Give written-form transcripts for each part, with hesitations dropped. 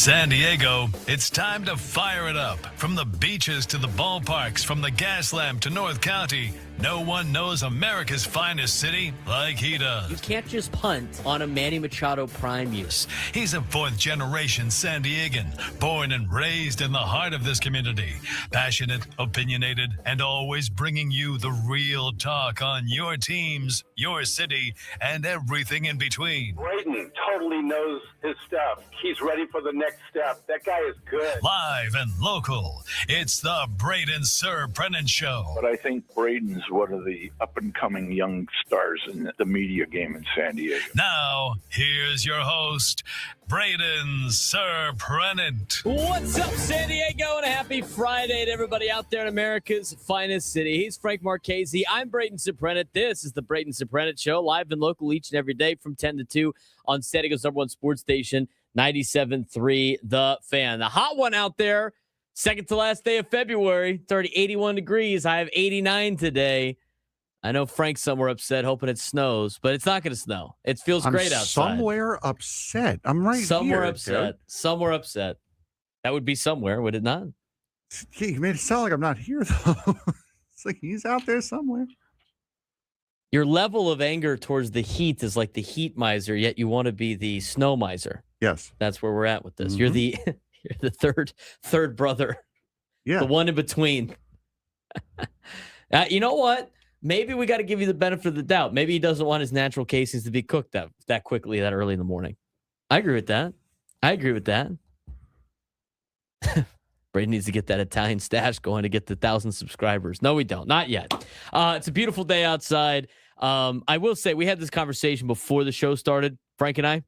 San Diego, it's time to fire it up. From the beaches to the ballparks, from the Gaslamp to North County, no one knows America's finest city like he does. You can't just punt on a Manny Machado prime use. He's a fourth-generation San Diegan, born and raised in the heart of this community. Passionate, opinionated, and always bringing you the real talk on your teams, your city, and everything in between. Braden totally knows his stuff. He's ready for the next step. That guy is good. Live and local, it's the Braden Surprenant Show. But I think Braden's one of the up-and-coming young stars in the media game in San Diego. Now, here's your host, Braden Surprenant. What's up, San Diego, and a happy Friday to everybody out there in America's finest city. He's Frank Marchese. I'm Braden Surprenant. This is the Braden Surprenant Show, live and local each and every day from 10 to 2 on San Diego's #1 sports station, 97.3 The Fan. The hot one out there. Second to last day of February. It's already 81 degrees. I have 89 today. I know Frank's somewhere upset, hoping it snows, but it's not going to snow. It feels great outside. Somewhere upset. I'm right somewhere here. Upset. Dude. Somewhere upset. That would be somewhere, would it not? You made it sound like I'm not here, though. It's like he's out there somewhere. Your level of anger towards the heat is like the heat miser, yet you want to be the snow miser. Yes. That's where we're at with this. Mm-hmm. You're the third brother. Yeah. The one in between. You know what? Maybe we got to give you the benefit of the doubt. Maybe he doesn't want his natural casings to be cooked that quickly, that early in the morning. I agree with that. Braden needs to get that Italian stash going to get the 1,000 subscribers. No, we don't. Not yet. It's a beautiful day outside. I will say we had this conversation before the show started, Frank and I.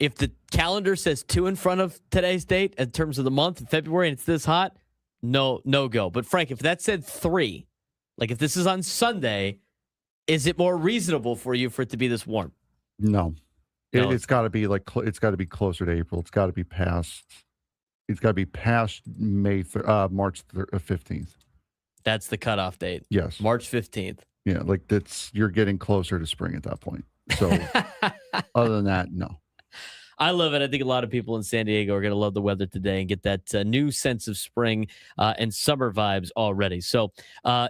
If the calendar says 2 in front of today's date in terms of the month in February and it's this hot, no go. But Frank, if that said 3, like if this is on Sunday, is it more reasonable for you for it to be this warm? No. It's got to be it's got to be closer to April. It's got to be past. It's got to be past March 15th. That's the cutoff date. Yes, March 15th. Yeah, you're getting closer to spring at that point. So, other than that, no. I love it. I think a lot of people in San Diego are going to love the weather today and get that new sense of spring and summer vibes already. So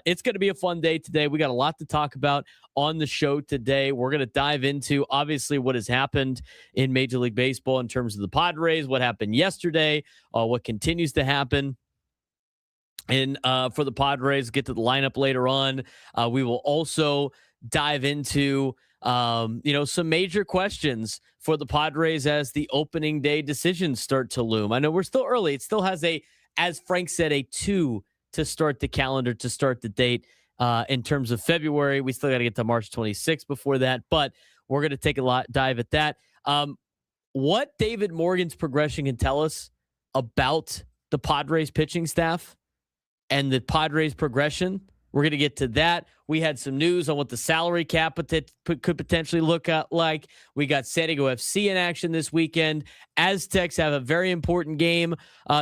it's going to be a fun day today. We got a lot to talk about on the show today. We're going to dive into, obviously, what has happened in Major League Baseball in terms of the Padres, what happened yesterday, what continues to happen. And for the Padres, get to the lineup later on. We will also dive into some major questions for the Padres as the opening day decisions start to loom. I know we're still early. It still has as Frank said, a 2 to start the calendar, to start the date in terms of February. We still got to get to March 26th before that, but we're going to take a dive at that. What David Morgan's progression can tell us about the Padres pitching staff and the Padres progression. We're going to get to that. We had some news on what the salary cap could potentially look like. We got San Diego FC in action this weekend. Aztecs have a very important game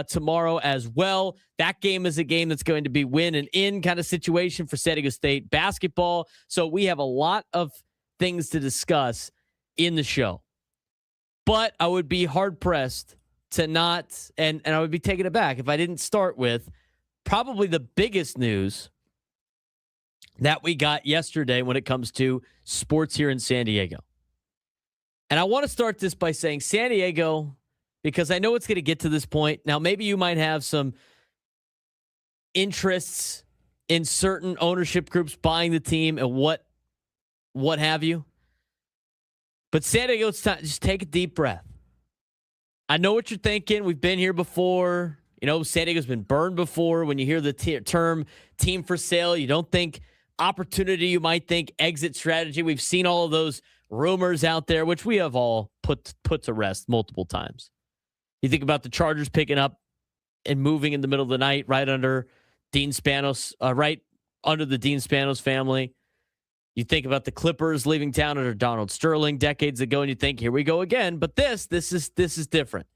tomorrow as well. That game is a game that's going to be win and in kind of situation for San Diego State basketball. So we have a lot of things to discuss in the show. But I would be hard-pressed to not, and I would be taken aback if I didn't start with probably the biggest news that we got yesterday when it comes to sports here in San Diego. And I want to start this by saying San Diego, because I know it's going to get to this point. Now, maybe you might have some interests in certain ownership groups buying the team and what have you. But San Diego, it's time, just take a deep breath. I know what you're thinking. We've been here before. San Diego's been burned before. When you hear the term team for sale, you don't think opportunity, you might think exit strategy. We've seen all of those rumors out there, which we have all put to rest multiple times. You think about the Chargers picking up and moving in the middle of the night right under Dean Spanos, right under the Dean Spanos family. You think about the Clippers leaving town under Donald Sterling decades ago, and you think, here we go again. But this is different.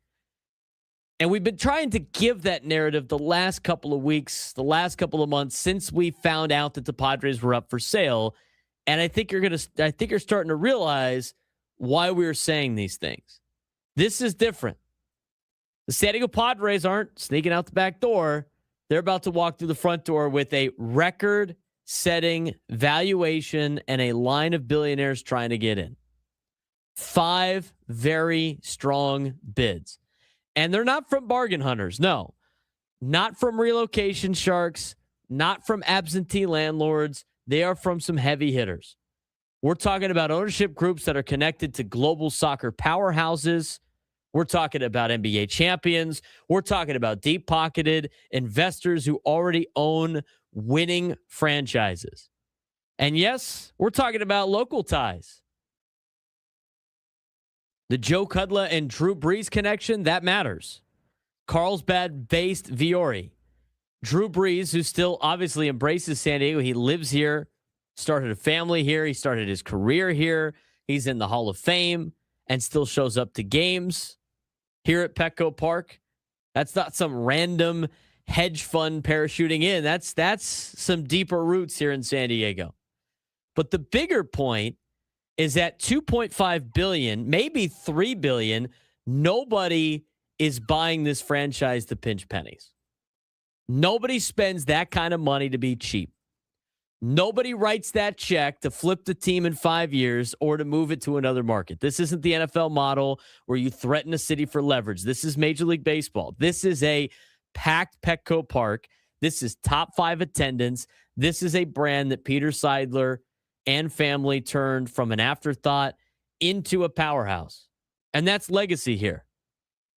And we've been trying to give that narrative the last couple of weeks, the last couple of months since we found out that the Padres were up for sale. And I think you're starting to realize why we were saying these things. This is different. The San Diego Padres aren't sneaking out the back door. They're about to walk through the front door with a record-setting valuation and a line of billionaires trying to get in. 5 very strong bids. And they're not from bargain hunters. No, not from relocation sharks, not from absentee landlords. They are from some heavy hitters. We're talking about ownership groups that are connected to global soccer powerhouses. We're talking about NBA champions. We're talking about deep-pocketed investors who already own winning franchises. And yes, we're talking about local ties. The Joe Cudla and Drew Brees connection, that matters. Carlsbad-based Viore. Drew Brees, who still obviously embraces San Diego. He lives here, started a family here. He started his career here. He's in the Hall of Fame and still shows up to games here at Petco Park. That's not some random hedge fund parachuting in. That's some deeper roots here in San Diego. But the bigger point is that $2.5 billion, maybe $3 billion, nobody is buying this franchise to pinch pennies. Nobody spends that kind of money to be cheap. Nobody writes that check to flip the team in 5 years or to move it to another market. This isn't the NFL model where you threaten a city for leverage. This is Major League Baseball. This is a packed Petco Park. This is top 5 attendance. This is a brand that Peter Seidler and family turned from an afterthought into a powerhouse. And that's legacy here.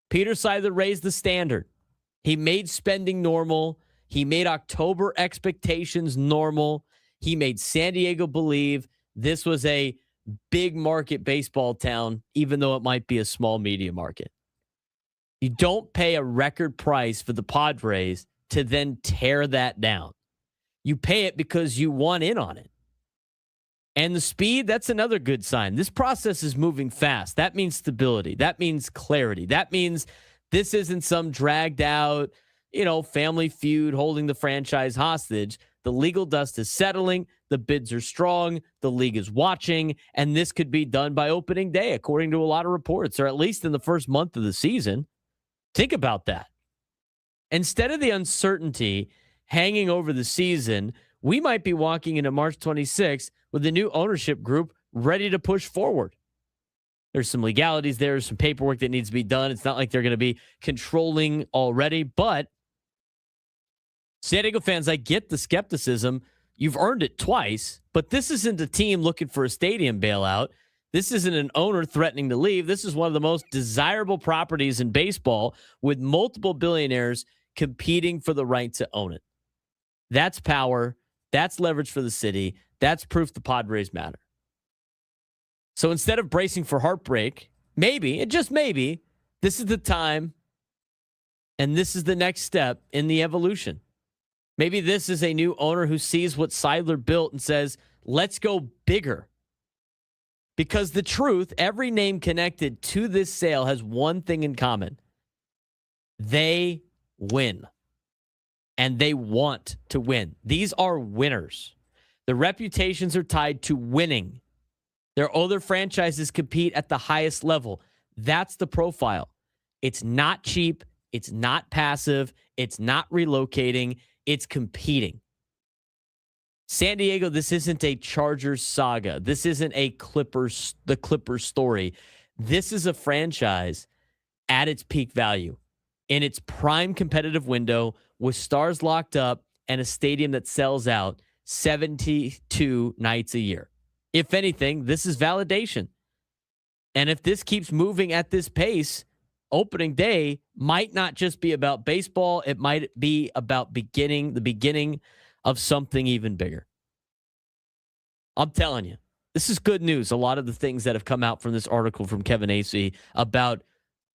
Peter Seidler raised the standard. He made spending normal. He made October expectations normal. He made San Diego believe this was a big market baseball town, even though it might be a small media market. You don't pay a record price for the Padres to then tear that down. You pay it because you want in on it. And the speed, that's another good sign. This process is moving fast. That means stability. That means clarity. That means this isn't some dragged out, family feud holding the franchise hostage. The legal dust is settling. The bids are strong. The league is watching. And this could be done by opening day, according to a lot of reports, or at least in the first month of the season. Think about that. Instead of the uncertainty hanging over the season, we might be walking into March 26th with a new ownership group ready to push forward. There's some legalities there, there's some paperwork that needs to be done. It's not like they're going to be controlling already, but San Diego fans, I get the skepticism. You've earned it twice, but this isn't a team looking for a stadium bailout. This isn't an owner threatening to leave. This is one of the most desirable properties in baseball with multiple billionaires competing for the right to own it. That's power. That's leverage for the city. That's proof the Padres matter. So instead of bracing for heartbreak, maybe, and just maybe, this is the time and this is the next step in the evolution. Maybe this is a new owner who sees what Seidler built and says, let's go bigger. Because the truth, every name connected to this sale has one thing in common. They win. And they want to win. These are winners. The reputations are tied to winning. Their other franchises compete at the highest level. That's the profile. It's not cheap. It's not passive. It's not relocating. It's competing. San Diego, this isn't a Chargers saga. This isn't the Clippers story. This is a franchise at its peak value, in its prime competitive window, with stars locked up and a stadium that sells out 72 nights a year. If anything, this is validation. And if this keeps moving at this pace, opening day might not just be about baseball. It might be about the beginning of something even bigger. I'm telling you, this is good news. A lot of the things that have come out from this article from Kevin Acee about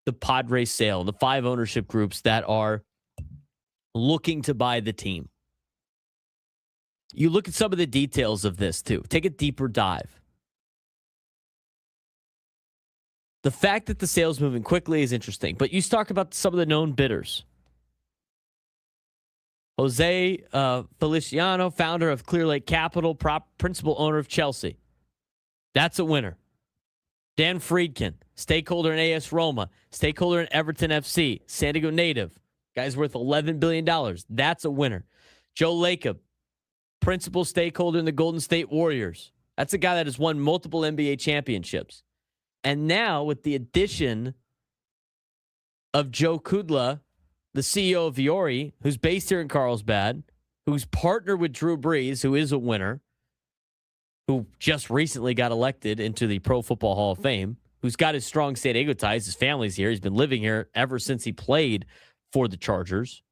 the Padres sale, the 5 ownership groups that are looking to buy the team. You look at some of the details of this too. Take a deeper dive. The fact that the sale is moving quickly is interesting, but you talk about some of the known bidders. Jose Feliciano, founder of Clear Lake Capital, principal owner of Chelsea. That's a winner. Dan Friedkin, stakeholder in AS Roma, stakeholder in Everton FC, San Diego native, guy's worth $11 billion. That's a winner. Joe Lacob, principal stakeholder in the Golden State Warriors. That's a guy that has won multiple NBA championships. And now with the addition of Joe Kudla, the CEO of Viore, who's based here in Carlsbad, who's partnered with Drew Brees, who is a winner, who just recently got elected into the Pro Football Hall of Fame, who's got his strong San Diego ties. His family's here. He's been living here ever since he played for the Chargers.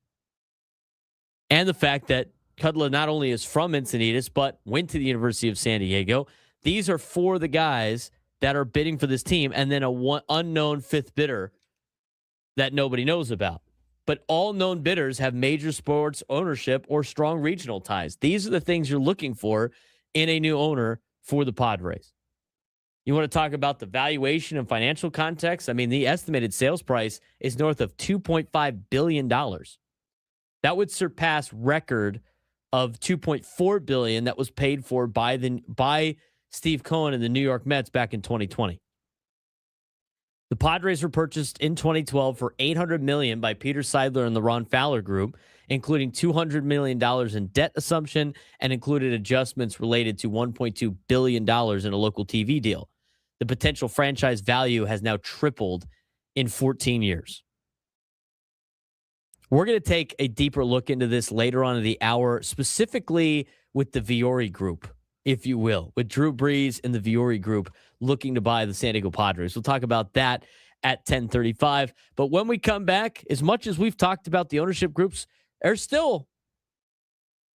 And the fact that Kudla not only is from Encinitas, but went to the University of San Diego. These are 4 of the guys that are bidding for this team, and then a unknown 5th bidder that nobody knows about. But all known bidders have major sports ownership or strong regional ties. These are the things you're looking for in a new owner for the Padres. You want to talk about the valuation and financial context? I mean, the estimated sales price is north of $2.5 billion. That would surpass record of $2.4 billion that was paid for by Steve Cohen and the New York Mets back in 2020. The Padres were purchased in 2012 for $800 million by Peter Seidler and the Ron Fowler Group, including $200 million in debt assumption and included adjustments related to $1.2 billion in a local TV deal. The potential franchise value has now tripled in 14 years. We're going to take a deeper look into this later on in the hour, specifically with the Viore Group, if you will, with Drew Brees and the Viore Group looking to buy the San Diego Padres. We'll talk about that at 10:35. But when we come back, as much as we've talked about the ownership groups, there's still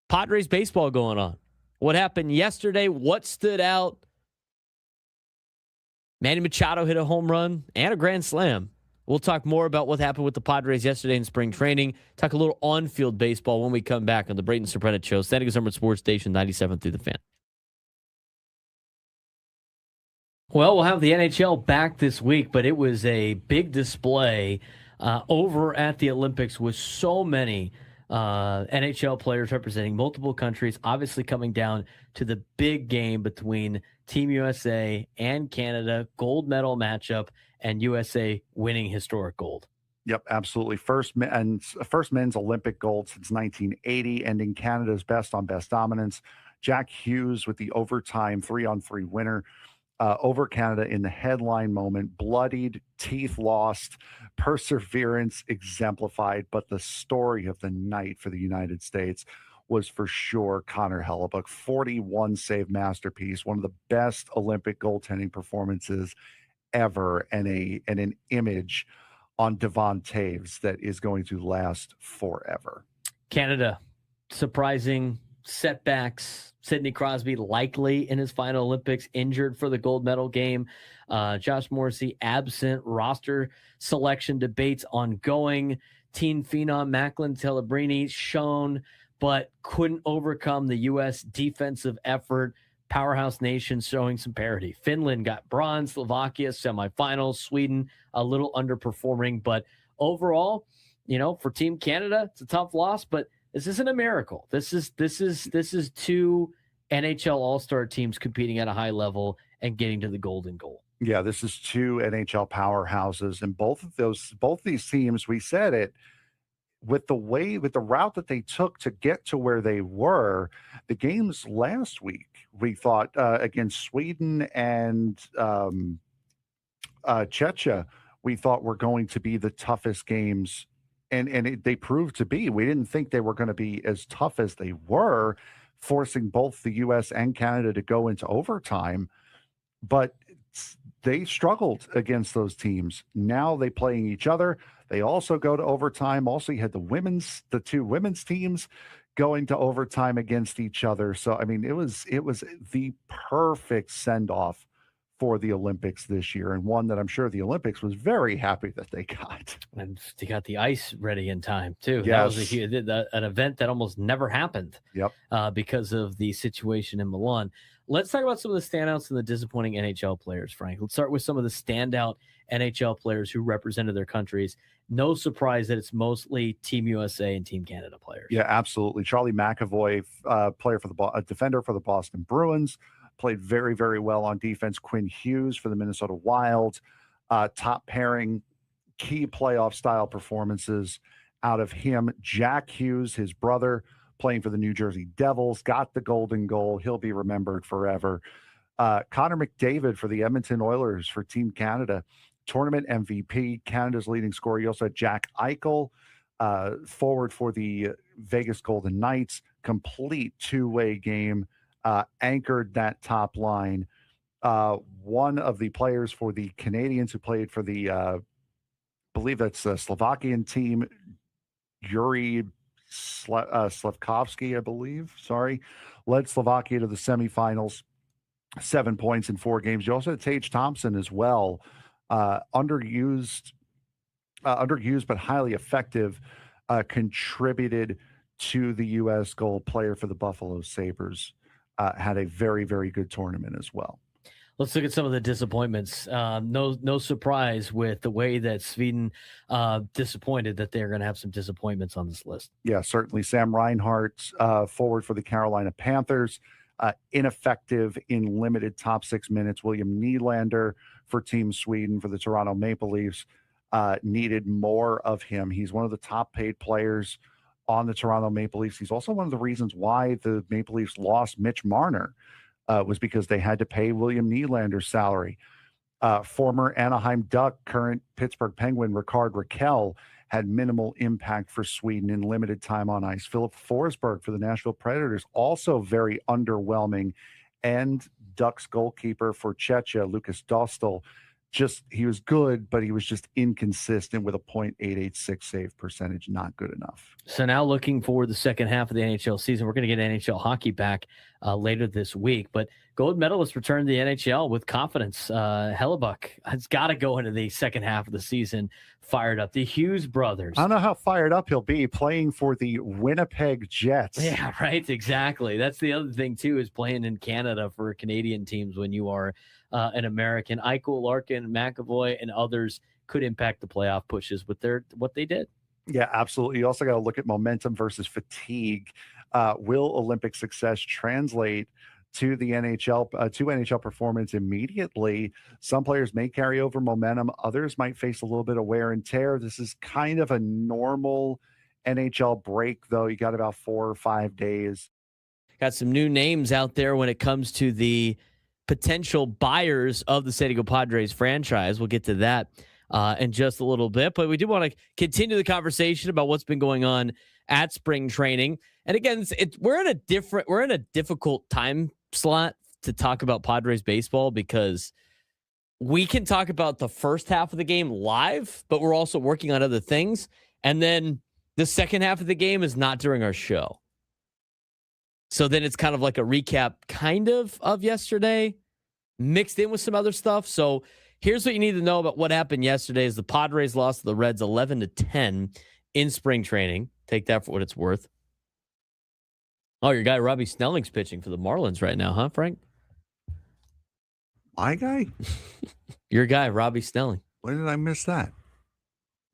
Padres baseball going on. What happened yesterday? What stood out? Manny Machado hit a home run and a grand slam. We'll talk more about what happened with the Padres yesterday in spring training. Talk a little on-field baseball when we come back on the Braden Surprenant Show. San Diego's number sports station 97 through the Fan. Well, we'll have the NHL back this week, but it was a big display over at the Olympics with so many NHL players representing multiple countries, obviously coming down to the big game between Team USA and Canada, gold medal matchup, and USA winning historic gold. Yep, absolutely. First men's Olympic gold since 1980, ending Canada's best on best dominance. Jack Hughes with the overtime 3-on-3 winner. Over Canada in the headline moment, bloodied, teeth lost, perseverance exemplified. But the story of the night for the United States was for sure Connor Hellebuyck, 41 save masterpiece, one of the best Olympic goaltending performances ever, and an image on Devon Taves that is going to last forever. Canada, surprising setbacks. Sidney Crosby likely in his final Olympics, injured for the gold medal game. Josh Morrissey absent. Roster selection debates ongoing. Teen phenom Macklin Telebrini shown, but couldn't overcome the U.S. defensive effort. Powerhouse nation showing some parity. Finland got bronze. Slovakia semifinals. Sweden a little underperforming, but overall, for Team Canada, it's a tough loss, but this isn't a miracle. This is 2 NHL All-Star teams competing at a high level and getting to the golden goal. Yeah, this is 2 NHL powerhouses, and both these teams, we said it, with the route that they took to get to where they were. The games last week, we thought against Sweden and Czechia, we thought were going to be the toughest games. And they proved to be. We didn't think they were going to be as tough as they were, forcing both the U.S. and Canada to go into overtime. But they struggled against those teams. Now they playing each other. They also go to overtime. Also, you had the 2 women's teams going to overtime against each other. So, I mean, it was the perfect send-off for the Olympics this year, and one that I'm sure the Olympics was very happy that they got. And they got the ice ready in time too. Yes. That was an event that almost never happened. Yep. Because of the situation in Milan. Let's talk about some of the standouts and the disappointing NHL players, Frank. Let's start with some of the standout NHL players who represented their countries. No surprise that it's mostly Team USA and Team Canada players. Yeah, absolutely. Charlie McAvoy, defender for the Boston Bruins. played very, very well on defense. Quinn Hughes for the Minnesota Wild, top pairing, key playoff style performances out of him. Jack Hughes, his brother, playing for the New Jersey Devils, got the golden goal. He'll be remembered forever. Connor McDavid for the Edmonton Oilers for Team Canada, tournament MVP, Canada's leading scorer. You also had Jack Eichel, forward for the Vegas Golden Knights, complete two-way game, anchored that top line. One of the players for the Canadians who played for the, I believe that's the Slovakian team, Yuri Slavkovsky, I believe, led Slovakia to the semifinals, 7 points in 4 games. You also had Tage Thompson as well, underused but highly effective, contributed to the U.S. goal, player for the Buffalo Sabres, had a very, very good tournament as well. Let's look at some of the disappointments. No surprise with the way that Sweden disappointed that they're going to have some disappointments on this list. Yeah, certainly. Sam Reinhart, forward for the Carolina Panthers, ineffective in limited top 6 minutes. William Nylander for Team Sweden for the Toronto Maple Leafs, needed more of him. He's one of the top paid players on the Toronto Maple Leafs. He's also one of the reasons why the Maple Leafs lost Mitch Marner, was because they had to pay William Nylander's salary. Former Anaheim Duck, current Pittsburgh Penguin, Ricard Raquel, had minimal impact for Sweden in limited time on ice. Philip Forsberg for the Nashville Predators, also very underwhelming. And Ducks goalkeeper for Czechia, Lucas Dostal, he was good, but he was just inconsistent with a .886 save percentage. Not good enough. So now looking for the second half of the NHL season, we're going to get NHL hockey back later this week, but gold medalists return to the NHL with confidence. Hellebuck has got to go into the second half of the season fired up. The Hughes brothers. I don't know how fired up he'll be playing for the Winnipeg Jets. Yeah, right. Exactly. That's the other thing too, is playing in Canada for Canadian teams when you are an American. Eichel, Larkin, McAvoy, and others could impact the playoff pushes with what they did. Yeah, absolutely. You also got to look at momentum versus fatigue. Will Olympic success translate to the NHL, to NHL performance immediately? Some players may carry over momentum. Others might face a little bit of wear and tear. This is kind of a normal NHL break, though. You got about 4 or 5 days. Got some new names out there when it comes to the potential buyers of the San Diego Padres franchise. We'll get to that in just a little bit, but we do want to continue the conversation about what's been going on at spring training. And again, we're in a difficult time slot to talk about Padres baseball, because we can talk about the first half of the game live, but we're also working on other things. And then the second half of the game is not during our show. So then it's kind of like a recap kind of yesterday mixed in with some other stuff. So here's what you need to know about what happened yesterday is the Padres lost to the Reds 11-10 in spring training. Take that for what it's worth. Oh, your guy Robbie Snelling's pitching for the Marlins right now, huh, Frank? My guy? Your guy, Robbie Snelling. When did I miss that?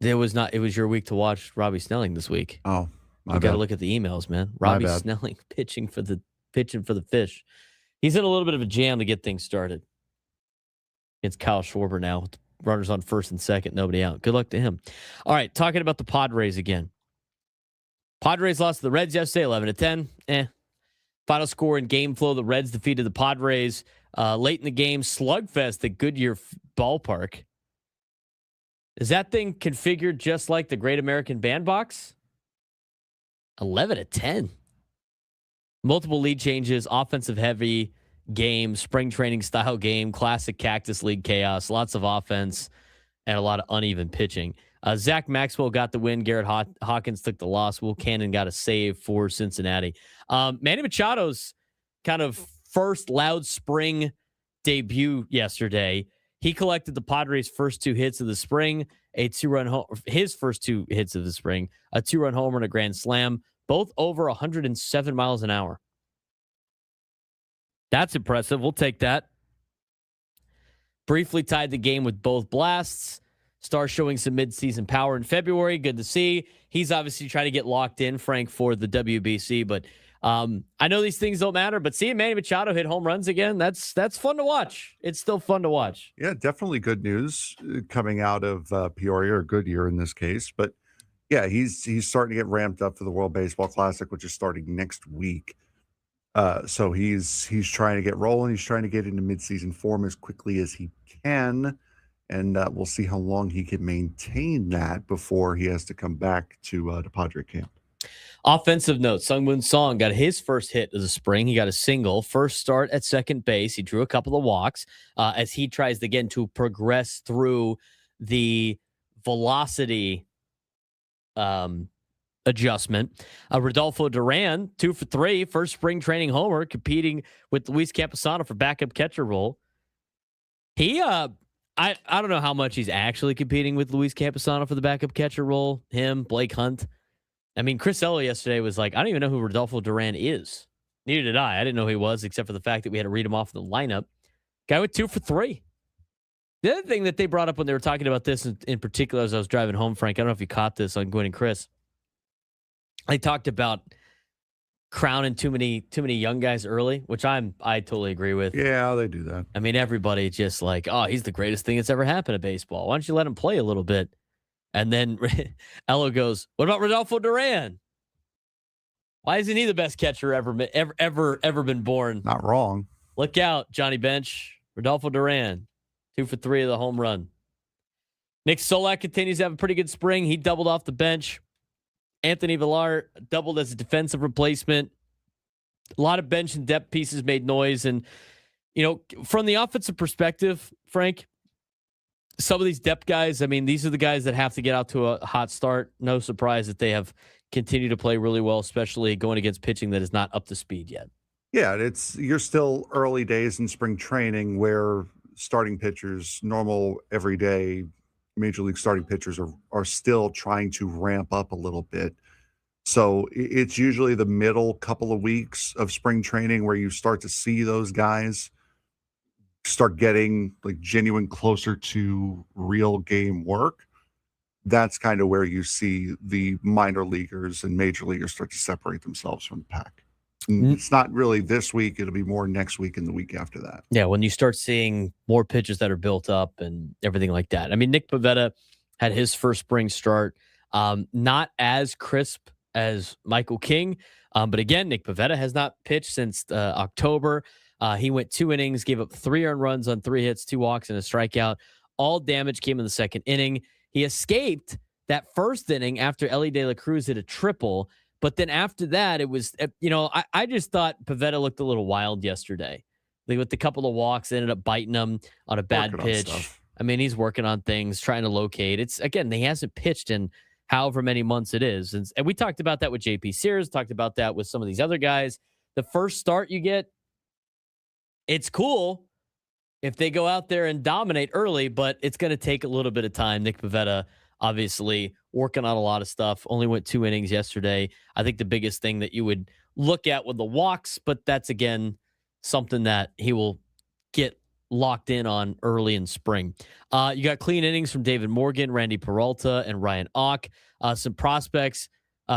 It was your week to watch Robbie Snelling this week. Oh, you got to look at the emails, man. Robbie Snelling pitching for the Fish. He's in a little bit of a jam to get things started. It's Kyle Schwarber now with runners on first and second, nobody out. Good luck to him. All right, talking about the Padres again. Padres lost to the Reds yesterday, 11-10. Final score in game flow: the Reds defeated the Padres late in the game. Slugfest at Goodyear Ballpark. Is that thing configured just like the Great American Bandbox? 11-10. Multiple lead changes, offensive heavy game, spring training style game, classic Cactus League chaos, lots of offense, and a lot of uneven pitching. Zach Maxwell got the win. Garrett Hawkins took the loss. Will Cannon got a save for Cincinnati. Manny Machado's kind of first loud spring debut yesterday. He collected the Padres' first 2 hits of the spring, his first 2 hits of the spring, a 2-run homer and a grand slam, both over 107 miles an hour. That's impressive. We'll take that. Briefly tied the game with both blasts. Star showing some midseason power in February. Good to see. He's obviously trying to get locked in, Frank, for the WBC, but I know these things don't matter, but seeing Manny Machado hit home runs again, that's fun to watch. It's still fun to watch. Yeah, definitely good news coming out of Peoria, or Goodyear in this case. But yeah, he's starting to get ramped up for the World Baseball Classic, which is starting next week. So he's trying to get rolling. He's trying to get into midseason form as quickly as he can, and we'll see how long he can maintain that before he has to come back to Padre camp. Offensive note, Sungwoo Song got his first hit of the spring. He got a single, first start at second base. He drew a couple of walks as he tries again to progress through the velocity adjustment. Rodolfo Duran, 2 for 3, first spring training homer, competing with Luis Camposano for backup catcher role. He, I don't know how much he's actually competing with Luis Camposano for the backup catcher role. Him, Blake Hunt. I mean, Chris Ello yesterday was like, I don't even know who Rodolfo Duran is. Neither did I. I didn't know who he was, except for the fact that we had to read him off the lineup. Guy went 2 for 3. The other thing that they brought up when they were talking about this in particular, as I was driving home, Frank, I don't know if you caught this on Gwen and Chris. They talked about crowning too many young guys early, which I totally agree with. Yeah, they do that. I mean, everybody just like, oh, he's the greatest thing that's ever happened to baseball. Why don't you let him play a little bit? And then Ello goes, what about Rodolfo Duran? Why isn't he the best catcher ever been born? Not wrong. Look out, Johnny Bench. Rodolfo Duran, 2 for 3 of the home run. Nick Solak continues to have a pretty good spring. He doubled off the bench. Anthony Villar doubled as a defensive replacement. A lot of bench and depth pieces made noise. And, from the offensive perspective, Frank, some of these depth guys, I mean, these are the guys that have to get out to a hot start. No surprise that they have continued to play really well, especially going against pitching that is not up to speed yet. Yeah, you're still early days in spring training where starting pitchers, normal everyday major league starting pitchers are still trying to ramp up a little bit. So it's usually the middle couple of weeks of spring training where you start to see those guys start getting like genuine closer to real game work. That's kind of where you see the minor leaguers and major leaguers start to separate themselves from the pack. It's not really this week. It'll be more next week and the week after that. Yeah, when you start seeing more pitches that are built up and everything like that. I mean, Nick Pivetta had his first spring start. Not as crisp as Michael King. But again, Nick Pivetta has not pitched since October. He went 2 innings, gave up 3 earned runs on 3 hits, 2 walks, and a strikeout. All damage came in the second inning. He escaped that first inning after Ellie De La Cruz hit a triple. But then after that, it was, I just thought Pivetta looked a little wild yesterday. Like with the couple of walks, ended up biting him on a bad pitch. I mean, he's working on things, trying to locate. It's, again, he hasn't pitched in however many months it is. And we talked about that with JP Sears, talked about that with some of these other guys. The first start you get, it's cool if they go out there and dominate early, but it's going to take a little bit of time. Nick Pivetta, obviously, working on a lot of stuff. Only went 2 innings yesterday. I think the biggest thing that you would look at with the walks, but that's, again, something that he will get locked in on early in spring. You got clean innings from David Morgan, Randy Peralta, and Ryan Auk. Some prospects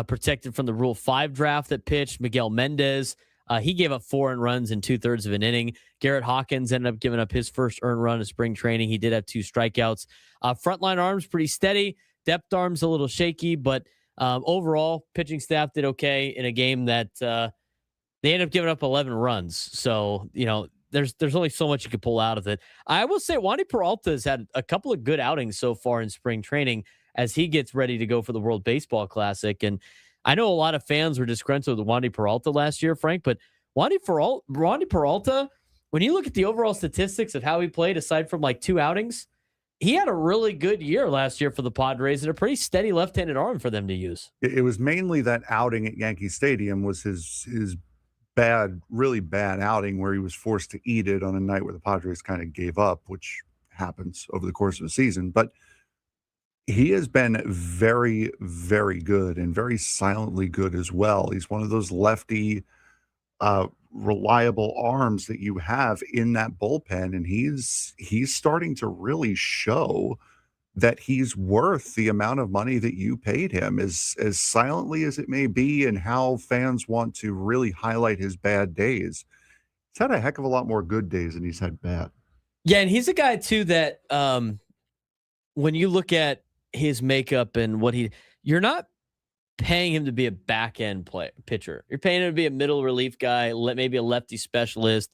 protected from the Rule 5 draft that pitched. Miguel Mendez, he gave up 4 earned runs in 2/3 of an inning. Garrett Hawkins ended up giving up his first earned run of spring training. He did have 2 strikeouts. Frontline arms pretty steady. Depth arms a little shaky, but overall, pitching staff did okay in a game that they ended up giving up 11 runs. So, there's only so much you could pull out of it. I will say Wandy Peralta has had a couple of good outings so far in spring training as he gets ready to go for the World Baseball Classic. And I know a lot of fans were disgruntled with Wandy Peralta last year, Frank, but Wandy Peralta, when you look at the overall statistics of how he played, aside from like 2 outings, he had a really good year last year for the Padres and a pretty steady left-handed arm for them to use. It was mainly that outing at Yankee Stadium was his really bad outing where he was forced to eat it on a night where the Padres kind of gave up, which happens over the course of the season. But he has been very, very good and very silently good as well. He's one of those lefty, reliable arms that you have in that bullpen, and he's starting to really show that he's worth the amount of money that you paid him, as silently as it may be, and how fans want to really highlight his bad days. He's had a heck of a lot more good days than he's had bad. Yeah, and he's a guy too that when you look at his makeup and you're not paying him to be a back end pitcher. You're paying him to be a middle relief guy, maybe a lefty specialist.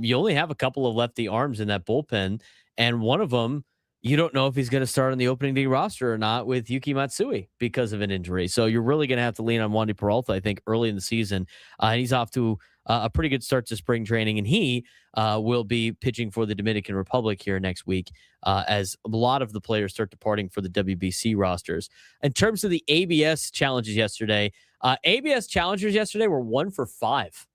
You only have a couple of lefty arms in that bullpen, and one of them, you don't know if he's going to start on the opening day roster or not with Yuki Matsui because of an injury. So you're really going to have to lean on Wandy Peralta, I think, early in the season. And he's off to a pretty good start to spring training, and he will be pitching for the Dominican Republic here next week as a lot of the players start departing for the WBC rosters. In terms of the ABS challenges yesterday, ABS challengers yesterday were 1 for 5.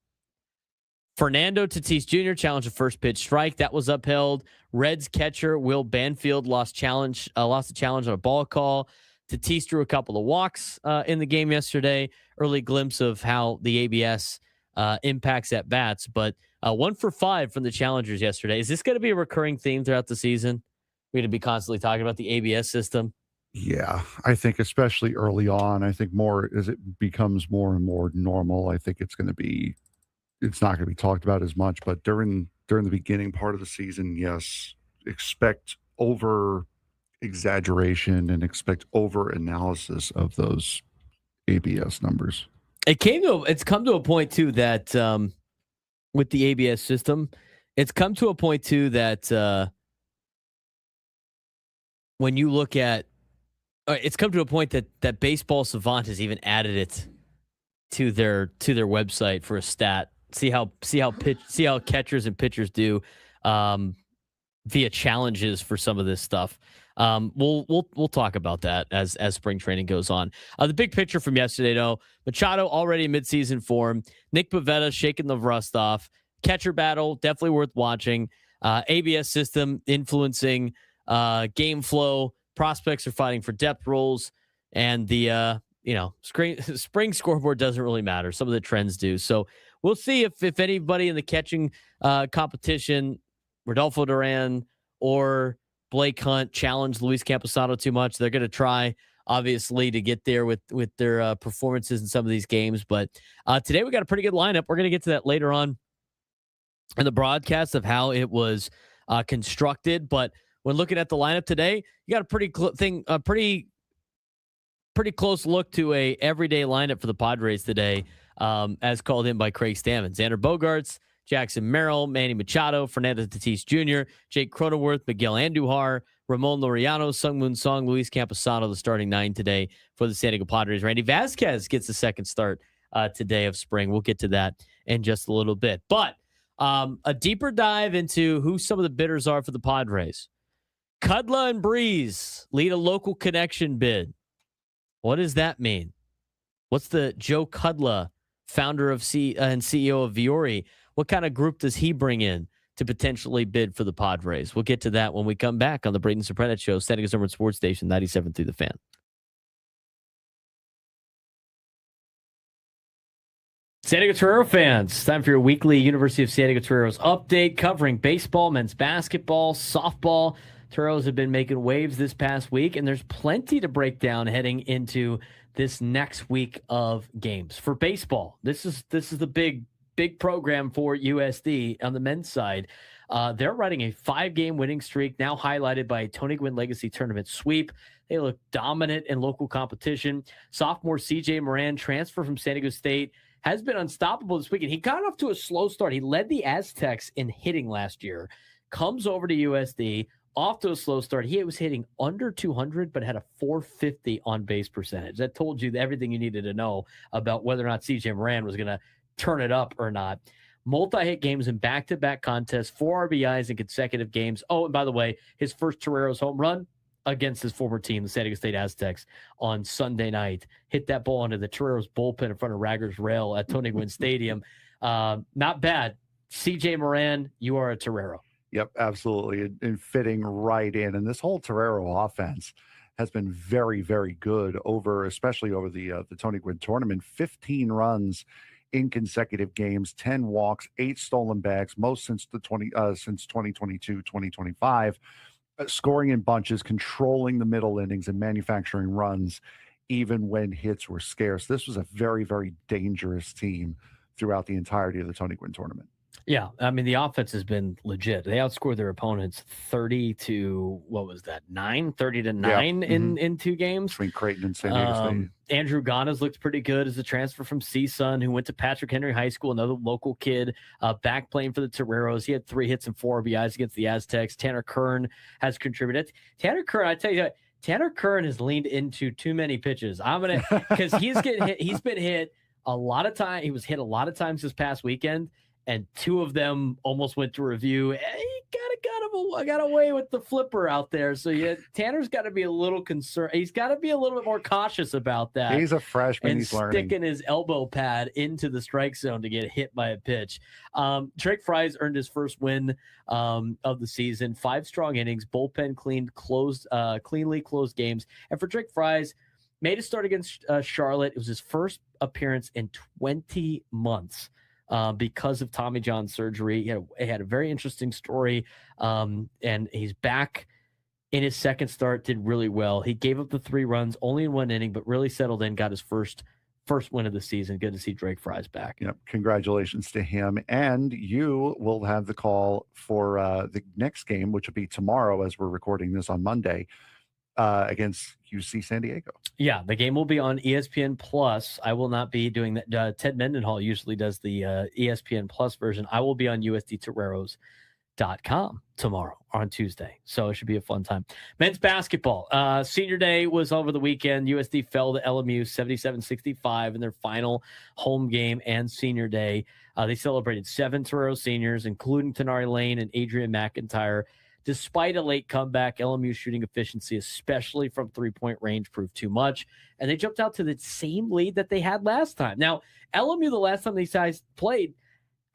Fernando Tatis Jr. challenged a first pitch strike. That was upheld. Reds catcher Will Banfield lost a challenge on a ball call. Tatis drew a couple of walks in the game yesterday. Early glimpse of how the ABS impacts at bats, but 1 for 5 from the challengers yesterday. Is this going to be a recurring theme throughout the season? We're going to be constantly talking about the ABS system. Yeah, I think especially early on, I think more as it becomes more and more normal, I think it's not going to be talked about as much, but during the beginning part of the season, yes, expect over exaggeration and expect over analysis of those ABS numbers. It's come to a point too that with the ABS system, it's come to a point too that when you look at, it's come to a point that Baseball Savant has even added it to their website for a stat. See how catchers and pitchers do via challenges for some of this stuff. We'll talk about that as spring training goes on. The big picture from yesterday, though, Machado already in midseason form. Nick Pivetta shaking the rust off. Catcher battle definitely worth watching. ABS system influencing game flow. Prospects are fighting for depth roles, and the spring scoreboard doesn't really matter. Some of the trends do. So we'll see if anybody in the catching competition, Rodolfo Duran or Blake Hunt, challenge Luis Camposano too much. They're going to try, obviously, to get there with their performances in some of these games. But today we got a pretty good lineup. We're going to get to that later on in the broadcast of how it was constructed. But when looking at the lineup today, you got a pretty close look to a everyday lineup for the Padres today, as called in by Craig Stammen. Xander Bogaerts, Jackson Merrill, Manny Machado, Fernando Tatis Jr., Jake Cronenworth, Miguel Andujar, Ramon Laureano, Sungmoon Song, Luis Camposano, the starting 9 today for the San Diego Padres. Randy Vasquez gets the second start today of spring. We'll get to that in just a little bit. But a deeper dive into who some of the bidders are for the Padres. Kudla and Breeze lead a local connection bid. What does that mean? What's the Joe Kudla, founder of and CEO of Viore? What kind of group does he bring in to potentially bid for the Padres? We'll get to that when we come back on the Braden Surprenant Show, San Diego's number one sports station, 97 through the Fan. San Diego Torero fans, time for your weekly University of San Diego Toreros update covering baseball, men's basketball, softball. Toreros have been making waves this past week, and there's plenty to break down heading into this next week of games. For baseball, this is the big program for USD on the men's side. They're riding a 5-game winning streak, now highlighted by a Tony Gwynn Legacy Tournament sweep. They look dominant in local competition. Sophomore CJ Moran, transfer from San Diego State, has been unstoppable this weekend. He got off to a slow start. He led the Aztecs in hitting last year, comes over to USD, off to a slow start. He was hitting under 200, but had a 450 on base percentage. That told you everything you needed to know about whether or not CJ Moran was going to turn it up or not. Multi-hit games in back-to-back contests, 4 RBIs in consecutive games. Oh, and by the way, his first Toreros home run against his former team, the San Diego State Aztecs, on Sunday night. Hit that ball into the Toreros bullpen in front of Raggers Rail at Tony Gwynn Stadium. Not bad. CJ Moran, you are a Torero. Yep, absolutely. And fitting right in. And this whole Torero offense has been very, very good especially over the Tony Gwynn tournament. 15 runs in consecutive games, 10 walks, 8 stolen bags, most since 2022, 2025. scoring in bunches, controlling the middle innings, and manufacturing runs, even when hits were scarce. This was a very, very dangerous team throughout the entirety of the Tony Gwynn tournament. Yeah, I mean, the offense has been legit. They outscored their opponents 30 to, what was that, 9? 30 to 9 in 2 games. Between Creighton and San Diego State. Andrew Ganas looked pretty good as a transfer from CSUN, who went to Patrick Henry High School, another local kid, back playing for the Toreros. He had 3 hits and 4 RBIs against the Aztecs. Tanner Kern has contributed. Tanner Kern, I tell you what, Tanner Kern has leaned into too many pitches. Because he's getting hit. He's been hit a lot of times. He was hit a lot of times this past weekend, and 2 of them almost went to review. He got away with the flipper out there. So yeah, Tanner's got to be a little concerned. He's got to be a little bit more cautious about that. He's a freshman. And he's learning. Sticking his elbow pad into the strike zone to get hit by a pitch. Drake Fries earned his first win of the season. 5 strong innings, bullpen cleanly closed games. And for Drake Fries, made a start against Charlotte. It was his first appearance in 20 months. Because of Tommy John surgery. He had a very interesting story, and he's back in his second start, did really well. He gave up the 3 runs, only in 1 inning, but really settled in, got his first win of the season. Good to see Drake Fries back. Yep. Congratulations to him. And you will have the call for the next game, which will be tomorrow as we're recording this on Monday, against UC San Diego. Yeah, the game will be on ESPN Plus. I will not be doing that. Ted Mendenhall usually does the ESPN Plus version. I will be on USDToreros.com tomorrow on Tuesday. So it should be a fun time. Men's basketball. Senior day was over the weekend. USD fell to LMU 77-65 in their final home game and senior day. They celebrated 7 Torero seniors, including Tenari Lane and Adrian McIntyre. Despite a late comeback, LMU shooting efficiency, especially from 3-point range, proved too much. And they jumped out to the same lead that they had last time. Now, LMU, the last time these guys played,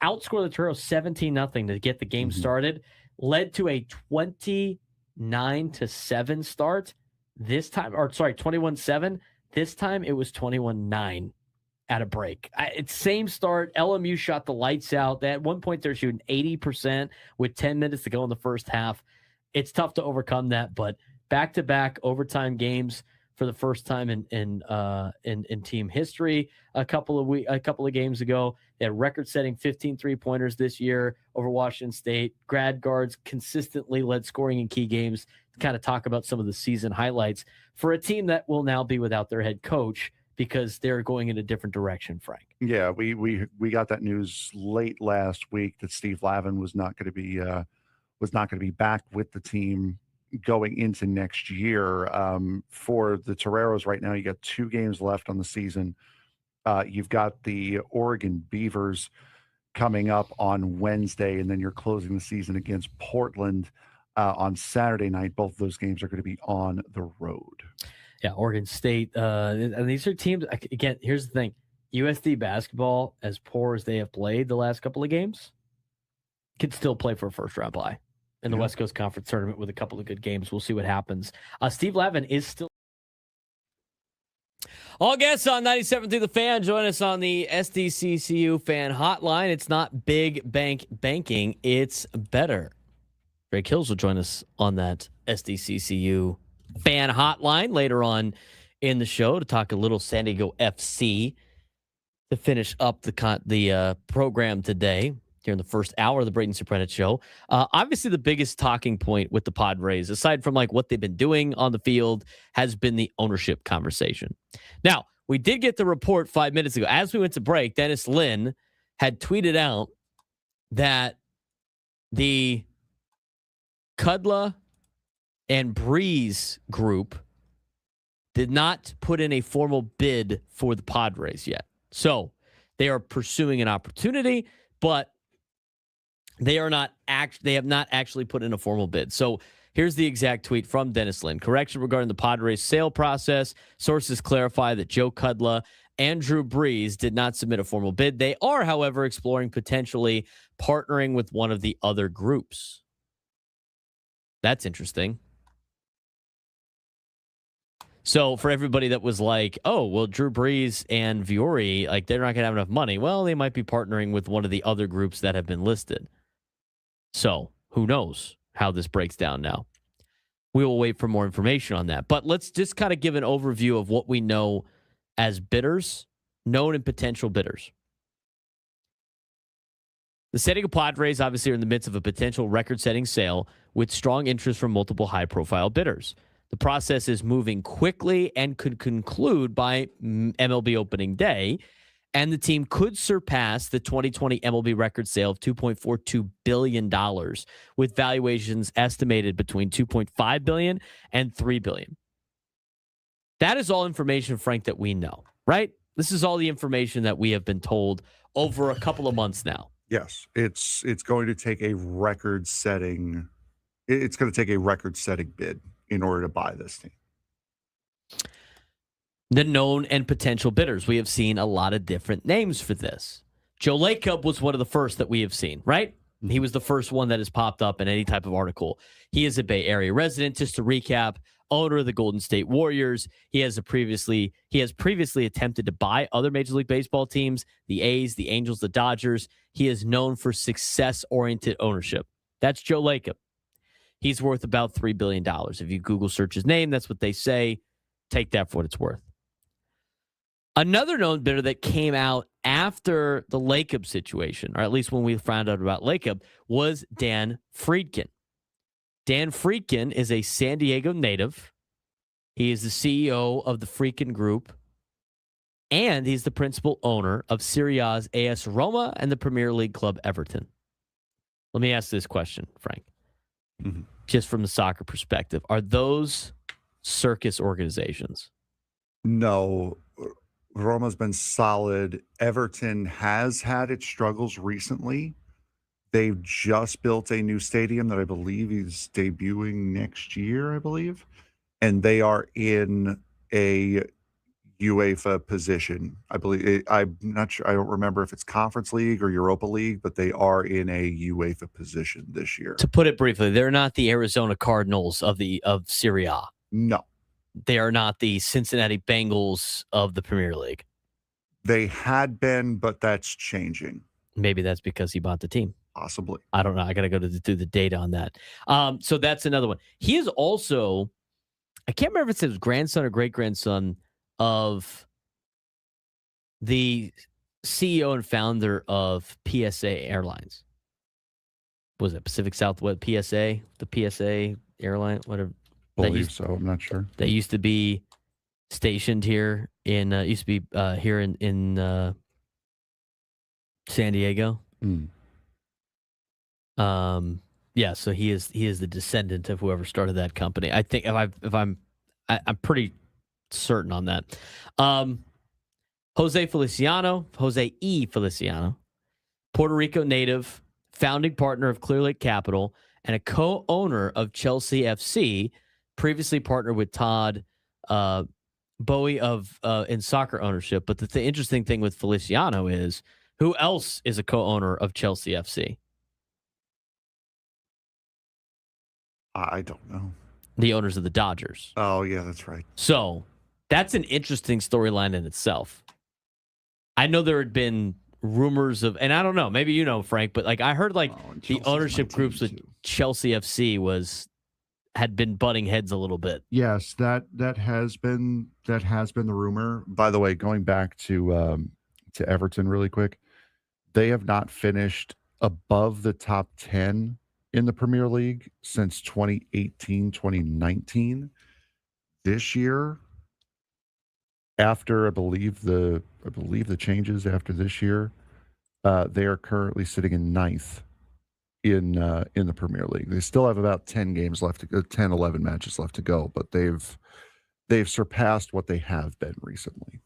outscored the Toreros 17-0 to get the game started, led to a 29-7 start. This time, 21-7. This time it was 21-9 at a break. It's same start. LMU shot the lights out. At one point, they're shooting 80% with 10 minutes to go in the first half. It's tough to overcome that, but back-to-back overtime games for the first time in team history. A couple of games ago, they had record-setting 15 3-pointers this year over Washington State. Grad guards consistently led scoring in key games. To kind of talk about some of the season highlights for a team that will now be without their head coach, because they're going in a different direction, Frank. Yeah, we got that news late last week that Steve Lavin was not going to be back with the team going into next year. For the Toreros right now, you got 2 games left on the season. You've got the Oregon Beavers coming up on Wednesday, and then you're closing the season against Portland on Saturday night. Both of those games are going to be on the road. Yeah, Oregon State. And these are teams, again, here's the thing. USD basketball, as poor as they have played the last couple of games, could still play for a first-round bye in the West Coast Conference tournament with a couple of good games. We'll see what happens. Steve Lavin is still. All guests on 97 through the Fan. Join us on the SDCCU Fan Hotline. It's not big bank banking. It's better. Drake Hills will join us on that SDCCU Fan Hotline later on in the show to talk a little San Diego FC to finish up the program today here in the first hour of the Braden Surprenant show. Obviously, the biggest talking point with the Padres, aside from like what they've been doing on the field, has been the ownership conversation. Now, we did get the report 5 minutes ago. As we went to break, Dennis Lin had tweeted out that the Kudla and Breeze group did not put in a formal bid for the Padres yet. So they are pursuing an opportunity, but they have not actually put in a formal bid. So here's the exact tweet from Dennis Lin. Correction regarding the Padres sale process. Sources clarify that Joe Kudla and Drew Brees did not submit a formal bid. They are, however, exploring potentially partnering with one of the other groups. That's interesting. So for everybody that was like, oh, well, Drew Brees and Viore, like they're not going to have enough money. Well, they might be partnering with one of the other groups that have been listed. So who knows how this breaks down now. we will wait for more information on that. But let's just kind of give an overview of what we know as bidders, known and potential bidders. The San Diego Padres obviously are in the midst of a potential record-setting sale with strong interest from multiple high-profile bidders. The process is moving quickly and could conclude by MLB opening day, and the team could surpass the 2020 MLB record sale of $2.42 billion, with valuations estimated between $2.5 billion and $3 billion. That is all information, Frank, that we know, right? This is all the information that we have been told over a couple of months now. Yes, it's going to take a record-setting. It's going to take a record-setting bid in order to buy this team. The known and potential bidders. We have seen a lot of different names for this. Joe Lacob was one of the first that we have seen, right? He was the first one that has popped up in any type of article. He is a Bay Area resident. Just to recap, owner of the Golden State Warriors. He has previously attempted to buy other Major League Baseball teams, the A's, the Angels, the Dodgers. He is known for success-oriented ownership. That's Joe Lacob. He's worth about $3 billion. If you Google search his name, that's what they say. Take that for what it's worth. Another known bidder that came out after the Lacob situation, or at least when we found out about Lacob, was Dan Friedkin. Dan Friedkin is a San Diego native. He is the CEO of the Friedkin Group, and he's the principal owner of Serie A's AS Roma and the Premier League club Everton. Let me ask this question, Frank. Mm-hmm. Just from the soccer perspective, are those circus organizations? No, Roma's been solid. Everton has had its struggles recently. They've just built a new stadium that I believe is debuting next year, I believe. And they are in a UEFA position. I believe I'm not sure. I don't remember if it's Conference League or Europa League, but they are in a UEFA position this year. To put it briefly, they're not the Arizona Cardinals of Serie A. No. They are not the Cincinnati Bengals of the Premier League. They had been, but that's changing. Maybe that's because he bought the team. Possibly. I don't know. I got to go through the data on that. So that's another one. He is also, I can't remember if it says grandson or great-grandson of the CEO and founder of PSA Airlines. Was it Pacific Southwest PSA? The PSA airline, whatever. Believe so. I'm not sure. That used to be stationed here in here in San Diego. Mm. Yeah, so he is the descendant of whoever started that company. I think I'm pretty certain on that. Jose E. Feliciano, Puerto Rico native, founding partner of Clear Lake Capital, and a co-owner of Chelsea FC, previously partnered with Todd Bowie in soccer ownership. But the interesting thing with Feliciano is, who else is a co-owner of Chelsea FC? I don't know. The owners of the Dodgers. Oh, yeah, that's right. So that's an interesting storyline in itself. I know there had been rumors of, and I don't know, maybe you know, Frank, but like I heard like the ownership groups with Chelsea FC had been butting heads a little bit. Yes, that has been the rumor. By the way, going back to Everton really quick, they have not finished above the top 10 in the Premier League since 2018, 2019. This year, after I believe the changes after this year, they are currently sitting in ninth in the Premier League. They still have about 10 games left to go, 10, 11 matches left to go, but they've surpassed what they have been recently.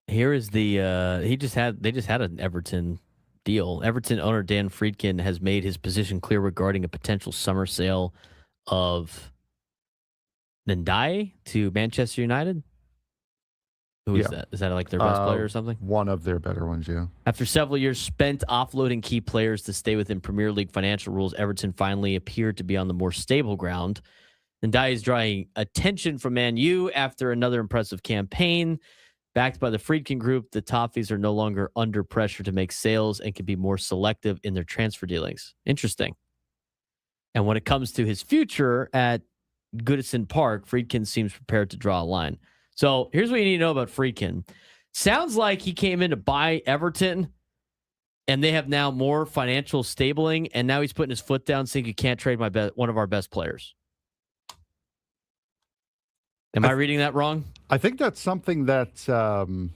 Here is the they just had an Everton deal. Everton owner Dan Friedkin has made his position clear regarding a potential summer sale of Ndai to Manchester United. Who is that? Is that like their best player or something? One of their better ones, yeah. After several years spent offloading key players to stay within Premier League financial rules, Everton finally appeared to be on the more stable ground. Ndai is drawing attention from Man U after another impressive campaign. Backed by the Friedkin Group, the Toffees are no longer under pressure to make sales and can be more selective in their transfer dealings. Interesting. And when it comes to his future at Goodison Park, Friedkin seems prepared to draw a line. So here's what you need to know about Friedkin. Sounds like he came in to buy Everton, and they have now more financial stabling, and now he's putting his foot down saying you can't trade one of our best players. Am I reading that wrong? I think that's something that's something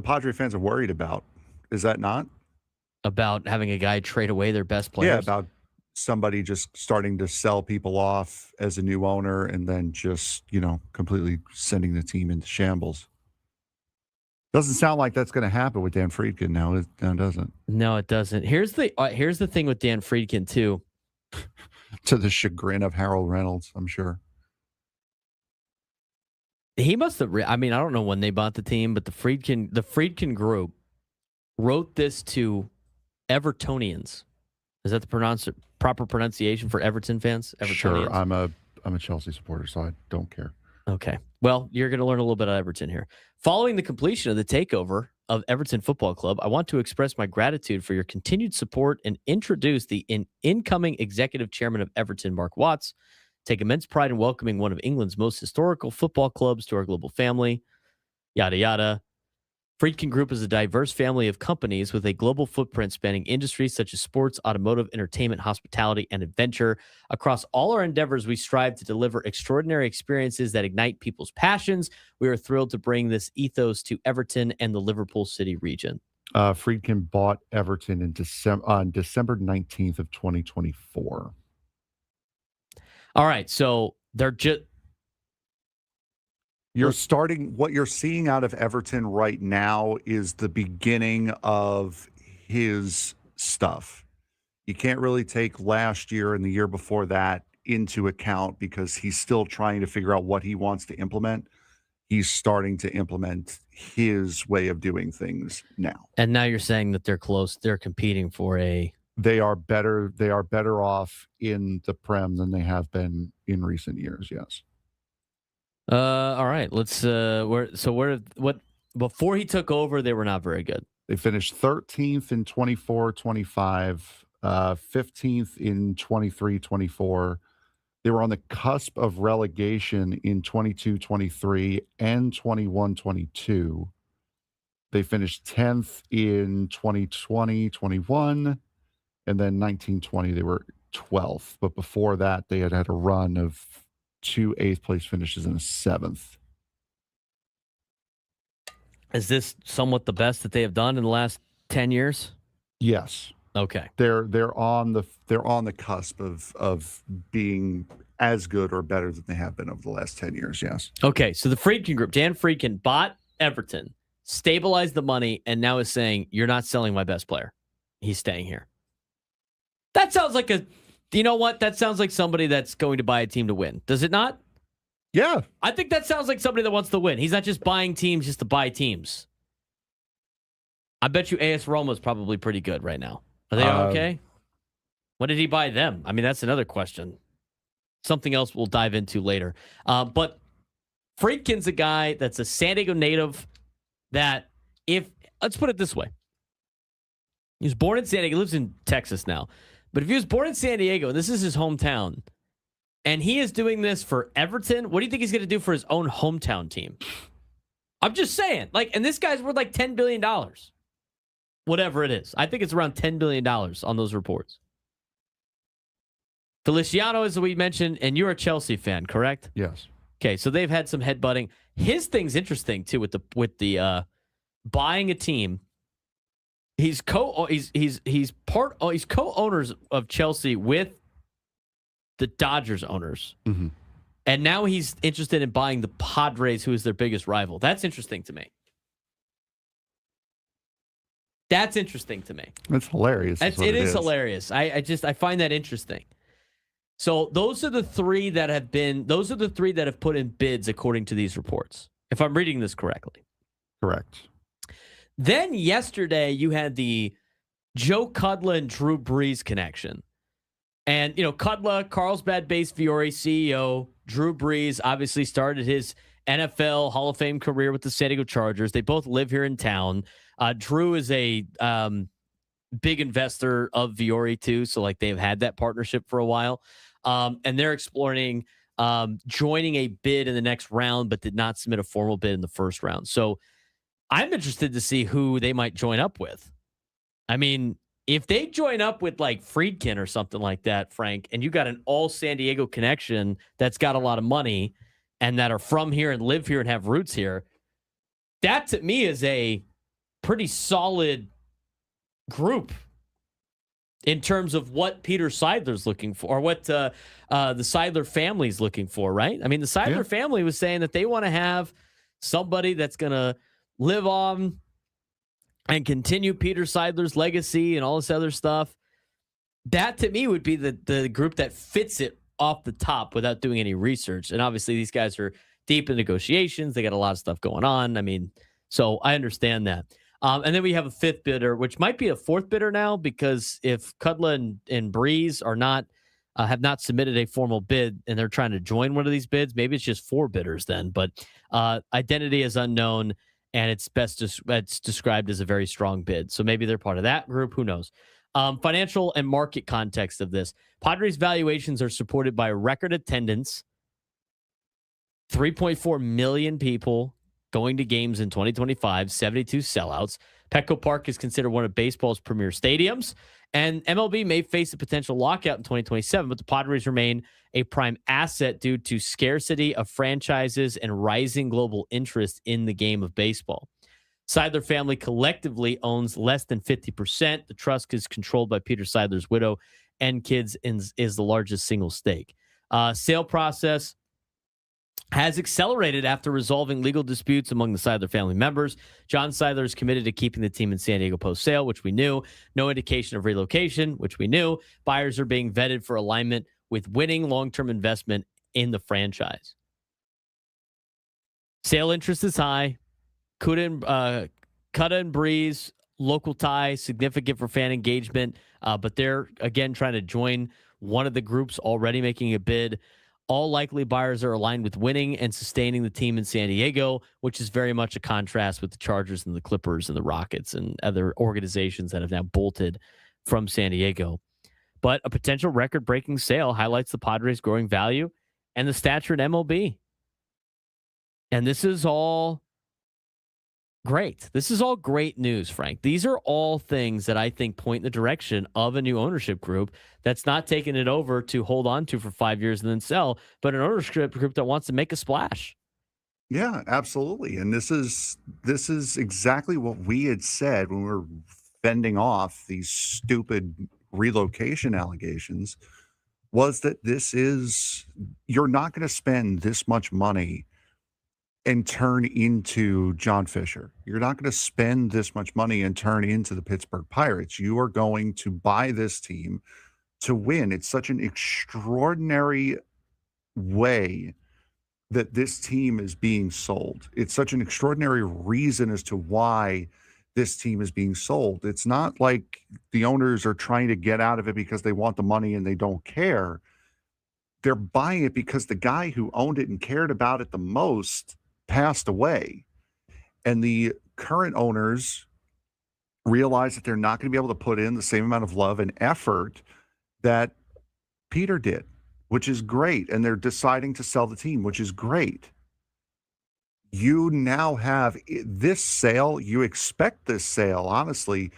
Padre fans are worried about. Is that not? About having a guy trade away their best players? Yeah, about somebody just starting to sell people off as a new owner and then just, completely sending the team into shambles. Doesn't sound like that's going to happen with Dan Friedkin now, does it? No, it doesn't. Here's the thing with Dan Friedkin, too. To the chagrin of Harold Reynolds, I'm sure. He must have. I don't know when they bought the team, but the Friedkin Group wrote this to Evertonians. Is that the proper pronunciation for Everton fans? Evertonians? Sure. I'm a Chelsea supporter, so I don't care. Okay. Well, you're going to learn a little bit about Everton here. Following the completion of the takeover of Everton Football Club, I want to express my gratitude for your continued support and introduce the incoming executive chairman of Everton, Mark Watts. Take immense pride in welcoming one of England's most historical football clubs to our global family. Yada, yada. Friedkin Group is a diverse family of companies with a global footprint spanning industries such as sports, automotive, entertainment, hospitality, and adventure. Across all our endeavors, we strive to deliver extraordinary experiences that ignite people's passions. We are thrilled to bring this ethos to Everton and the Liverpool City region. Friedkin bought Everton on December 19th of 2024. All right, so they're just... What you're seeing out of Everton right now is the beginning of his stuff. You can't really take last year and the year before that into account because he's still trying to figure out what he wants to implement. He's starting to implement his way of doing things now. And now you're saying that they're close. They're competing for a... They are better off in the Prem than they have been in recent years, yes. All right. Let's before he took over, they were not very good. They finished 13th in 24-25, 15th in 23-24. They were on the cusp of relegation in 22-23 and 21-22. They finished 10th in 2020-21, and then 19-20 they were 12th. But before that, they had a run of 2 8th-place finishes and a 7th. Is this somewhat the best that they have done in the last 10 years? Yes. Okay. They're on the cusp of being as good or better than they have been over the last 10 years, yes. Okay, so the Friedkin Group, Dan Friedkin bought Everton, stabilized the money, and now is saying, you're not selling my best player. He's staying here. That sounds like you know what? That sounds like somebody that's going to buy a team to win. Does it not? Yeah. I think that sounds like somebody that wants to win. He's not just buying teams just to buy teams. I bet you AS Roma's probably pretty good right now. Are they okay? When did he buy them? I mean, that's another question. Something else we'll dive into later. But Friedkin's a guy that's a San Diego native that let's put it this way. He was born in San Diego. He lives in Texas now. But if he was born in San Diego, and this is his hometown, and he is doing this for Everton, what do you think he's going to do for his own hometown team? I'm just saying. And this guy's worth like $10 billion. Whatever it is. I think it's around $10 billion on those reports. Feliciano, as we mentioned, and you're a Chelsea fan, correct? Yes. Okay, so they've had some headbutting. His thing's interesting, too, with the buying a team. He's co-owners of Chelsea with the Dodgers owners. Mm-hmm. And now he's interested in buying the Padres, who is their biggest rival. That's interesting to me. That's interesting to me. It's hilarious. It is hilarious. I find that interesting. So those are the three that have put in bids according to these reports, if I'm reading this correctly. Correct. Then yesterday you had the Joe Cudla and Drew Brees connection. And, Cudla, Carlsbad-based Fiore CEO, Drew Brees obviously started his NFL Hall of Fame career with the San Diego Chargers. They both live here in town. Drew is a big investor of Viore too. So like they've had that partnership for a while. And they're exploring joining a bid in the next round, but did not submit a formal bid in the first round. So I'm interested to see who they might join up with. I mean, if they join up with like Friedkin or something like that, Frank, and you got an all San Diego connection that's got a lot of money and that are from here and live here and have roots here, that to me is a pretty solid group in terms of what Peter Seidler's looking for, or what the Seidler family's looking for, right? I mean, the Seidler family was saying that they want to have somebody that's going to live on and continue Peter Seidler's legacy and all this other stuff. That to me would be the group that fits it off the top without doing any research. And obviously these guys are deep in negotiations. They got a lot of stuff going on. I mean, so I understand that. And then we have a fifth bidder, which might be a fourth bidder now, because if Kudla and Breeze are not have not submitted a formal bid and they're trying to join one of these bids, maybe it's just four bidders then. But identity is unknown, and it's it's described as a very strong bid. So maybe they're part of that group. Who knows? Financial and market context of this. Padres valuations are supported by record attendance, 3.4 million people going to games in 2025, 72 sellouts. Petco Park is considered one of baseball's premier stadiums, and MLB may face a potential lockout in 2027, but the Padres remain a prime asset due to scarcity of franchises and rising global interest in the game of baseball. Seidler family collectively owns less than 50%. The trust is controlled by Peter Seidler's widow and kids and is the largest single stake. Sale process has accelerated after resolving legal disputes among the Seidler family members. John Seidler is committed to keeping the team in San Diego post-sale, which we knew. No indication of relocation, which we knew. Buyers are being vetted for alignment with winning long-term investment in the franchise. Sale interest is high. Cuda and Breeze, local tie, significant for fan engagement, but they're, again, trying to join one of the groups already making a bid. All likely buyers are aligned with winning and sustaining the team in San Diego, which is very much a contrast with the Chargers and the Clippers and the Rockets and other organizations that have now bolted from San Diego. But a potential record-breaking sale highlights the Padres' growing value and the stature in MLB. And this is all great. This is all great news, Frank. These are all things that I think point in the direction of a new ownership group that's not taking it over to hold on to for 5 years and then sell, but an ownership group that wants to make a splash. Yeah, absolutely. And this is exactly what we had said when we were fending off these stupid relocation allegations, was that you're not going to spend this much money and turn into John Fisher. You're not going to spend this much money and turn into the Pittsburgh Pirates. You are going to buy this team to win. It's such an extraordinary way that this team is being sold. It's such an extraordinary reason as to why this team is being sold. It's not like the owners are trying to get out of it because they want the money and they don't care. They're buying it because the guy who owned it and cared about it the most passed away, and the current owners realize that they're not going to be able to put in the same amount of love and effort that Peter did, which is great. And they're deciding to sell the team, which is great. You now have this sale. You expect this sale, honestly,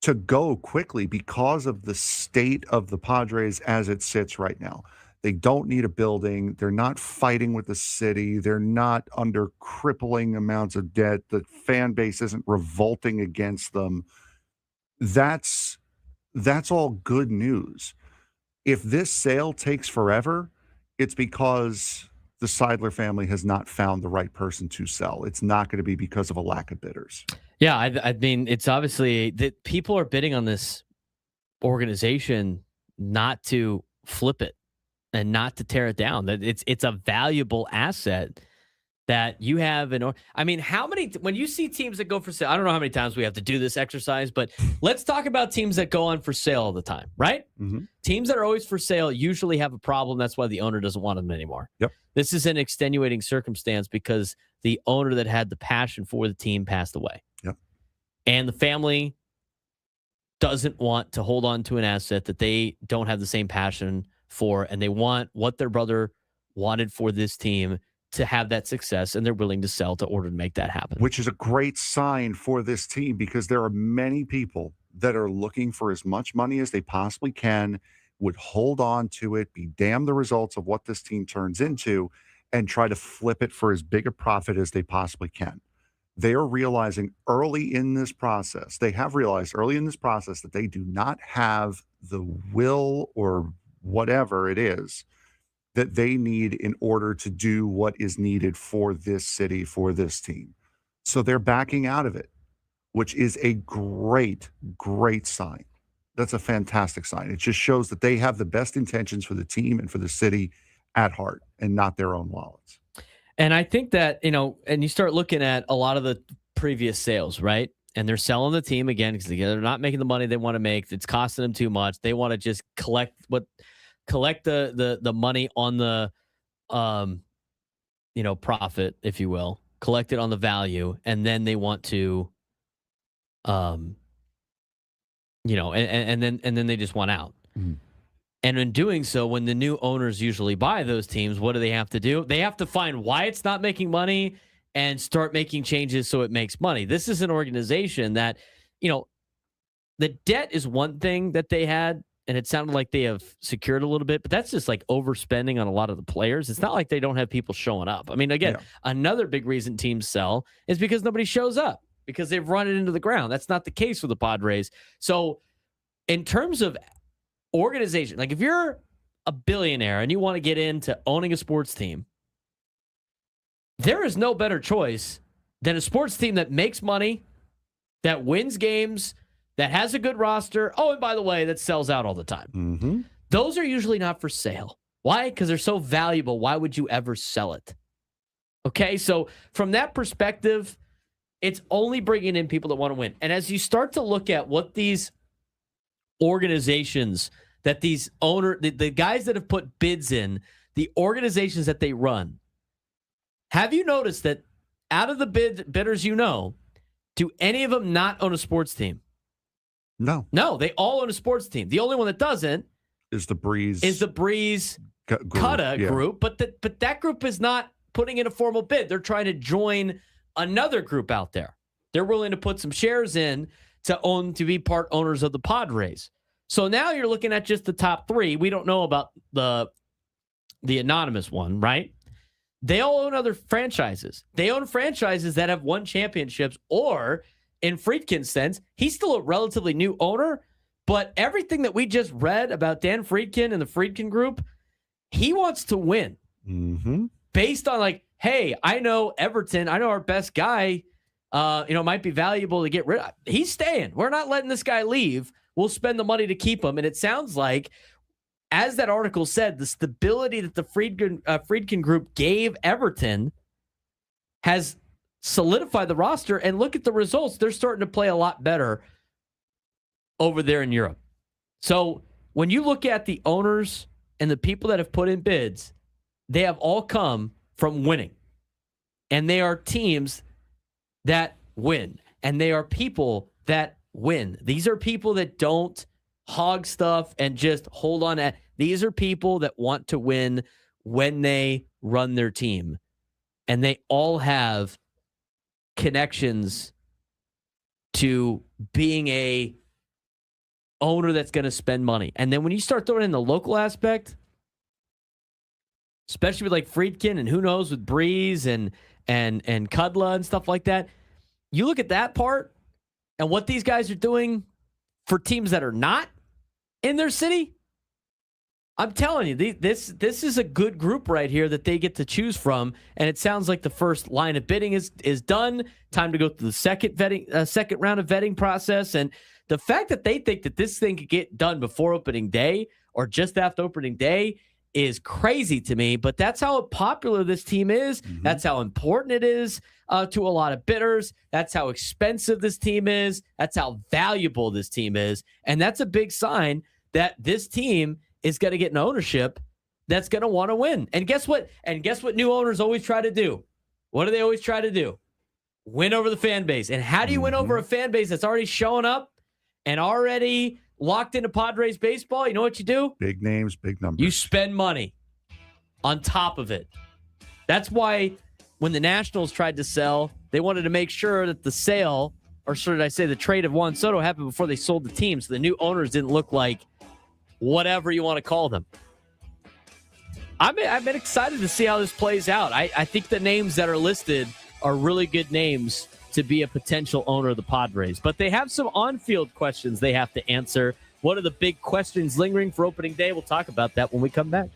to go quickly because of the state of the Padres as it sits right now. They don't need a building. They're not fighting with the city. They're not under crippling amounts of debt. The fan base isn't revolting against them. That's all good news. If this sale takes forever, it's because the Seidler family has not found the right person to sell. It's not going to be because of a lack of bidders. Yeah, I mean, it's obviously that people are bidding on this organization not to flip it and not to tear it down. That it's a valuable asset that you have. I mean, when you see teams that go for sale, I don't know how many times we have to do this exercise, but let's talk about teams that go on for sale all the time, right? Mm-hmm. Teams that are always for sale usually have a problem. That's why the owner doesn't want them anymore. Yep. This is an extenuating circumstance because the owner that had the passion for the team passed away. Yep. And the family doesn't want to hold on to an asset that they don't have the same passion for, and they want what their brother wanted for this team to have that success, and they're willing to sell to order to make that happen. Which is a great sign for this team because there are many people that are looking for as much money as they possibly can, would hold on to it, be damned the results of what this team turns into, and try to flip it for as big a profit as they possibly can. They are realizing early in this process, that they do not have the will or whatever it is that they need in order to do what is needed for this city, for this team. So they're backing out of it, which is a great, great sign. That's a fantastic sign. It just shows that they have the best intentions for the team and for the city at heart and not their own wallets. And I think that, and you start looking at a lot of the previous sales, right? And they're selling the team again because they're not making the money they want to make. It's costing them too much. They want to just collect the money on the, profit, if you will, collect it on the value. And then they want to, and then they just want out. Mm-hmm. And in doing so, when the new owners usually buy those teams, what do they have to do? They have to find why it's not making money and start making changes so it makes money. This is an organization that, the debt is one thing that they had, and it sounded like they have secured a little bit, but that's just like overspending on a lot of the players. It's not like they don't have people showing up. I mean, again, Another big reason teams sell is because nobody shows up, because they've run it into the ground. That's not the case with the Padres. So in terms of organization, like if you're a billionaire and you want to get into owning a sports team, there is no better choice than a sports team that makes money, that wins games, that has a good roster. Oh, and by the way, that sells out all the time. Mm-hmm. Those are usually not for sale. Why? Because they're so valuable. Why would you ever sell it? Okay, so from that perspective, it's only bringing in people that want to win. And as you start to look at what these organizations, that these the guys that have put bids in, the organizations that they run, have you noticed that out of the bidders, do any of them not own a sports team? No, they all own a sports team. The only one that doesn't is the Breeze Cutta group, but that group is not putting in a formal bid. They're trying to join another group out there. They're willing to put some shares in to be part owners of the Padres. So now you're looking at just the top three. We don't know about the anonymous one, right? They all own other franchises. They own franchises that have won championships, or in Friedkin's sense, he's still a relatively new owner, but everything that we just read about Dan Friedkin and the Friedkin Group, he wants to win. Mm-hmm. Based on like, hey, I know Everton, I know our best guy, might be valuable to get rid of. He's staying. We're not letting this guy leave. We'll spend the money to keep him. And it sounds like, as that article said, the stability that the Friedkin Group gave Everton has solidified the roster. And look at the results. They're starting to play a lot better over there in Europe. So when you look at the owners and the people that have put in bids, they have all come from winning. And they are teams that win. And they are people that win. These are people that don't hog stuff and just hold on at. These are people that want to win when they run their team. And they all have connections to being a owner that's going to spend money. And then when you start throwing in the local aspect, especially with like Friedkin and who knows with Breeze and Kudla and stuff like that, you look at that part and what these guys are doing for teams that are not in their city. I'm telling you, this is a good group right here that they get to choose from, and it sounds like the first line of bidding is done. Time to go through the second round of vetting process, and the fact that they think that this thing could get done before opening day or just after opening day is crazy to me. But that's how popular this team is. Mm-hmm. That's how important it is to a lot of bidders. That's how expensive this team is. That's how valuable this team is, and that's a big sign that this team is going to get an ownership that's going to want to win. And guess what? New owners always try to do? What do they always try to do? Win over the fan base. And how do you win over a fan base that's already showing up and already locked into Padres baseball? You know what you do? Big names, big numbers. You spend money on top of it. That's why when the Nationals tried to sell, they wanted to make sure that the sale, or should I say the trade of Juan Soto, happened before they sold the team, so the new owners didn't look like whatever you want to call them. I've been excited to see how this plays out. I think the names that are listed are really good names to be a potential owner of the Padres. But they have some on-field questions they have to answer. What are the big questions lingering for opening day? We'll talk about that when we come back.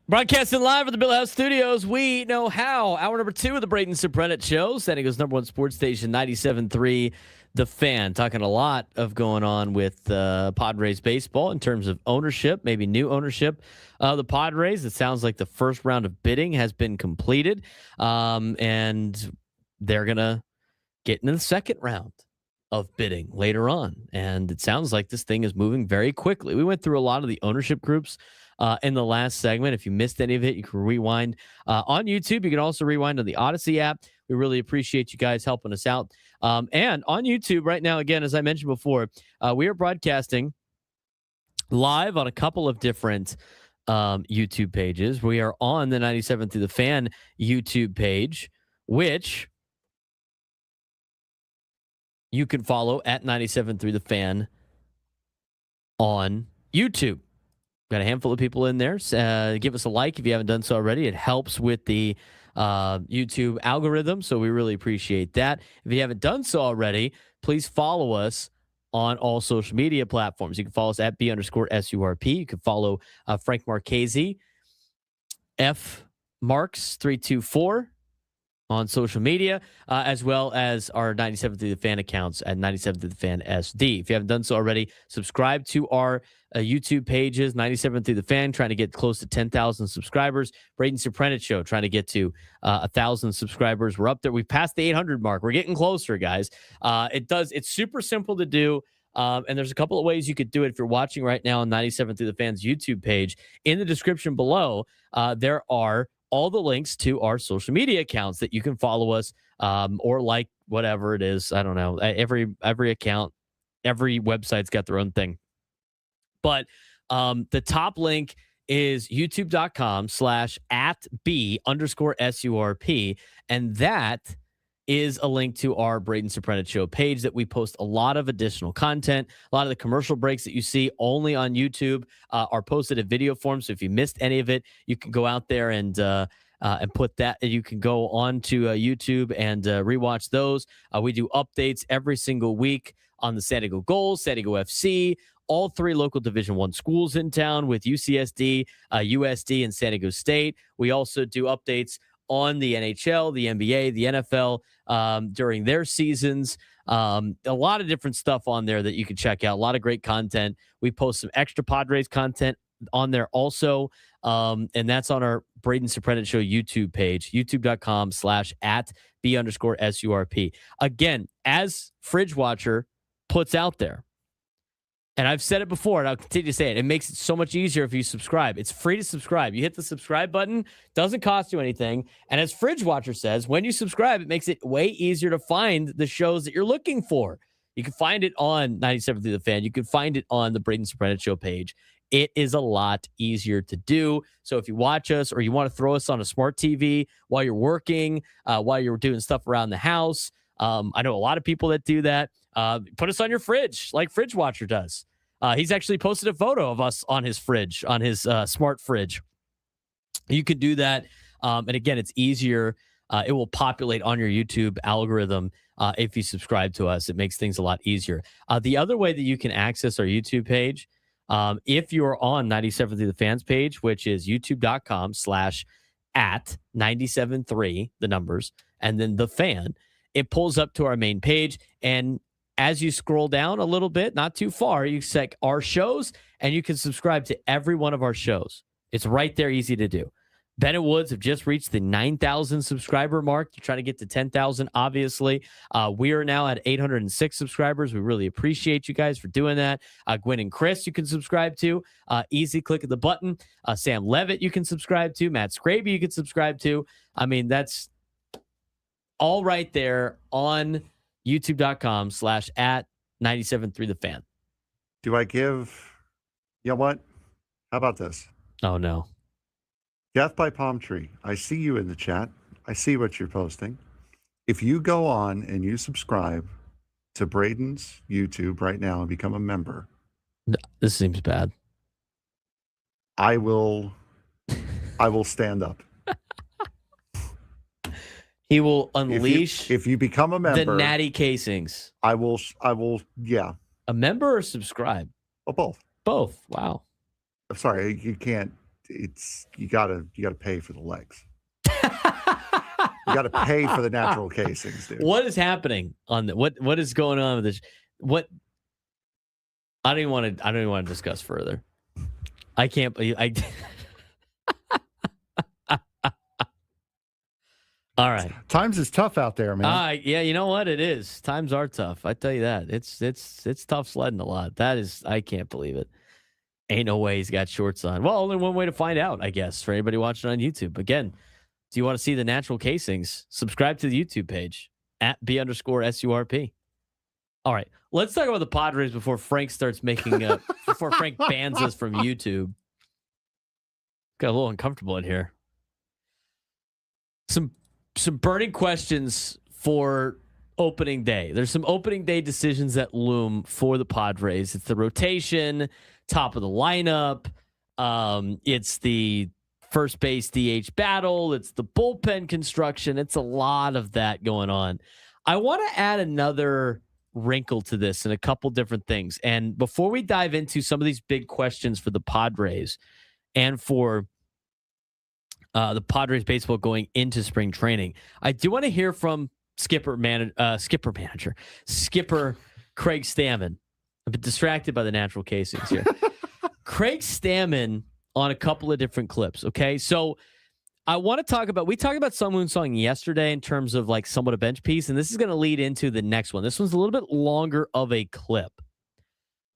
Broadcasting live at the Bill House Studios, we know how. Hour number 2 of the Braden Surprenant Show, San Diego's #1 sports station, 97.3 The Fan. Talking a lot of going on with Padres baseball in terms of ownership, maybe new ownership. The Padres, it sounds like the first round of bidding has been completed, and they're going to get into the second round of bidding later on. And it sounds like this thing is moving very quickly. We went through a lot of the ownership groups in the last segment. If you missed any of it, you can rewind on YouTube. You can also rewind on the Odyssey app. We really appreciate you guys helping us out. And on YouTube right now, again, as I mentioned before, we are broadcasting live on a couple of different YouTube pages. We are on the 97 Through the Fan YouTube page, which you can follow at 97 Through the Fan on YouTube. Got a handful of people in there. Give us a like if you haven't done so already. It helps with the YouTube algorithm, so we really appreciate that. If you haven't done so already, please follow us on all social media platforms. You can follow us at B_SURP. You can follow Frank Marchese, F Marks 324 on social media, as well as our 97 Through the Fan accounts at 97 Through the Fan SD. If you haven't done so already, subscribe to our YouTube pages, 97 Through the Fan, trying to get close to 10,000 subscribers. Braden Surprenant Show, trying to get to 1,000 subscribers. We're up there. We've passed the 800 mark. We're getting closer, guys. It's super simple to do. And there's a couple of ways you could do it. If you're watching right now on 97 Through the Fan's YouTube page, in the description below, there are all the links to our social media accounts that you can follow us or like whatever it is. I don't know. Every account, every website's got their own thing. But the top link is youtube.com/@B_SURP. And that is a link to our Braden Surprenant Show page that we post a lot of additional content. A lot of the commercial breaks that you see only on YouTube are posted in video form. So if you missed any of it, you can go out there and put that. You can go on to YouTube and rewatch those. We do updates every single week on the San Diego Gulls, San Diego FC, all 3 local Division I schools in town with UCSD, USD, and San Diego State. We also do updates on the NHL, the NBA, the NFL during their seasons. A lot of different stuff on there that you can check out. A lot of great content. We post some extra Padres content on there also. And that's on our Braden Surprenant Show YouTube page, youtube.com/@B_SURP. Again, as Fridge Watcher puts out there, and I've said it before, and I'll continue to say it. It makes it so much easier if you subscribe. It's free to subscribe. You hit the subscribe button, doesn't cost you anything. And as Fridge Watcher says, when you subscribe, it makes it way easier to find the shows that you're looking for. You can find it on 97 Through the Fan. You can find it on the Braden Surprenant Show page. It is a lot easier to do. So if you watch us or you want to throw us on a smart TV while you're working, while you're doing stuff around the house, I know a lot of people that do that. Put us on your fridge like Fridge Watcher does. He's actually posted a photo of us on his fridge, on his smart fridge. You can do that. And again, it's easier. It will populate on your YouTube algorithm if you subscribe to us. It makes things a lot easier. The other way that you can access our YouTube page, if you're on 97 Through the Fans page, which is youtube.com/@973, the numbers, and then the fan, it pulls up to our main page. And as you scroll down a little bit, not too far, you select our shows and you can subscribe to every one of our shows. It's right there, easy to do. Bennett Woods have just reached the 9,000 subscriber mark. You're trying to get to 10,000, obviously. We are now at 806 subscribers. We really appreciate you guys for doing that. Gwen and Chris, you can subscribe to. Easy click of the button. Sam Levitt, you can subscribe to. Matt Scraby, you can subscribe to. I mean, that's all right there on youtube.com/@97 Through the Fan. Do I give, you know what? How about this? Oh, no. Death by Palm Tree. I see you in the chat. I see what you're posting. If you go on and you subscribe to Braden's YouTube right now and become a member, This seems bad. I will stand up. He will unleash if you become a member, the natty casings. I will, yeah. A member or subscribe? Oh, both. Both. Wow. I'm sorry, you can't it's you gotta pay for the legs. You got to pay for the natural casings, dude. What is happening on the what is going on with this? What I don't even want to discuss further. I can't believe I. All right. Times is tough out there, man. Yeah, you know what? It is. Times are tough. I tell you that. It's tough sledding a lot. That is, I can't believe it. Ain't no way he's got shorts on. Well, only one way to find out, I guess, for anybody watching on YouTube. Again, do you want to see the natural casings? Subscribe to the YouTube page at @B_SURP. All right. Let's talk about the Padres before Frank starts making before Frank bans us from YouTube. Got a little uncomfortable in here. Some burning questions for opening day. There's some opening day decisions that loom for the Padres. It's the rotation, top of the lineup. It's the first base DH battle. It's the bullpen construction. It's a lot of that going on. I want to add another wrinkle to this and a couple different things. And before we dive into some of these big questions for the Padres and for the Padres baseball going into spring training, I do want to hear from Skipper Craig Stammen. I've been distracted by the natural casings here. Craig Stammen on a couple of different clips. Okay, so I want to talk about. We talked about Sung-Moon Song yesterday in terms of like somewhat a bench piece, and this is going to lead into the next one. This one's a little bit longer of a clip,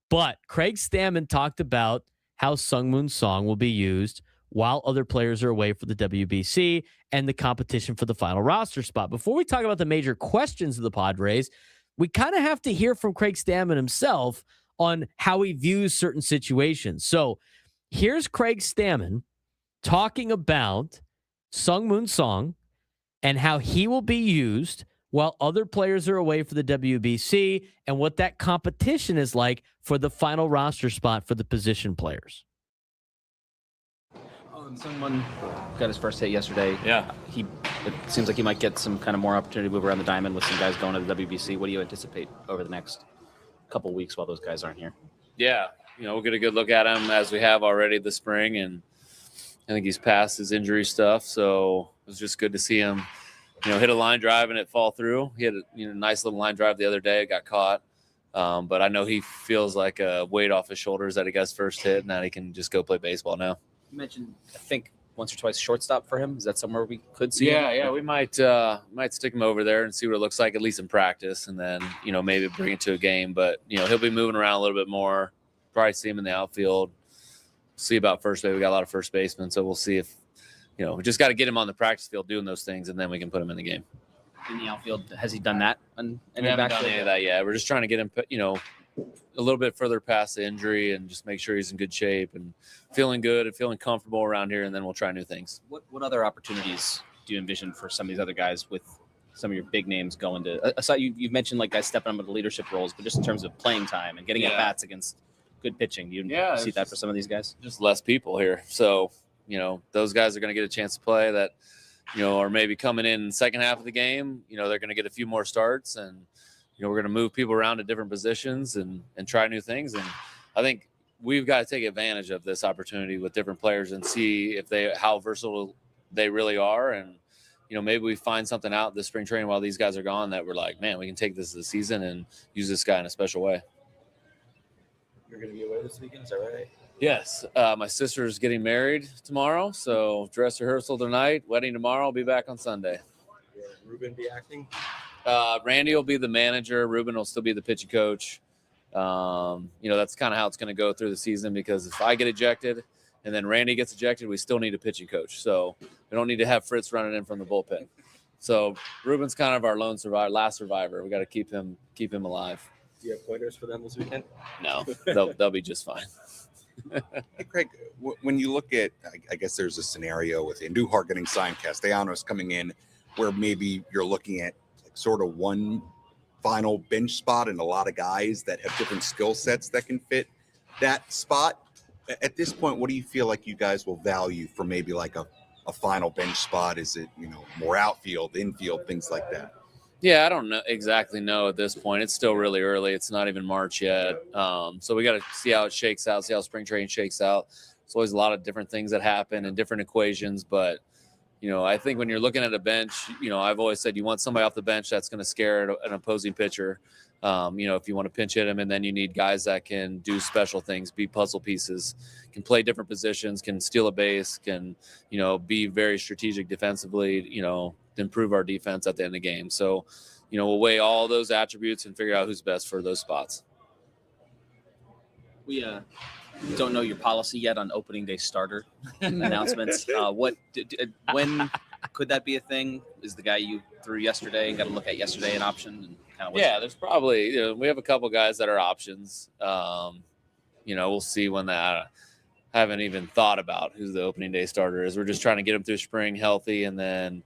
but Craig Stammen talked about how Sung-Moon Song will be used while other players are away for the WBC and the competition for the final roster spot. Before we talk about the major questions of the Padres, we kind of have to hear from Craig Stammen himself on how he views certain situations. So here's Craig Stammen talking about Sung-Moon Song and how he will be used while other players are away for the WBC and what that competition is like for the final roster spot for the position players. Someone got his first hit yesterday. Yeah. It seems like he might get some kind of more opportunity to move around the diamond with some guys going to the WBC. What do you anticipate over the next couple weeks while those guys aren't here? Yeah, we'll get a good look at him as we have already this spring, and I think he's past his injury stuff, so it was just good to see him, hit a line drive and it fall through. He had a nice little line drive the other day. It got caught, but I know he feels like a weight off his shoulders that he got his first hit, and now he can just go play baseball now. You mentioned, I think, once or twice shortstop for him. Is that somewhere we could see him? Yeah, we might stick him over there and see what it looks like, at least in practice, and then, maybe bring it to a game. But, he'll be moving around a little bit more. Probably see him in the outfield. See about first base. We got a lot of first basemen, so we'll see if, we just got to get him on the practice field doing those things, and then we can put him in the game. In the outfield, has he done that? We haven't done any of that yet. We're just trying to get him, a little bit further past the injury and just make sure he's in good shape and feeling good and feeling comfortable around here, and then we'll try new things. What other opportunities do you envision for some of these other guys with some of your big names going to – aside, you've mentioned like guys stepping up into leadership roles, but just in terms of playing time and getting at-bats against good pitching, do you see that for some of these guys? Just less people here. So, those guys are going to get a chance to play that, are maybe coming in the second half of the game. They're going to get a few more starts, and we're going to move people around to different positions and try new things. And I think we've got to take advantage of this opportunity with different players and see how versatile they really are. And, maybe we find something out this spring training while these guys are gone that we're like, man, we can take this as a season and use this guy in a special way. You're going to be away this weekend, is that right? Yes. My sister's getting married tomorrow. So dress rehearsal tonight, wedding tomorrow. I'll be back on Sunday. Will Ruben be acting? Randy will be the manager. Ruben will still be the pitching coach. That's kind of how it's going to go through the season, because if I get ejected and then Randy gets ejected, we still need a pitching coach. So we don't need to have Fritz running in from the bullpen. So Ruben's kind of our lone survivor, last survivor. We got to keep him alive. Do you have pointers for them this weekend? No, they'll be just fine. Hey, Craig, when you look at, I guess there's a scenario with Andujar getting signed, Castellanos coming in, where maybe you're looking at sort of one final bench spot and a lot of guys that have different skill sets that can fit that spot. At this point, what do you feel like you guys will value for maybe like a final bench spot? Is it, more outfield, infield, things like that? Yeah, I don't exactly know at this point. It's still really early. It's not even March yet. So we got to see how it shakes out, see how spring training shakes out. It's always a lot of different things that happen and different equations. But, I think when you're looking at a bench, I've always said you want somebody off the bench that's going to scare an opposing pitcher. If you want to pinch hit him, and then you need guys that can do special things, be puzzle pieces, can play different positions, can steal a base, can, be very strategic defensively, to improve our defense at the end of the game. So, we'll weigh all those attributes and figure out who's best for those spots. We don't know your policy yet on opening day starter announcements. When could that be a thing? Is the guy you threw yesterday, got to look at yesterday, an option? And kind of there's probably, we have a couple guys that are options. We'll see when that. I haven't even thought about who the opening day starter is. We're just trying to get him through spring healthy, and then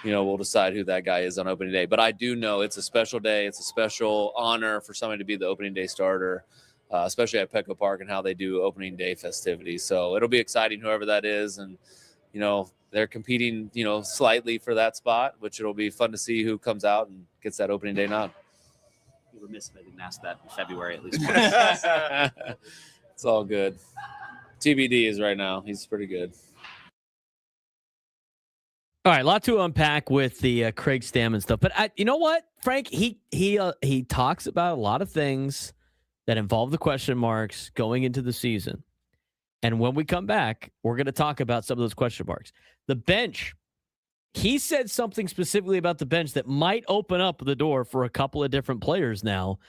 we'll decide who that guy is on opening day. But I do know it's a special day. It's a special honor for somebody to be the opening day starter, especially at Petco Park and how they do opening day festivities. So it'll be exciting, whoever that is. And, they're competing, slightly for that spot, which it'll be fun to see who comes out and gets that opening day nod. You were remiss if I didn't ask that in February at least. It's all good. TBD is right now. He's pretty good. All right, a lot to unpack with the Craig Stammen stuff. But you know what, Frank? He talks about a lot of things that involve the question marks going into the season. And when we come back, we're going to talk about some of those question marks. The bench, he said something specifically about the bench that might open up the door for a couple of different players now.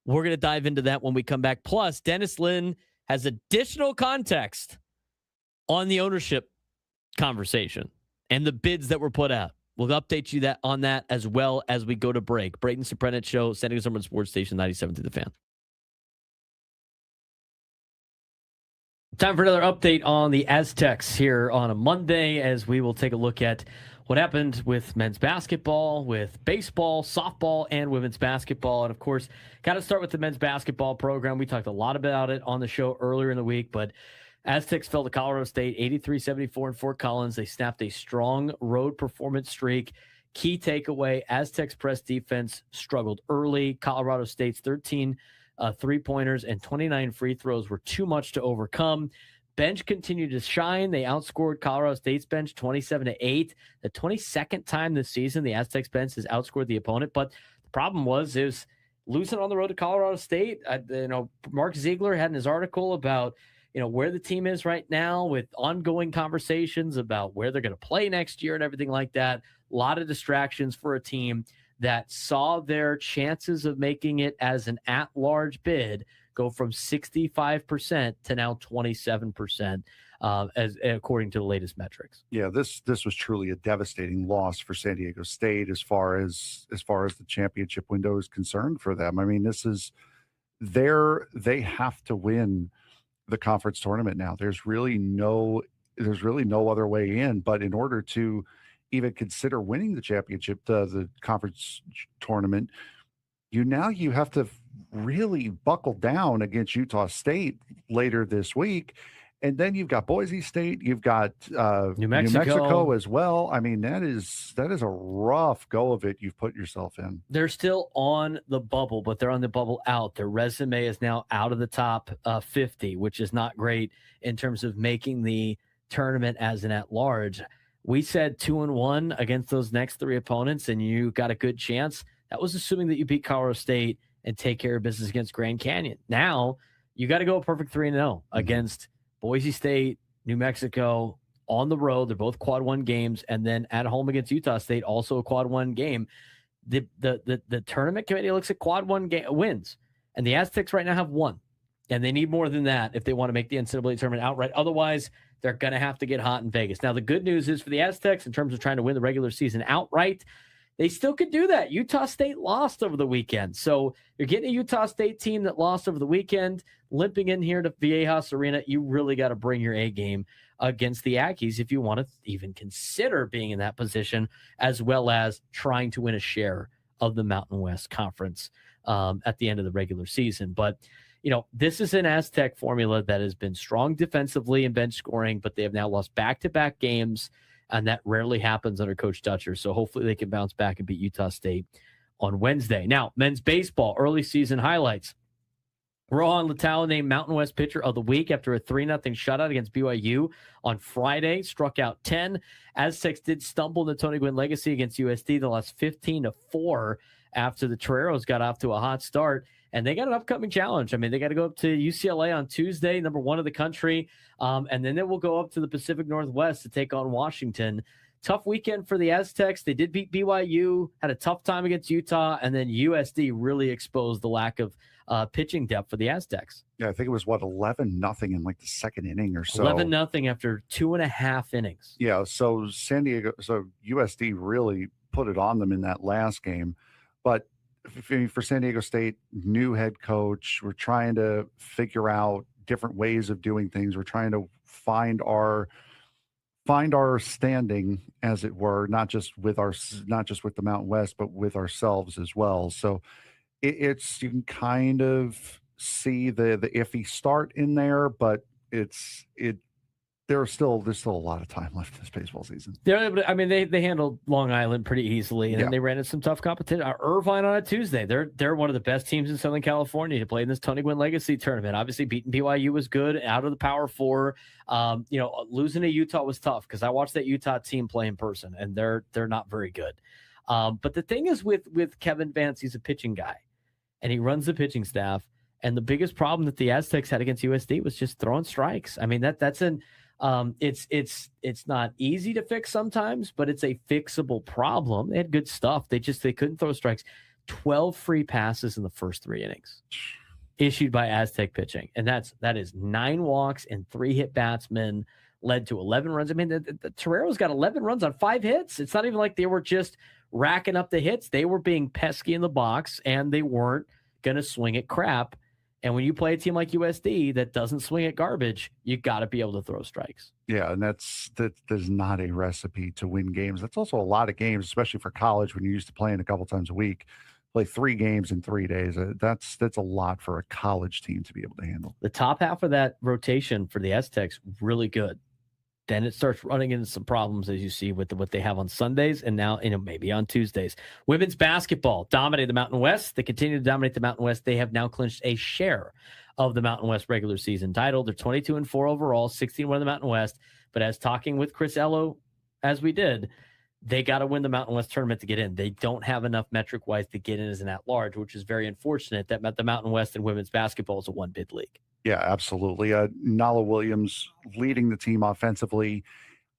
We're going to dive into that when we come back. Plus, Dennis Lin has additional context on the ownership conversation and the bids that were put out. We'll update you on that as well as we go to break. Braden Surprenant Show, San Diego Summer Sports Station 97 to the Fan. Time for another update on the Aztecs here on a Monday, as we will take a look at what happened with men's basketball, with baseball, softball, and women's basketball. And, of course, got to start with the men's basketball program. We talked a lot about it on the show earlier in the week, but Aztecs fell to Colorado State 83-74 in Fort Collins. They snapped a strong road performance streak. Key takeaway, Aztecs press defense struggled early. Colorado State's 13 three-pointers and 29 free throws were too much to overcome. Bench continued to shine. They outscored Colorado State's bench 27-8. The 22nd time this season, the Aztecs bench has outscored the opponent. But the problem was losing on the road to Colorado State. Mark Ziegler had in his article about where the team is right now, with ongoing conversations about where they're going to play next year and everything like that. A lot of distractions for a team that saw their chances of making it as an at-large bid go from 65% to now 27%, as according to the latest metrics. Yeah, this was truly a devastating loss for San Diego State as far as the championship window is concerned for them. I mean, they have to win the conference tournament now. There's really no other way in. But in order to even consider winning the championship, the conference tournament, you have to really buckle down against Utah State later this week. And then you've got Boise State, you've got New Mexico as well. I mean, that is a rough go of it you've put yourself in. They're still on the bubble, but they're on the bubble out. Their resume is now out of the top 50, which is not great in terms of making the tournament as an at-large. We said 2-1 against those next three opponents, and you got a good chance. That was assuming that you beat Colorado State and take care of business against Grand Canyon. Now you got to go a perfect 3-0 against Boise State, New Mexico on the road. They're both quad one games, and then at home against Utah State, also a quad one game. The tournament committee looks at quad one wins, and the Aztecs right now have one, and they need more than that if they want to make the NCAA tournament outright. Otherwise, they're going to have to get hot in Vegas. Now, the good news is for the Aztecs in terms of trying to win the regular season outright, they still could do that. Utah State lost over the weekend. So you're getting a Utah State team that lost over the weekend, limping in here to Viejas Arena. You really got to bring your A game against the Aggies if you want to even consider being in that position, as well as trying to win a share of the Mountain West Conference at the end of the regular season. But this is an Aztec formula that has been strong defensively and bench scoring, but they have now lost back-to-back games, and that rarely happens under Coach Dutcher. So hopefully they can bounce back and beat Utah State on Wednesday. Now, men's baseball, early season highlights. Rohan Latau named Mountain West Pitcher of the Week after a 3-0 shutout against BYU on Friday. Struck out 10. Aztecs did stumble in the Tony Gwynn legacy against USD. They lost 15-4 after the Toreros got off to a hot start. And they got an upcoming challenge. I mean, they got to go up to UCLA on Tuesday, number 1 of the country. And then they will go up to the Pacific Northwest to take on Washington. Tough weekend for the Aztecs. They did beat BYU, had a tough time against Utah, and then USD really exposed the lack of pitching depth for the Aztecs. Yeah, I think it was 11-0 in like the second inning or so. 11-0 after 2.5 innings. Yeah, so USD really put it on them in that last game. But for San Diego State, new head coach, we're trying to figure out different ways of doing things. We're trying to find our standing, as it were, not just with the Mountain West, but with ourselves as well. So it's you can kind of see the iffy start in there, but there's still a lot of time left in this baseball season. They handled Long Island pretty easily, and then they ran into some tough competition. Irvine on a Tuesday. They're one of the best teams in Southern California to play in this Tony Gwynn Legacy tournament. Obviously, beating BYU was good out of the Power Four. Losing to Utah was tough because I watched that Utah team play in person, and they're not very good. But the thing is with Kevin Vance, he's a pitching guy, and he runs the pitching staff. And the biggest problem that the Aztecs had against USD was just throwing strikes. I mean, that's an it's not easy to fix sometimes, but it's a fixable problem. They had good stuff. They couldn't throw strikes. 12 free passes in the first 3 innings issued by Aztec pitching. And that is 9 walks and 3 hit batsmen, led to 11 runs. I mean, the Toreros got 11 runs on 5 hits. It's not even like they were just racking up the hits. They were being pesky in the box, and they weren't going to swing at crap. And when you play a team like USD that doesn't swing at garbage, you got to be able to throw strikes. Yeah, and there's not a recipe to win games. That's also a lot of games, especially for college when you're used to playing a couple times a week. Play 3 games in 3 days. That's a lot for a college team to be able to handle. The top half of that rotation for the Aztecs, really good. Then it starts running into some problems, as you see, with what they have on Sundays and now maybe on Tuesdays. Women's basketball dominated the Mountain West. They continue to dominate the Mountain West. They have now clinched a share of the Mountain West regular season title. They're 22-4 overall, 16-1 in the Mountain West. But as talking with Chris Ello, as we did, they got to win the Mountain West tournament to get in. They don't have enough metric-wise to get in as an at-large, which is very unfortunate that the Mountain West and women's basketball is a one-bid league. Yeah, absolutely. Nala Williams leading the team offensively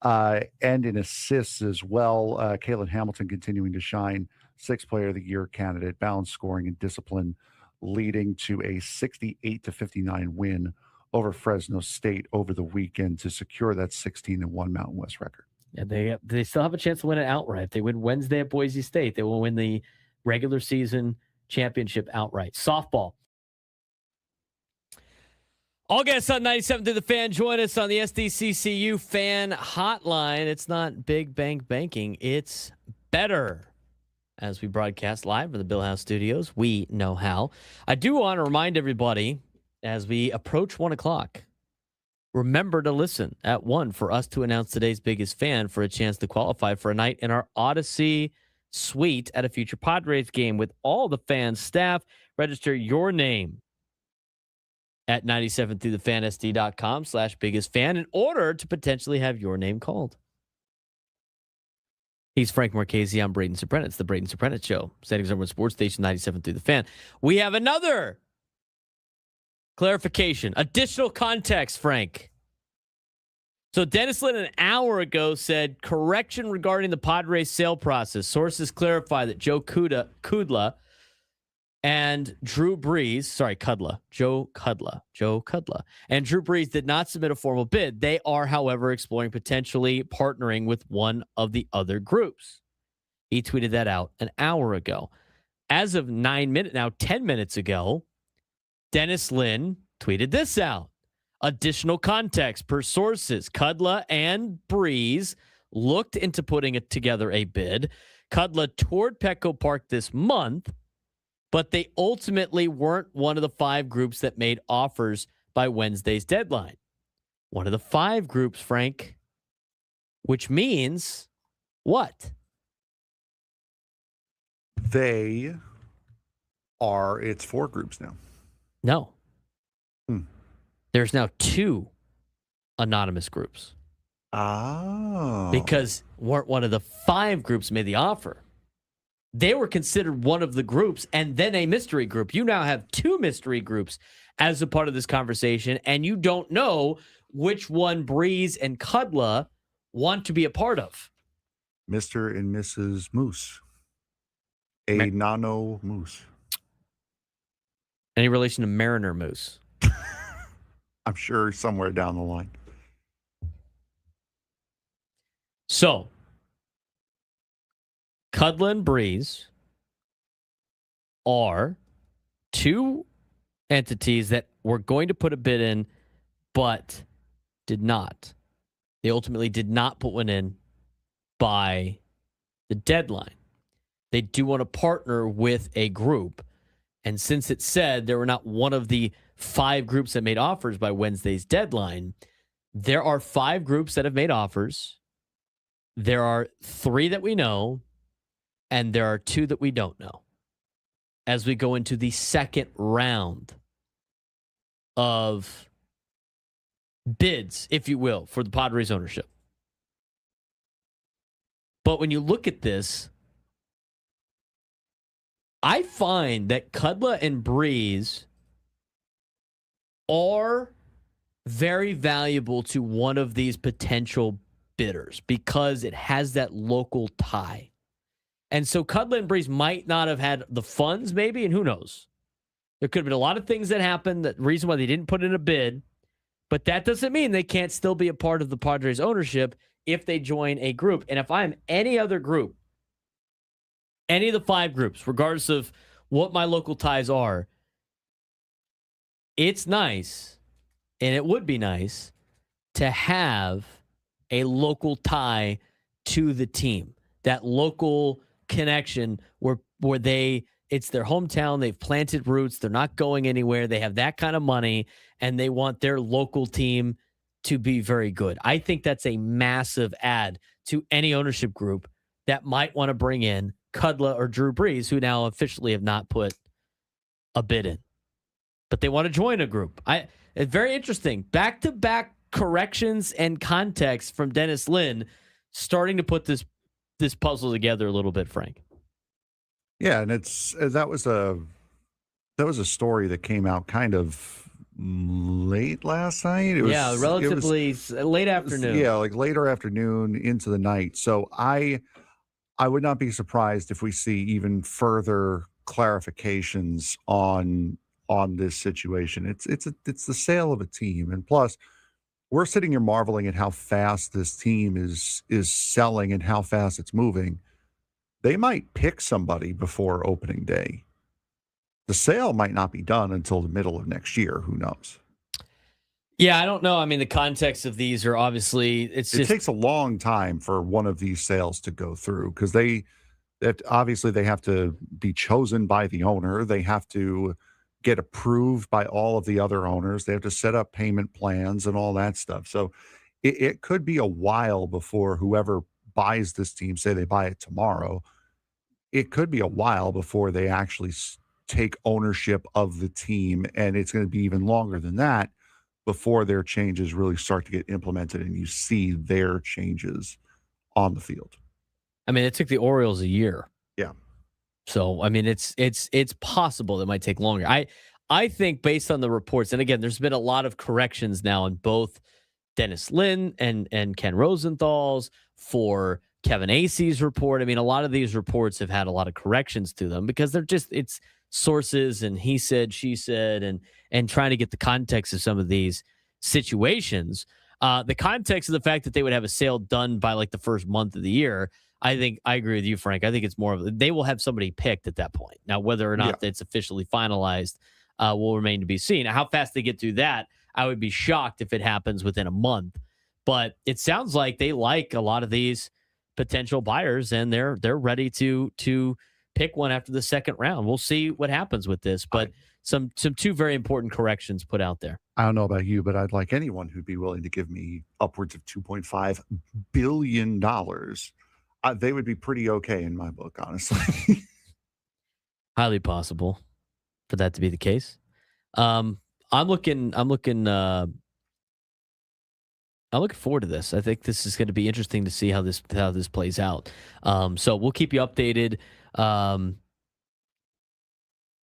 and in assists as well. Caitlin Hamilton continuing to shine, 6th Player of the Year candidate, balanced scoring and discipline, leading to a 68-59 win over Fresno State over the weekend to secure that 16-1 Mountain West record. Yeah, they still have a chance to win it outright. If they win Wednesday at Boise State, they will win the regular season championship outright. Softball. All guests on 97 through the Fan. Join us on the SDCCU Fan Hotline. It's not big bank banking. It's better. As we broadcast live from the Bill House Studios, we know how. I do want to remind everybody as we approach 1 o'clock, remember to listen at 1 for us to announce today's biggest fan for a chance to qualify for a night in our Odyssey suite at a future Padres game with all the fan staff. Register your name at 97throughthefansd.com/biggest fan in order to potentially have your name called. He's Frank Marchese. I'm Braden Surprenant. It's the Braden Surprenant Show. Standings number Sports Station 97 through the Fan. We have another clarification, additional context, Frank. So Dennis Lynn an hour ago said correction regarding the Padres sale process. Sources clarify that Joe Kudla and Drew Brees, Joe Kudla and Drew Brees did not submit a formal bid. They are, however, exploring potentially partnering with one of the other groups. He tweeted that out an hour ago. As of 10 minutes ago, Dennis Lynn tweeted this out. Additional context per sources. Kudla and Brees looked into putting together a bid. Kudla toured Petco Park this month, but they ultimately weren't one of the 5 groups that made offers by Wednesday's deadline. One of the 5 groups, Frank, which means what? It's 4 groups now. No, Hmm. There's now 2 anonymous groups. Oh. Because weren't one of the 5 groups made the offer. They were considered one of the groups and then a mystery group. You now have 2 mystery groups as a part of this conversation, and you don't know which one Breeze and Kudla want to be a part of. Mr. and Mrs. Moose. A nano moose. Any relation to Mariner Moose? I'm sure somewhere down the line. So, Kudla and Breeze are 2 entities that were going to put a bid in, but did not. They ultimately did not put one in by the deadline. They do want to partner with a group. And since it said they were not one of the 5 groups that made offers by Wednesday's deadline, there are 5 groups that have made offers. There are 3 that we know, and there are 2 that we don't know as we go into the second round of bids, if you will, for the Padres ownership. But when you look at this, I find that Kudla and Breeze are very valuable to one of these potential bidders because it has that local tie. And so Kudla and Breeze might not have had the funds, maybe, and who knows? There could have been a lot of things that happened, that reason why they didn't put in a bid, but that doesn't mean they can't still be a part of the Padres ownership if they join a group. And if I'm any other group, any of the 5 groups, regardless of what my local ties are, it's nice, and it would be nice, to have a local tie to the team. That local connection where it's their hometown, they've planted roots, they're not going anywhere, they have that kind of money, and they want their local team to be very good. I think that's a massive add to any ownership group that might want to bring in Kudla or Drew Brees, who now officially have not put a bid in. But they want to join a group. It's very interesting. Back-to-back corrections and context from Dennis Lin, starting to put this puzzle together a little bit, Frank. Yeah, and that was a story that came out kind of late last night. It was, relatively late afternoon. Like later afternoon into the night. So I would not be surprised if we see even further clarifications on this situation. It's the sale of a team, and plus, we're sitting here marveling at how fast this team is selling and how fast it's moving. They might pick somebody before opening day. The sale might not be done until the middle of next year. Who knows? Yeah, I don't know. I mean, the context of these are obviously it takes a long time for one of these sales to go through because they have to be chosen by the owner. They have to get approved by all of the other owners. They have to set up payment plans and all that stuff. So it could be a while before whoever buys this team, say they buy it tomorrow, it could be a while before they actually take ownership of the team. And it's going to be even longer than that before their changes really start to get implemented and you see their changes on the field. I mean, it took the Orioles a year. Yeah. So, I mean, it's possible it might take longer. I think based on the reports, and again, there's been a lot of corrections now in both Dennis Lin and Ken Rosenthal's for Kevin Acey's report. I mean, a lot of these reports have had a lot of corrections to them because it's sources and he said, she said, and trying to get the context of some of these situations. The context of the fact that they would have a sale done by like the first month of the year, I think I agree with you, Frank. I think it's more of they will have somebody picked at that point. Now, whether or not it's officially finalized will remain to be seen. How fast they get through that, I would be shocked if it happens within a month. But it sounds like they like a lot of these potential buyers, and they're ready to pick one after the second round. We'll see what happens with this, but some 2 very important corrections put out there. I don't know about you, but I'd like anyone who'd be willing to give me upwards of $2.5 billion. They would be pretty okay in my book, honestly. Highly possible for that to be the case. I'm looking forward to this. I think this is going to be interesting to see how this plays out. So we'll keep you updated.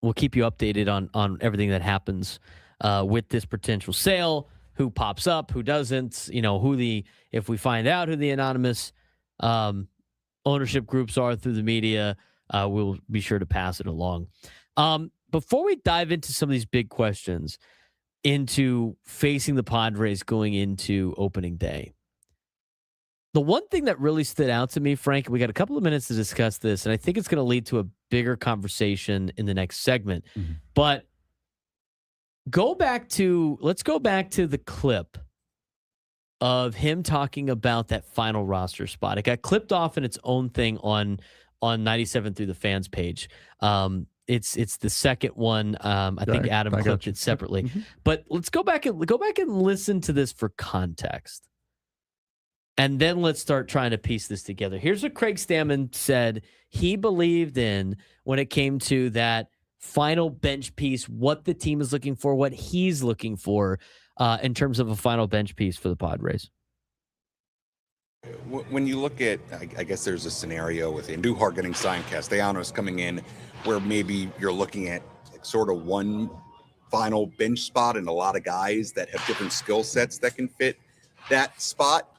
We'll keep you updated on everything that happens with this potential sale. Who pops up, who doesn't? If we find out who the anonymous ownership groups are through the media, we'll be sure to pass it along. Before we dive into some of these big questions, into facing the Padres going into opening day, the one thing that really stood out to me, Frank, we got a couple of minutes to discuss this, and I think it's going to lead to a bigger conversation in the next segment. Mm-hmm. But let's go back to the clip of him talking about that final roster spot. It got clipped off in its own thing on 97 Through the Fans page. It's the second one. I think Adam clipped it separately. Mm-hmm. But let's go back and listen to this for context. And then let's start trying to piece this together. Here's what Craig Stammen said he believed in when it came to that final bench piece, what the team is looking for, what he's looking for in terms of a final bench piece for the Padres. When you look at, I guess there's a scenario with Andujar getting signed, Castellanos coming in, where maybe you're looking at like sort of one final bench spot and a lot of guys that have different skill sets that can fit that spot.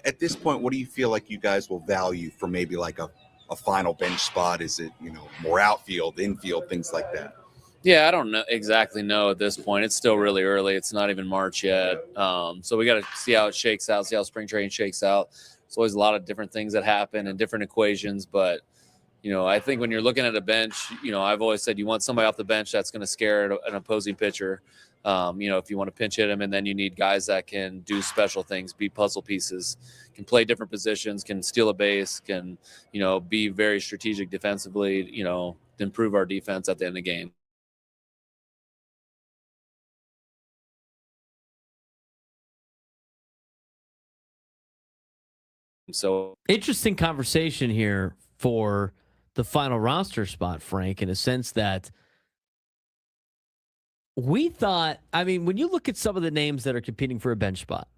At this point, what do you feel like you guys will value for maybe like a final bench spot? Is it, more outfield, infield, things like that? Yeah, I don't exactly know at this point. It's still really early. It's not even March yet. So we got to see how it shakes out, see how spring training shakes out. There's always a lot of different things that happen and different equations. But, I think when you're looking at a bench, I've always said you want somebody off the bench that's going to scare an opposing pitcher. If you want to pinch hit them, and then you need guys that can do special things, be puzzle pieces, can play different positions, can steal a base, can, be very strategic defensively, improve our defense at the end of the game. So interesting conversation here for the final roster spot, Frank, in a sense that we thought, when you look at some of the names that are competing for a bench spot,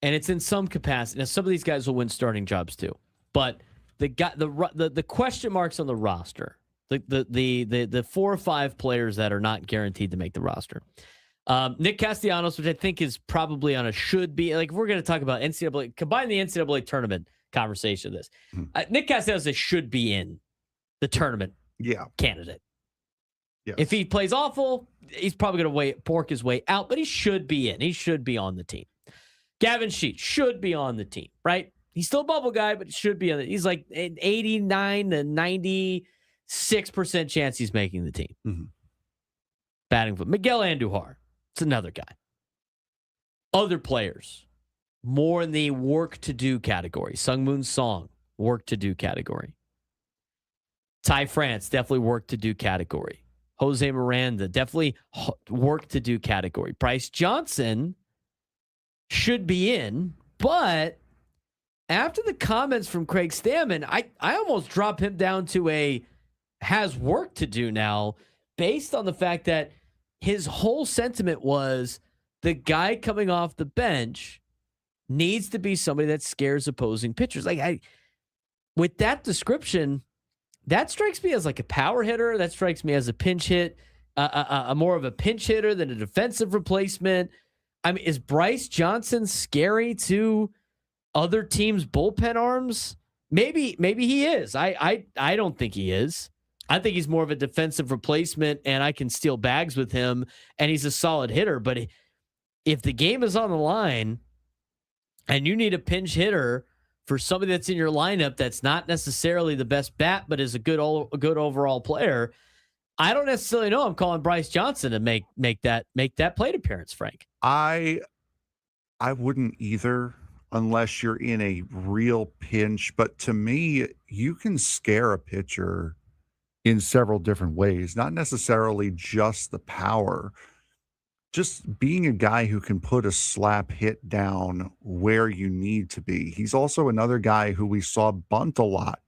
and it's in some capacity. Now, some of these guys will win starting jobs too, but the question marks on the roster, the 4 or 5 players that are not guaranteed to make the roster. Nick Castellanos, which I think is probably on a should be, like, we're going to talk about NCAA, combine the NCAA tournament conversation of this. Nick Castellanos should be in the tournament candidate. Yes. If he plays awful, he's probably going to pork his way out, but he should be in. He should be on the team. Gavin Sheets should be on the team, right? He's still a bubble guy, but should be on it. He's like an 89 to 96% chance he's making the team. Mm-hmm. Batting foot. Miguel Andujar. It's another guy. Other players, more in the work to do category. Sungmoon Song, work to do category. Ty France, definitely work to do category. Jose Miranda, definitely work to do category. Bryce Johnson should be in, but after the comments from Craig Stammen, I almost drop him down to a has work to do now, based on the fact that his whole sentiment was the guy coming off the bench needs to be somebody that scares opposing pitchers. With that description, that strikes me as like a power hitter. That strikes me as a pinch hit, a more of a pinch hitter than a defensive replacement. Is Bryce Johnson scary to other teams' bullpen arms? Maybe he is. I don't think he is. I think he's more of a defensive replacement, and I can steal bags with him, and he's a solid hitter. But if the game is on the line and you need a pinch hitter for somebody that's in your lineup that's not necessarily the best bat, but is a good overall player, I don't necessarily know I'm calling Bryce Johnson to make that plate appearance, Frank. I wouldn't either, unless you're in a real pinch. But to me, you can scare a pitcher in several different ways, not necessarily just the power. Just being a guy who can put a slap hit down where you need to be. He's also another guy who we saw bunt a lot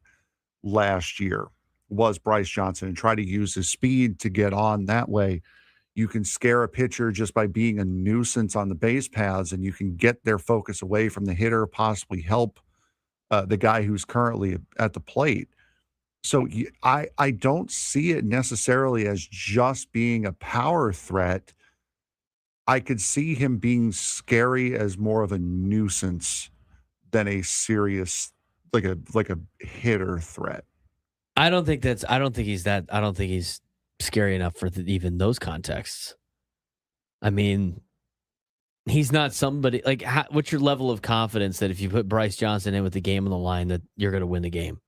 last year, was Bryce Johnson, and try to use his speed to get on that way. You can scare a pitcher just by being a nuisance on the base paths, and you can get their focus away from the hitter, possibly help the guy who's currently at the plate. So I don't see it necessarily as just being a power threat. I could see him being scary as more of a nuisance than a serious, like a hitter threat. I don't think he's scary enough for even those contexts. I mean, he's not somebody like, what's your level of confidence that if you put Bryce Johnson in with the game on the line that you're going to win the game?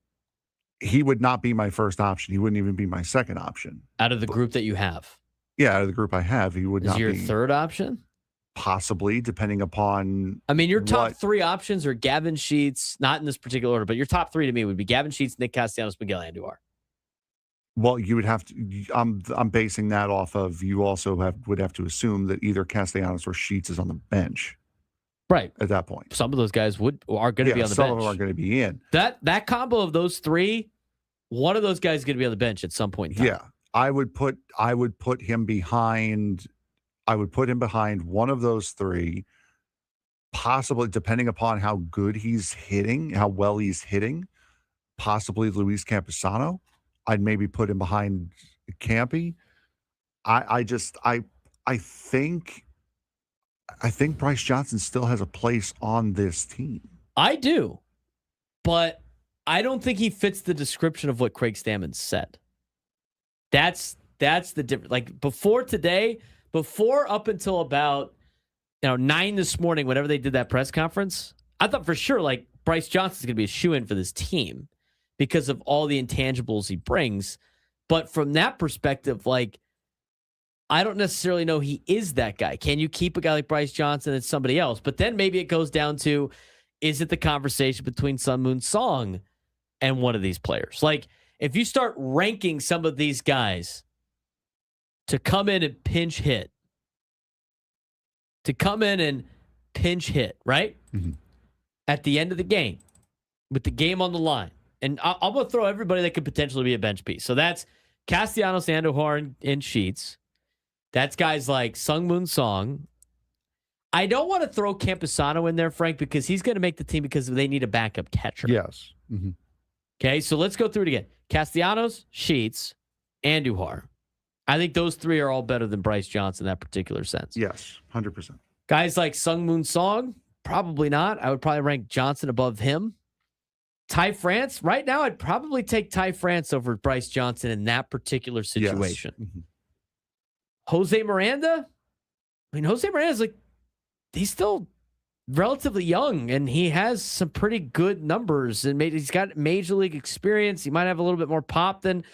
He would not be my first option. He wouldn't even be my second option. Out of the group that you have? Yeah, out of the group I have, he would not be. Is your third option? Possibly, depending upon. I mean, your top three options are Gavin Sheets, not in this particular order, but your top three to me would be Gavin Sheets, Nick Castellanos, Miguel Andujar. Well, you would have to. I'm basing that off of you also would have to assume that either Castellanos or Sheets is on the bench, right? At that point, some of those guys are going to be on the bench. Some of them are going to be in that combo of those three. One of those guys is going to be on the bench at some point in time. Yeah, I would put him behind. I would put him behind one of those three, possibly depending upon how good he's hitting, how well he's hitting. Possibly Luis Campusano. I'd maybe put him behind Campy. I think Bryce Johnson still has a place on this team. I do, but I don't think he fits the description of what Craig Stammen said. That's the difference. Like before up until about 9 this morning, whenever they did that press conference, I thought for sure like Bryce Johnson's going to be a shoo-in for this team because of all the intangibles he brings. But from that perspective, like, I don't necessarily know he is that guy. Can you keep a guy like Bryce Johnson and somebody else? But then maybe it goes down to, is it the conversation between Sun Moon Song and one of these players? Like, if you start ranking some of these guys to come in and pinch hit, right? Mm-hmm. At the end of the game, with the game on the line. And I'm going to throw everybody that could potentially be a bench piece. So that's Castellanos, Andujar, and Sheets. That's guys like Sung Moon Song. I don't want to throw Campusano in there, Frank, because he's going to make the team because they need a backup catcher. Yes. Mm-hmm. Okay, so let's go through it again. Castellanos, Sheets, Andujar. I think those three are all better than Bryce Johnson in that particular sense. Yes, 100%. Guys like Sung Moon Song, probably not. I would probably rank Johnson above him. Ty France, right now, I'd probably take Ty France over Bryce Johnson in that particular situation. Yes. Mm-hmm. Jose Miranda? I mean, Jose Miranda's like, he's still relatively young, and he has some pretty good numbers, and he's got major league experience. He might have a little bit more pop than,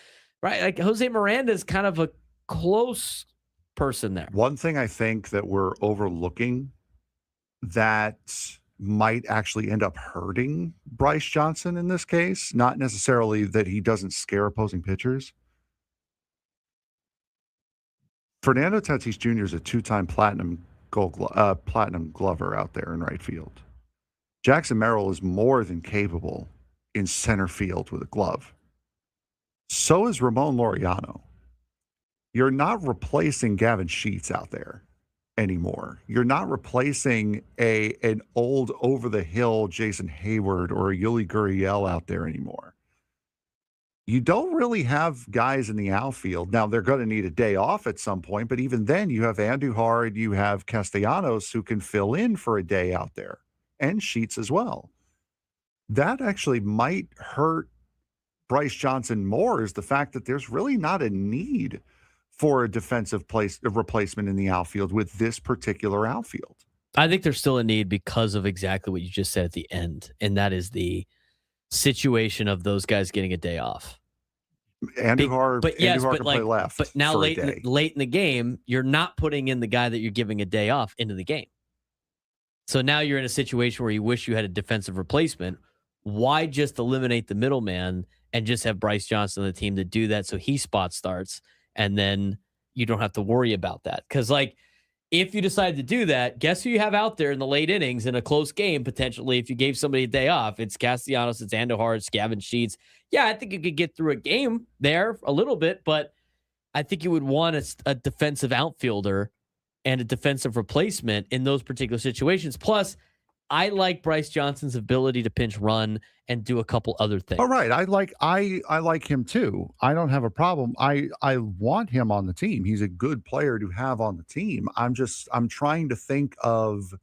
right? Like, Jose Miranda is kind of a close person there. One thing I think that we're overlooking that might actually end up hurting Bryce Johnson in this case, not necessarily that he doesn't scare opposing pitchers. Fernando Tatis Jr. is a two-time platinum glover out there in right field. Jackson Merrill is more than capable in center field with a glove. So is Ramon Laureano. You're not replacing Gavin Sheets out there anymore. You're not replacing an old over-the-hill Jason Hayward or a Yuli Gurriel out there anymore. You don't really have guys in the outfield. Now, they're going to need a day off at some point, but even then, you have Andujar and you have Castellanos who can fill in for a day out there, and Sheets as well. That actually might hurt Bryce Johnson more, is the fact that there's really not a need for a defensive replacement in the outfield with this particular outfield. I think there's still a need because of exactly what you just said at the end, and that is the situation of those guys getting a day off. Andujar can play left. But now late in the game, you're not putting in the guy that you're giving a day off into the game. So now you're in a situation where you wish you had a defensive replacement. Why just eliminate the middleman and just have Bryce Johnson on the team to do that so he spot starts, and then you don't have to worry about that? Because, like, if you decide to do that, guess who you have out there in the late innings in a close game, potentially, if you gave somebody a day off? It's Castellanos, it's Andujar, it's Gavin Sheets. Yeah, I think you could get through a game there a little bit, but I think you would want a defensive outfielder and a defensive replacement in those particular situations. Plus, I like Bryce Johnson's ability to pinch run and do a couple other things. All right. I like him too. I don't have a problem. I want him on the team. He's a good player to have on the team. I'm trying to think of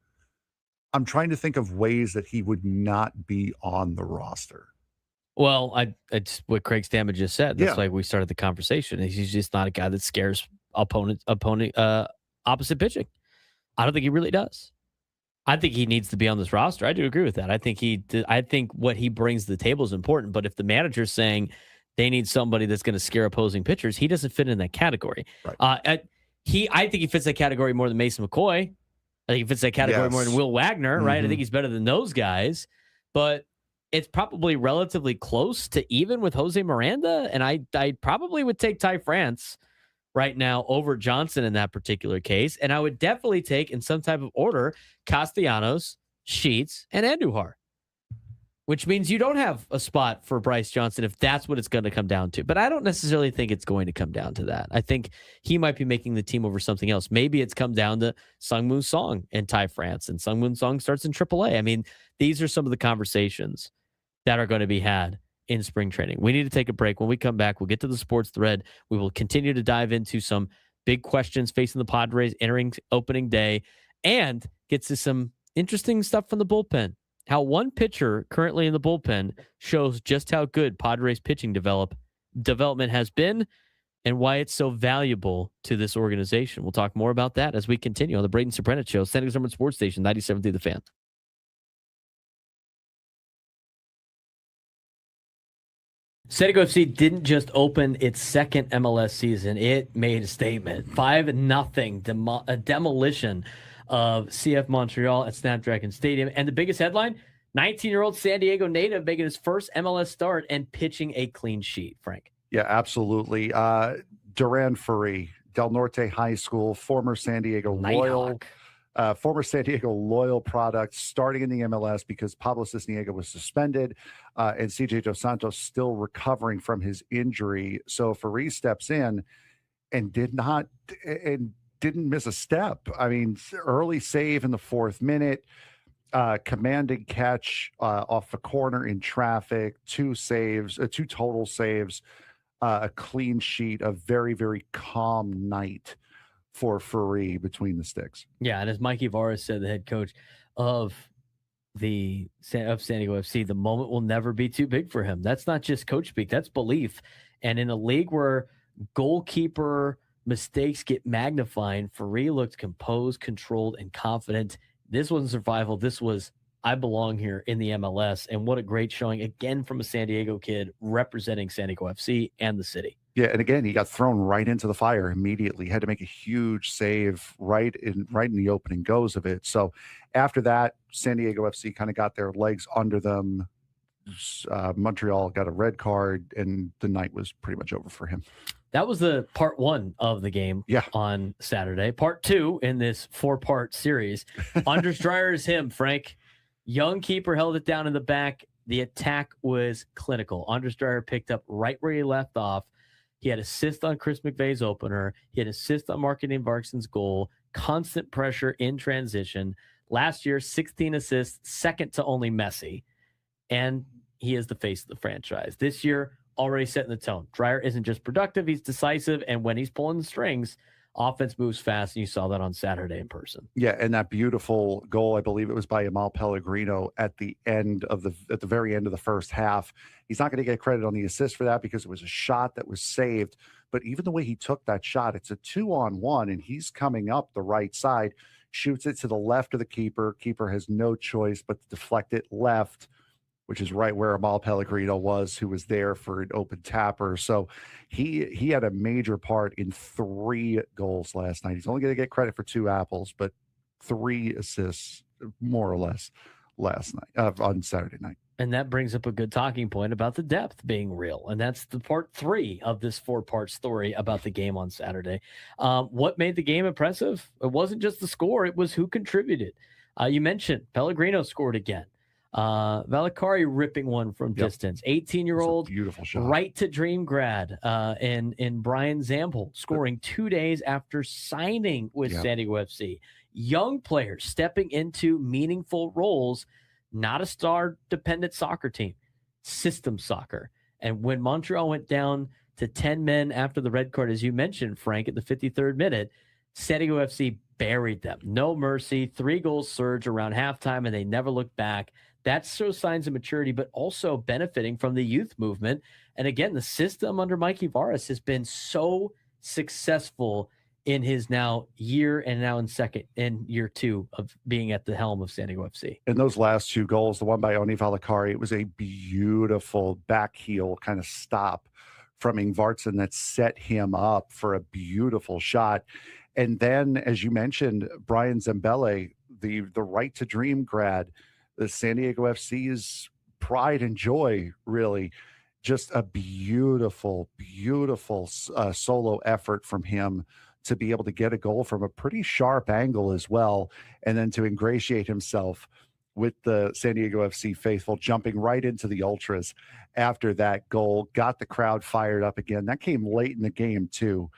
ways that he would not be on the roster. Well, it's what Craig Stammen just said. That's Yeah. why we started the conversation. He's just not a guy that scares opposite pitching. I don't think he really does. I think he needs to be on this roster. I do agree with that. I think what he brings to the table is important. But if the manager's saying they need somebody that's going to scare opposing pitchers, he doesn't fit in that category. Right. I think he fits that category more than Mason McCoy. I think he fits that category more than Will Wagner, right? I think he's better than those guys. But it's probably relatively close to even with Jose Miranda. And I probably would take Ty France right now over Johnson in that particular case. And I would definitely take, in some type of order, Castellanos, Sheets, and Andujar, which means you don't have a spot for Bryce Johnson if that's what it's going to come down to. But I don't necessarily think it's going to come down to that. I think he might be making the team over something else. Maybe it's come down to Sungwoo Song and Ty France, and Sungwoo Song starts in AAA. I mean, these are some of the conversations that are going to be had in spring training. We need to take a break. When we come back, we'll get to the sports thread. We will continue to dive into some big questions facing the Padres entering opening day and get to some interesting stuff from the bullpen. How one pitcher currently in the bullpen shows just how good Padres pitching development has been and why it's so valuable to this organization. We'll talk more about that as we continue on the Braden Surprenant Show, San Diego Sports Station, 97 through the Fan. San Diego FC didn't just open its second MLS season. It made a statement. 5-0 demolition of CF Montreal at Snapdragon Stadium. And the biggest headline, 19-year-old San Diego native making his first MLS start and pitching a clean sheet, Frank. Yeah, absolutely. Duran Furry, Del Norte High School, former San Diego Loyal. Former San Diego Loyal product, starting in the MLS because Pablo Cisniega was suspended, and CJ Dos Santos still recovering from his injury. So Fariz steps in and didn't miss a step. I mean, early save in the 4th minute, commanding catch off the corner in traffic, 2 total saves, a clean sheet, a very, very calm night for Furry between the sticks. Yeah, and as Mikey Varas said, the head coach of San Diego FC, the moment will never be too big for him. That's not just coach speak, that's belief. And in a league where goalkeeper mistakes get magnified, Furry looked composed, controlled, and confident. This wasn't survival. This was, I belong here in the MLS. And what a great showing again from a San Diego kid representing San Diego FC and the city. Yeah, and again, he got thrown right into the fire immediately. Had to make a huge save right in the opening goes of it. So after that, San Diego FC kind of got their legs under them. Montreal got a red card, and the night was pretty much over for him. That was the part 1 of the game on Saturday. Part 2 in this 4-part series. Anders Dreyer is him, Frank. Young keeper held it down in the back. The attack was clinical. Anders Dreyer picked up right where he left off. He had assist on Chris McVeigh's opener. He had assist on Mark-André Vargson's goal. Constant pressure in transition. Last year, 16 assists, second to only Messi. And he is the face of the franchise. This year, already setting the tone. Dreyer isn't just productive, he's decisive. And when he's pulling the strings, offense moves fast. And you saw that on Saturday in person. Yeah, and that beautiful goal, I believe it was by Amal Pellegrino at the very end of the first half. He's not going to get credit on the assist for that because it was a shot that was saved. But even the way he took that shot, it's a 2-on-1, and he's coming up the right side, shoots it to the left of the keeper. Keeper has no choice but to deflect it left, which is right where Amal Pellegrino was, who was there for an open tapper. So he had a major part in 3 goals last night. He's only going to get credit for 2 apples, but 3 assists, more or less, last night on Saturday night. And that brings up a good talking point about the depth being real. And that's the part 3 of this 4-part story about the game on Saturday. What made the game impressive? It wasn't just the score. It was who contributed. You mentioned Pellegrino scored again. Valakari ripping one from distance. 18-year-old, beautiful shot. right to dream grad, and Brian Zamble scoring 2 days after signing with San Diego FC. Young players stepping into meaningful roles, not a star-dependent soccer team, system soccer. And when Montreal went down to 10 men after the red card, as you mentioned, Frank, at the 53rd minute, San Diego FC buried them. No mercy, 3-goal surge around halftime, and they never looked back. That shows signs of maturity, but also benefiting from the youth movement. And again, the system under Mikey Varas has been so successful in his now year and now in year 2 of being at the helm of San Diego FC. In those last 2 goals, the one by Oni Valakari, it was a beautiful back heel kind of stop from Ingvartsen that set him up for a beautiful shot. And then, as you mentioned, Brian Zambele, the right to dream grad, the San Diego FC's pride and joy, really. Just a beautiful, beautiful solo effort from him to be able to get a goal from a pretty sharp angle as well, and then to ingratiate himself with the San Diego FC faithful, jumping right into the Ultras after that goal, got the crowd fired up again. That came late in the game, too,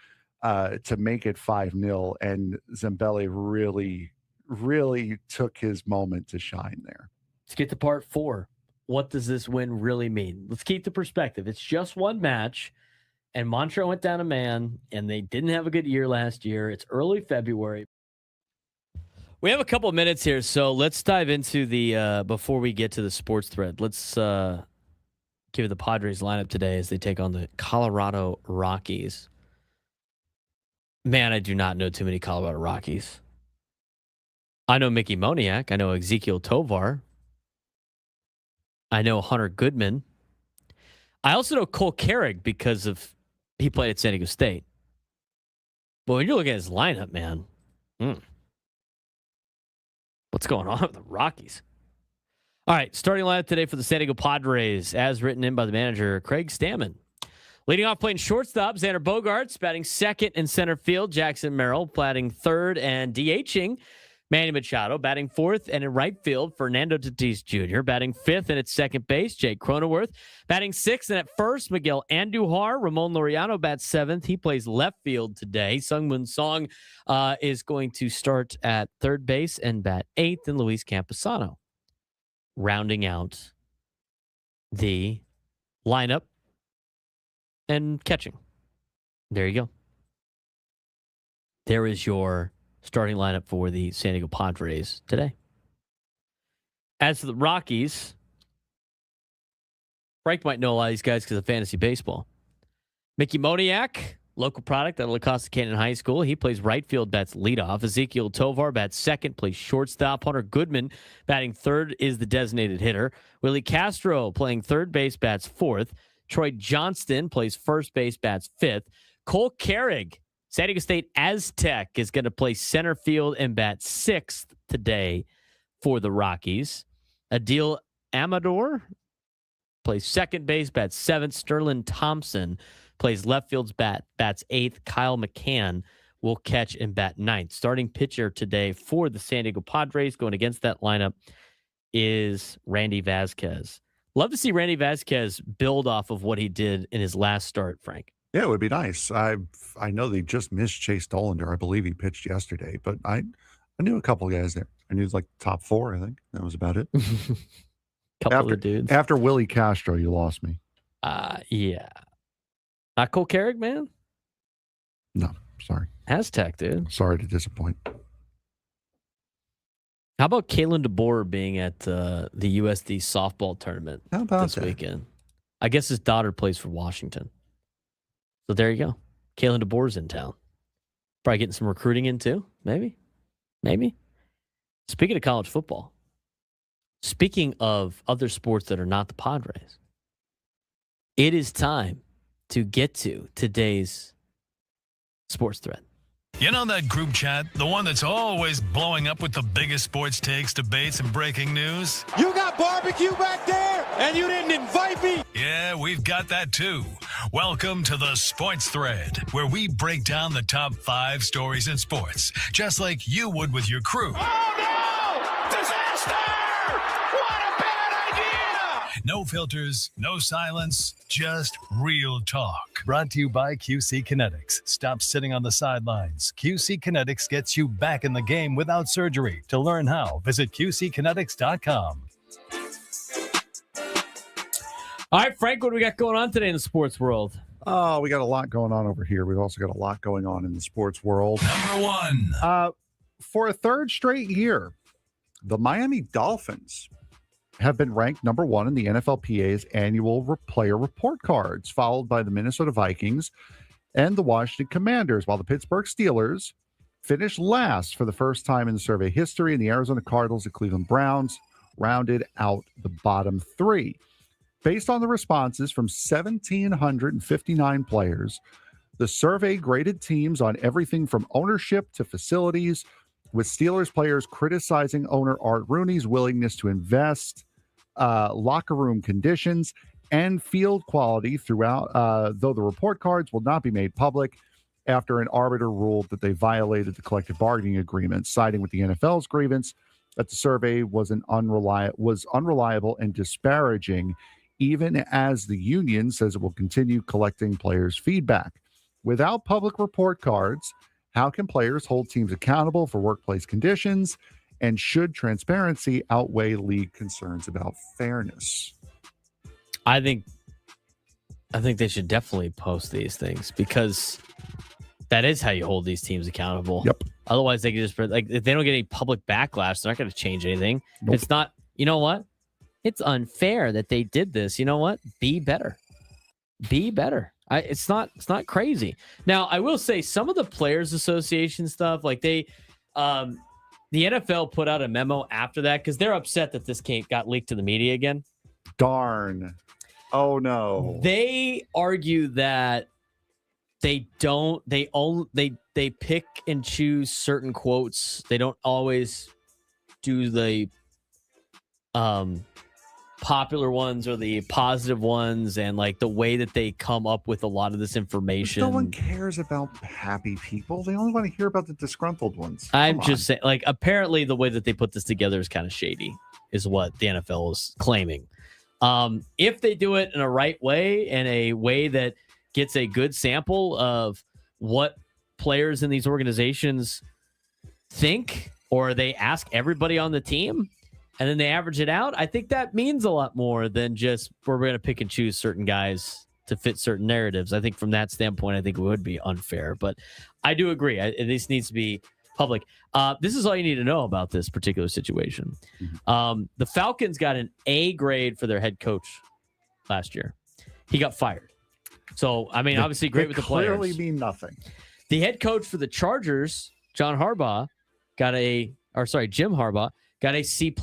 to make it 5-0, and Zambelli really took his moment to shine there. Let's get to part 4. What does this win really mean? Let's keep the perspective. It's just one match, and Montreal went down a man, and they didn't have a good year last year. It's early February. We have a couple of minutes here, so let's dive into the before we get to the sports thread. Let's give you the Padres lineup today as they take on the Colorado Rockies. Man, I do not know too many Colorado Rockies. I know Mickey Moniak. I know Ezekiel Tovar. I know Hunter Goodman. I also know Cole Carrick because he played at San Diego State. But when you're looking at his lineup, man, what's going on with the Rockies? All right, starting lineup today for the San Diego Padres, as written in by the manager, Craig Stammen. Leading off playing shortstop, Xander Bogaerts, batting second in center field. Jackson Merrill batting third and DHing. Manny Machado batting fourth, and in right field, Fernando Tatis Jr. batting fifth and at second base, Jake Cronenworth batting sixth and at first, Miguel Andujar. Ramon Laureano bats seventh. He plays left field today. Sungmun Song is going to start at third base and bat eighth, and Luis Camposano rounding out the lineup and catching. There you go. There is your starting lineup for the San Diego Padres today. As for the Rockies, Frank might know a lot of these guys because of fantasy baseball. Mickey Moniak, local product out of La Costa Canyon High School. He plays right field, bats leadoff. Ezekiel Tovar bats second, plays shortstop. Hunter Goodman batting third is the designated hitter. Willie Castro playing third base, bats fourth. Troy Johnston plays first base, bats fifth. Cole Carrick, San Diego State Aztec, is going to play center field and bat sixth today for the Rockies. Adil Amador plays second base, bats seventh. Sterling Thompson plays left field's bats eighth. Kyle McCann will catch and bat ninth. Starting pitcher today for the San Diego Padres going against that lineup is Randy Vasquez. Love to see Randy Vasquez build off of what he did in his last start, Frank. Yeah, it would be nice. I know they just missed Chase Dollander. I believe he pitched yesterday, but I knew a couple of guys there. I knew it was like top four, I think. That was about it. Couple of dudes. After Willie Castro, you lost me. Yeah. Not Cole Carrick, man? No, sorry. Aztec, dude. Sorry to disappoint. How about Kalen DeBoer being at the USD softball tournament this weekend? I guess his daughter plays for Washington. So there you go. Kalen DeBoer's in town. Probably getting some recruiting in too. Maybe. Speaking of college football, speaking of other sports that are not the Padres, it is time to get to today's sports thread. You know that group chat? The one that's always blowing up with the biggest sports takes, debates, and breaking news? You got barbecue back there, and you didn't invite me? Yeah, we've got that too. Welcome to the Sports Thread, where we break down the top 5 stories in sports, just like you would with your crew. Oh, no! Disaster! What a bad No filters, no silence, just real talk. Brought to you by QC Kinetics. Stop sitting on the sidelines. QC Kinetics gets you back in the game without surgery. To learn how, visit QCkinetics.com. All right, Frank, what do we got going on today in the sports world? Oh, we got a lot going on over here. We've also got a lot going on in the sports world. Number one. For a third straight year, the Miami Dolphins have been ranked number one in the NFLPA's annual player report cards, followed by the Minnesota Vikings and the Washington Commanders, while the Pittsburgh Steelers finished last for the first time in the survey history, and the Arizona Cardinals and Cleveland Browns rounded out the bottom three. Based on the responses from 1,759 players, the survey graded teams on everything from ownership to facilities, with Steelers players criticizing owner Art Rooney's willingness to invest, locker room conditions, and field quality throughout, though the report cards will not be made public after an arbiter ruled that they violated the collective bargaining agreement, siding with the NFL's grievance that the survey was unreliable and disparaging, even as the union says it will continue collecting players' feedback. Without public report cards, how can players hold teams accountable for workplace conditions? And should transparency outweigh league concerns about fairness? I think they should definitely post these things, because that is how you hold these teams accountable. Yep. Otherwise, they can just, like, if they don't get any public backlash, they're not going to change anything. Nope. It's not, you know what? It's unfair that they did this. You know what? Be better. Be better. It's not crazy. Now, I will say some of the Players Association stuff, like the NFL put out a memo after that because they're upset that this got leaked to the media again. Darn. Oh no. They argue that they pick and choose certain quotes. They don't always do the popular ones or the positive ones, and like the way that they come up with a lot of this information. No one cares about happy people. They only want to hear about the disgruntled ones. I'm just saying, like, apparently the way that they put this together is kind of shady, is what the NFL is claiming. If they do it in a right way, and a way that gets a good sample of what players in these organizations think, or they ask everybody on the team, and then they average it out, I think that means a lot more than just we're going to pick and choose certain guys to fit certain narratives. I think from that standpoint, I think it would be unfair. But I do agree. This needs to be public. This is all you need to know about this particular situation. The Falcons got an A grade for their head coach last year. He got fired. So, I mean, obviously great with the players. Clearly mean nothing. The head coach for the Chargers, Jim Harbaugh, got a C+.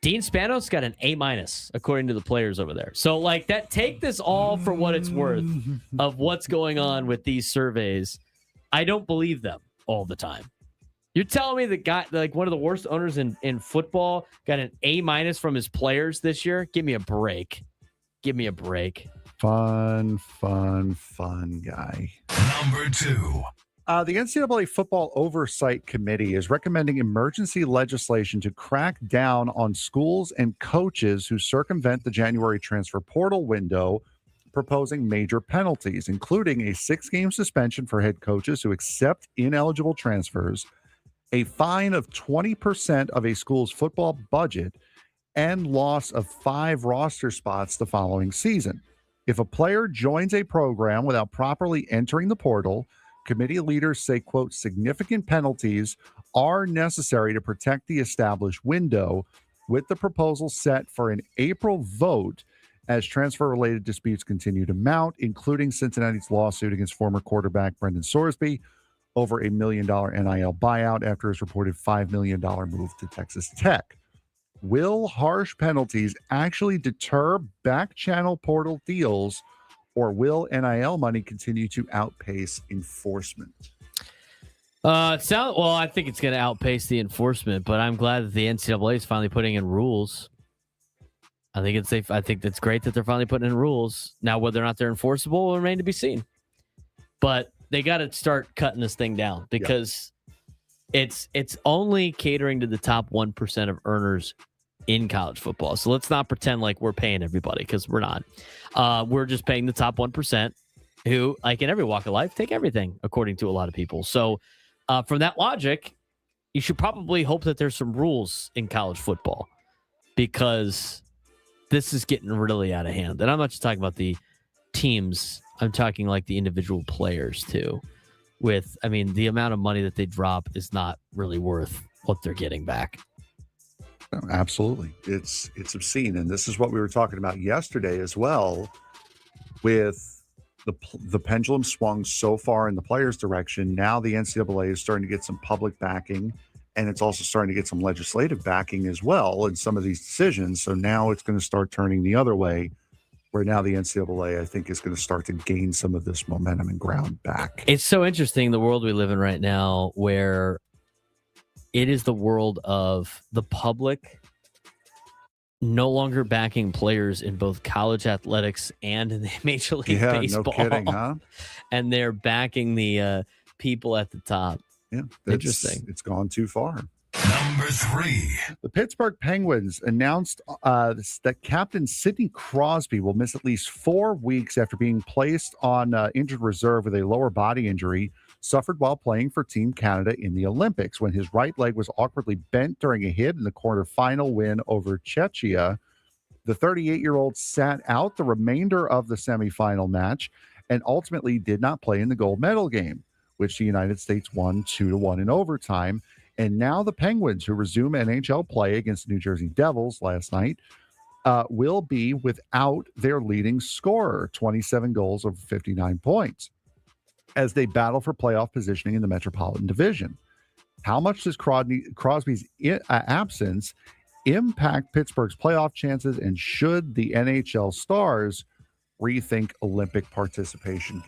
Dean Spanos got an A-, according to the players over there. So, like, that, take this all for what it's worth of what's going on with these surveys. I don't believe them all the time. You're telling me the guy, like one of the worst owners in football, got an A- from his players this year? Give me a break. Give me a break. Fun guy. Number two. The NCAA Football Oversight Committee is recommending emergency legislation to crack down on schools and coaches who circumvent the January transfer portal window, proposing major penalties, including a 6-game suspension for head coaches who accept ineligible transfers, a fine of 20% of a school's football budget, and loss of 5 roster spots the following season. If a player joins a program without properly entering the portal, committee leaders say, quote, significant penalties are necessary to protect the established window, with the proposal set for an April vote as transfer-related disputes continue to mount, including Cincinnati's lawsuit against former quarterback Brendan Sorsby over $1 million NIL buyout after his reported $5 million move to Texas Tech. Will harsh penalties actually deter back-channel portal deals, or will NIL money continue to outpace enforcement? I think it's going to outpace the enforcement, but I'm glad that the NCAA is finally putting in rules. I think it's great that they're finally putting in rules. Now, whether or not they're enforceable will remain to be seen. But they got to start cutting this thing down, because it's only catering to the top 1% of earners in college football. So let's not pretend like we're paying everybody, because we're not. We're just paying the top 1% who, like in every walk of life, take everything, according to a lot of people. So from that logic, you should probably hope that there's some rules in college football, because this is getting really out of hand. And I'm not just talking about the teams. I'm talking like the individual players too. The amount of money that they drop is not really worth what they're getting back. Absolutely. It's obscene. And this is what we were talking about yesterday as well, with the pendulum swung so far in the players' direction. Now the NCAA is starting to get some public backing, and it's also starting to get some legislative backing as well in some of these decisions. So now it's going to start turning the other way, where now the NCAA, I think, is going to start to gain some of this momentum and ground back. It's so interesting, the world we live in right now, where it is the world of the public no longer backing players in both college athletics and in the Major League Baseball. No kidding, huh? And they're backing the people at the top. Yeah, interesting. It's gone too far. Number 3. The Pittsburgh Penguins announced that captain Sidney Crosby will miss at least 4 weeks after being placed on injured reserve with a lower body injury suffered while playing for Team Canada in the Olympics, when his right leg was awkwardly bent during a hit in the quarterfinal win over Czechia. The 38-year-old sat out the remainder of the semifinal match and ultimately did not play in the gold medal game, which the United States won 2-1 in overtime. And now the Penguins, who resume NHL play against the New Jersey Devils last night, will be without their leading scorer, 27 goals over 59 points, as they battle for playoff positioning in the Metropolitan Division. How much does Crosby's absence impact Pittsburgh's playoff chances, and should the NHL Stars rethink Olympic participation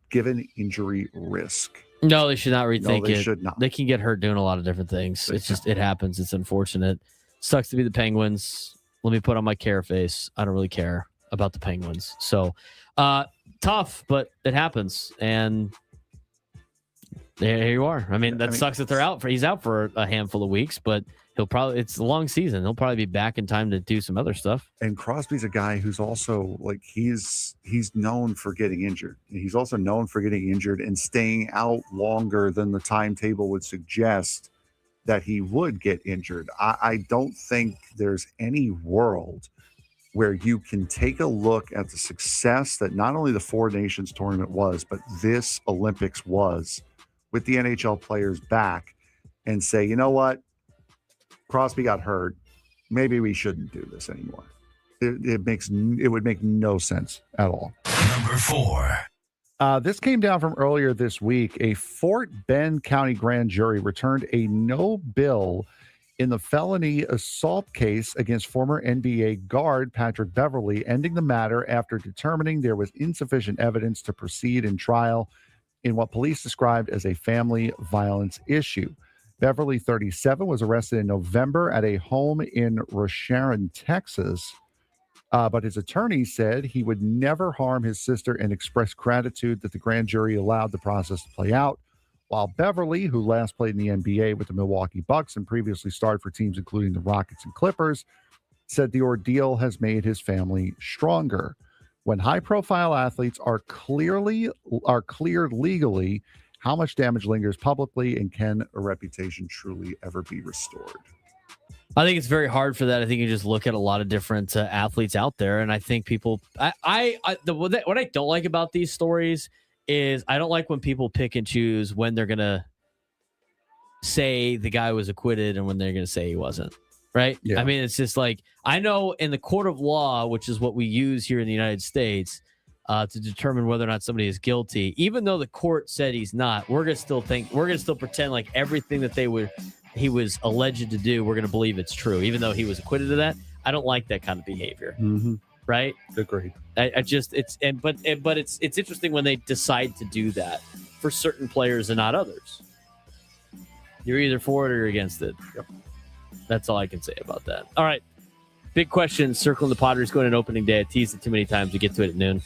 given injury risk? No, they should not rethink they it. should not. They can get hurt doing a lot of different things. It happens. It's unfortunate. Sucks to be the Penguins. Let me put on my care face. I don't really care about the Penguins. So tough, but it happens. And there you are. Sucks that they're out. He's out for a handful of weeks, but it's a long season. He'll probably be back in time to do some other stuff. And Crosby's a guy who's also he's known for getting injured. He's also known for getting injured and staying out longer than the timetable would suggest that he would get injured. I don't think there's any world where you can take a look at the success that not only the Four Nations tournament was, but this Olympics was, with the NHL players back, and say, you know what? Crosby got hurt. Maybe we shouldn't do this anymore. It would make no sense at all. Number 4. This came down from earlier this week. A Fort Bend County grand jury returned a no bill in the felony assault case against former NBA guard Patrick Beverley, ending the matter after determining there was insufficient evidence to proceed in trial in what police described as a family violence issue. Beverly, 37, was arrested in November at a home in Rosharon, Texas. But his attorney said he would never harm his sister and expressed gratitude that the grand jury allowed the process to play out. While Beverly, who last played in the NBA with the Milwaukee Bucks and previously starred for teams including the Rockets and Clippers, said the ordeal has made his family stronger. When high-profile athletes are cleared legally, how much damage lingers publicly, and can a reputation truly ever be restored? I think it's very hard for that. I think you just look at a lot of different athletes out there, and I think people. What I don't like about these stories is I don't like when people pick and choose when they're gonna say the guy was acquitted and when they're gonna say he wasn't. Right? Yeah. I mean, it's just like, I know in the court of law, which is what we use here in the United States, to determine whether or not somebody is guilty, even though the court said he's not, we're gonna still pretend like everything that he was alleged to do, we're gonna believe it's true, even though he was acquitted of that. I don't like that kind of behavior. Mm-hmm. Right? Agreed. But it's interesting when they decide to do that for certain players and not others. You're either for it or you're against it. Yep. That's all I can say about that. All right. Big question circling the Padres going on opening day. I teased it too many times. We get to it at noon.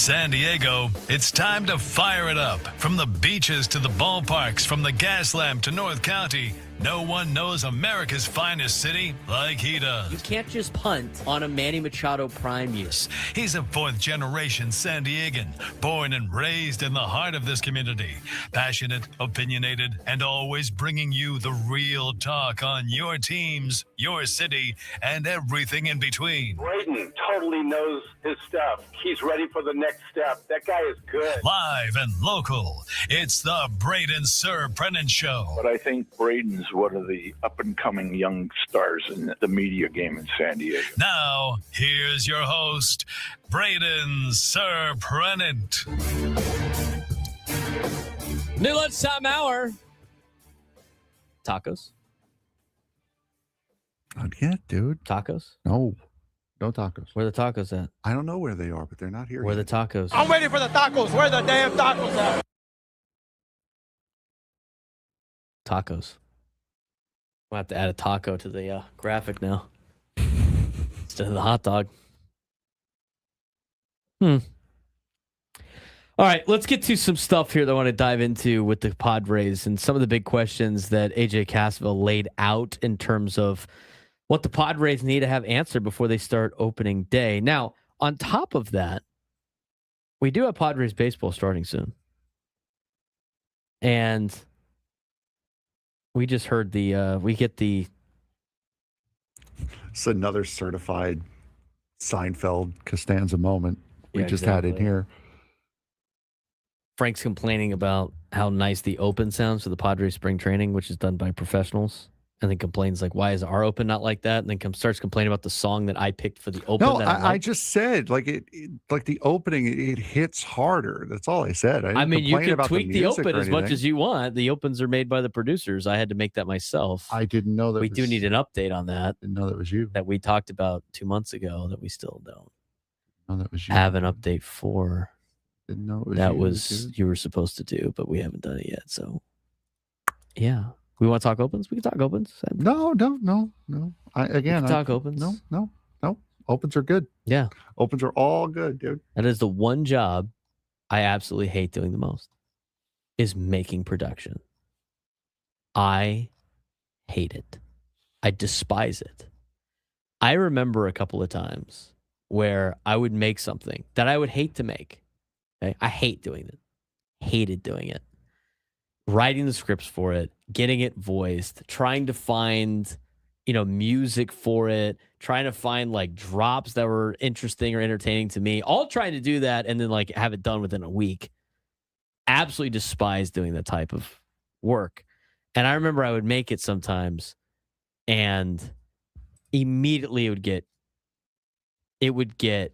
San Diego, it's time to fire it up. From the beaches to the ballparks, from the gas lamp to North County, no one knows America's finest city like he does. You can't just punt on a Manny Machado prime years. He's a fourth-generation San Diegan, born and raised in the heart of this community. Passionate, opinionated, and always bringing you the real talk on your teams, your city, and everything in between. Braden totally knows his stuff. He's ready for the next step. That guy is good. Live and local, it's the Braden Surprenant Show. But I think Braden's one of the up-and-coming young stars in the media game in San Diego. Now, here's your host, Braden Surprenant. New lunchtime hour. Tacos. Not yet, dude. Tacos? No tacos. Where are the tacos at? I don't know where they are, but they're not here Where are yet. the tacos? I'm waiting for the tacos. Where the damn tacos at? Tacos. We'll have to add a taco to the graphic now instead of the hot dog. All right, let's get to some stuff here that I want to dive into with the Padres and some of the big questions that AJ Cassavell laid out in terms of what the Padres need to have answered before they start opening day. Now, on top of that, we do have Padres baseball starting soon. And we just heard we get the... It's another certified Seinfeld Costanza moment we Yeah, just had in exactly. here. Frank's complaining about how nice the open sounds for the Padres spring training, which is done by professionals. And then complains like, why is our open not like that? And then starts complaining about the song that I picked for the open. No, that I just said like like the opening, it hits harder. That's all I said. I mean, you can can tweak the open as much as you want. The opens are made by the producers. I had to make that myself. I didn't know that. We do need an update on that. Didn't know that was you. That we talked about 2 months ago that we still don't No, that was you. have an update for. Didn't know it was That you, was dude. you were supposed to do, but we haven't done it yet. So, yeah. We want to talk opens? We can talk opens. No. Again, talk opens. No. Opens are good. Yeah. Opens are all good, dude. That is the one job I absolutely hate doing the most is making production. I hate it. I despise it. I remember a couple of times where I would make something that I would hate to make. Okay? I hate doing it. Hated doing it. Writing the scripts for it, getting it voiced, trying to find, music for it, trying to find like drops that were interesting or entertaining to me, all trying to do that and then like have it done within a week. Absolutely despise doing that type of work. And I remember I would make it sometimes and immediately it would get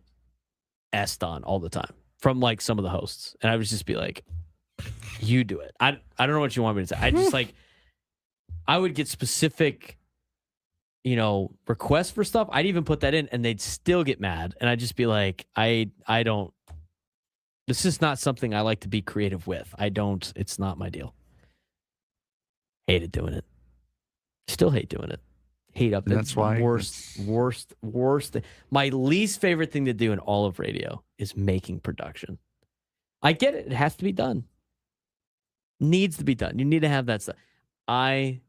S'd on all the time from like some of the hosts. And I would just be like, you do it. I don't know what you want me to say. I just like, I would get specific, requests for stuff. I'd even put that in and they'd still get mad. And I'd just be like, I don't, this is not something I like to be creative with. It's not my deal. Hated doing it. Still hate doing it. Hate up. That's why worst. My least favorite thing to do in all of radio is making production. I get it. It has to be done. Needs to be done. You need to have that stuff. I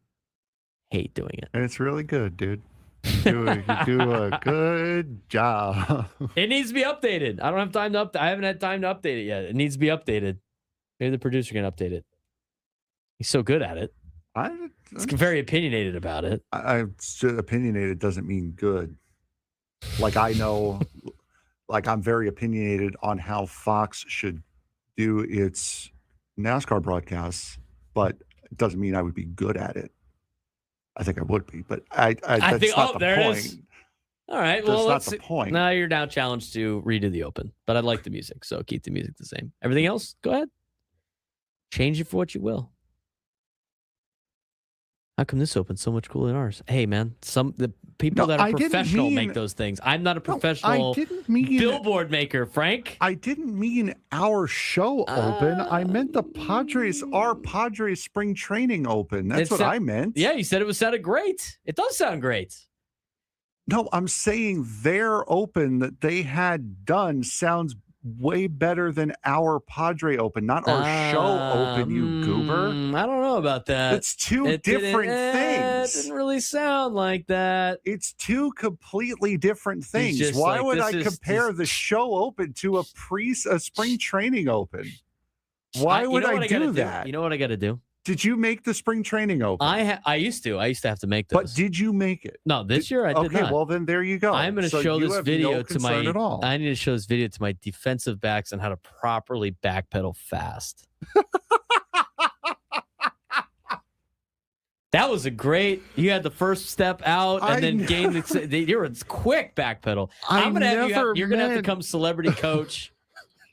hate doing it. And it's really good, dude. You do a good job. It needs to be updated. I don't have time to I haven't had time to update it yet. It needs to be updated. Maybe the producer can update it. He's so good at it. He's very opinionated about it. Opinionated doesn't mean good. Like I know, like I'm very opinionated on how Fox should do its NASCAR broadcasts, but it doesn't mean I would be good at it. I think I would be, but that's think, not the there point. it is. All right, That's well, not the point. Now you're now challenged to redo the open, but I like the music, so keep the music the same. Everything else, go ahead. Change it for what you will. How come this open's so much cooler than ours? Hey, man, the people that are professional make those things. I'm not a professional billboard maker, Frank. I didn't mean our show open. I meant our Padres spring training open. That's what I meant. Yeah, you said it sounded great. It does sound great. No, I'm saying their open that they had done sounds way better than our Padre Open, not our show open, you goober. I don't know about that. It's two different things. It didn't really sound like that. It's two completely different things. just Why like, would this I is compare just- the show open to a spring training open? Why would I do that? You know what I got to do? Did you make the spring training open? I used to have to make those. But did you make it? No, this year I did Okay, not. well then there you go. I'm going to So show you this have video no to my. concern at all. I need to show this video to my defensive backs on how to properly backpedal fast. That was a great. You had the first step out and then gained the. You're a quick backpedal. I'm going to have you. You're going to have to become celebrity coach.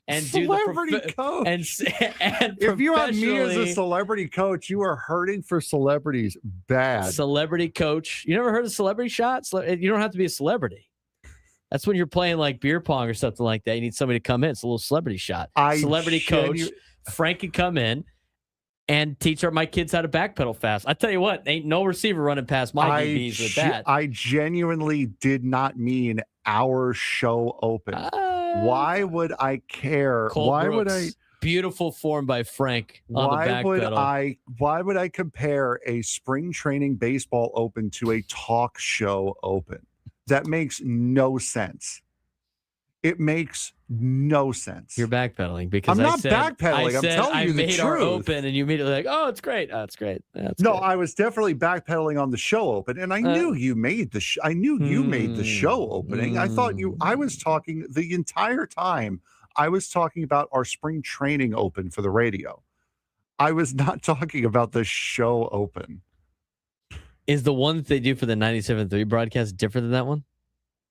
And celebrity do the coach. And If you have me as a professionally- celebrity coach, you are hurting for celebrities bad. Celebrity coach. You never heard of celebrity shot? You don't have to be a celebrity. That's when you're playing like beer pong or something like that. You need somebody to come in. It's a little celebrity shot. Celebrity coach. Frank can come in and teach my kids how to backpedal fast. I tell you what, ain't no receiver running past my DBs with that. I genuinely did not mean our show open. Why would I care? Cole Why Brooks, would I? Beautiful form by Frank on the backpedal. Why would I compare a spring training baseball open to a talk show open? That makes no sense. It makes no sense. You're backpedaling because I'm I not said, backpedaling. I'm telling I you the made our truth. open, and you immediately like, oh, it's great. Oh, it's great. That's No, good. I was definitely backpedaling on the show open, and I knew you made the. I knew you made the show opening. I thought you. I was talking the entire time. I was talking about our spring training open for the radio. I was not talking about the show open. Is the one that they do for the 97.3 broadcast different than that one?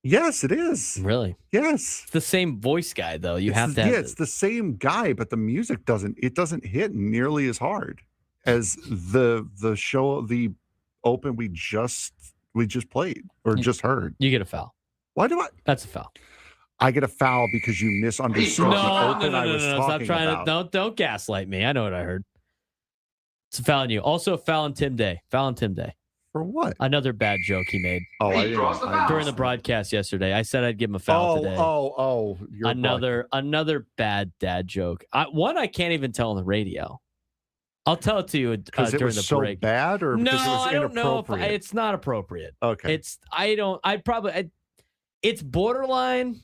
Yes, it is. Really? Yes. It's the same voice guy, though. You have to have it's the same guy, but the music doesn't hit nearly as hard as the open we just played or just heard. You get a foul. Why do I? That's a foul. I get a foul because you misunderstood the open I was talking Stop trying about. don't gaslight me. I know what I heard. It's a foul on you. Also a foul on Tim Day. Foul on Tim Day. For what? Another bad joke he made. Oh, I didn't. During the broadcast yesterday. I said I'd give him a foul today. Another bad dad joke. One I can't even tell on the radio. I'll tell it to you because during it was the so break. bad, or No, because it was I don't know. inappropriate? It's not appropriate. Okay. It's borderline,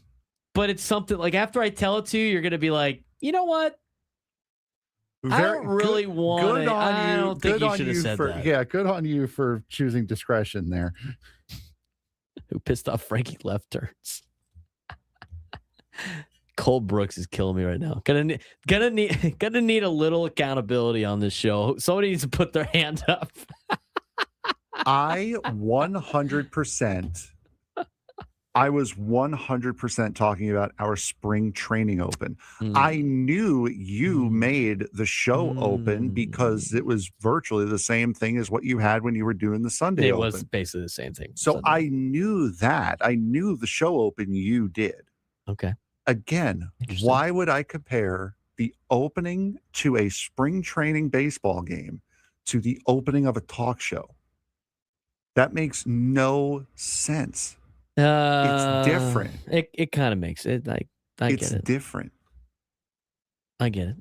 but it's something like after I tell it to you, you're going to be like, you know what? I don't really want it. I don't think you should have said that. Yeah, good on you for choosing discretion there. Who pissed off Frankie left turns? Cole Brooks is killing me right now. Gonna need a little accountability on this show. Somebody needs to put their hand up. I 100%. I was 100% talking about our spring training open. I knew you made the show open because it was virtually the same thing as what you had when you were doing the Sunday open. It was basically the same thing. So Sunday. I knew that. I knew the show open you did. Okay. Again, why would I compare the opening to a spring training baseball game to the opening of a talk show? That makes no sense. It's different. It kind of makes it like I get it. It's different. I get it.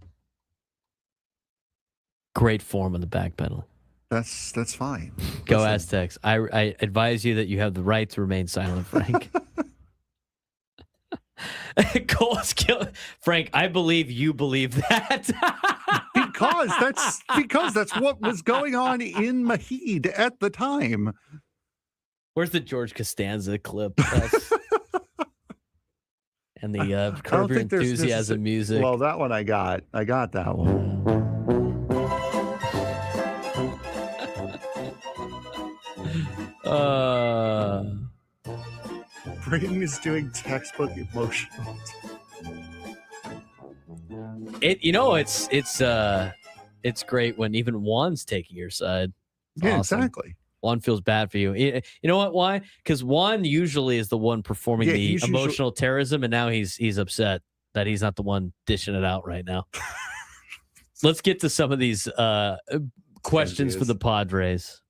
Great form on the backpedaling. That's fine. Go Aztecs. I advise you that you have the right to remain silent, Frank. Cole's killing Frank. I believe you believe that. because that's what was going on in Mahid at the time. Where's the George Costanza clip? And the Curb Your Enthusiasm music. Well, that one I got that one. Braden is doing textbook emotional. It's great when even Juan's taking your side. It's Yeah, awesome. exactly. Juan feels bad for you. You know what? Why? Because Juan usually is the one performing the he's emotional terrorism, and now he's upset that he's not the one dishing it out right now. Let's get to some of these questions for the Padres.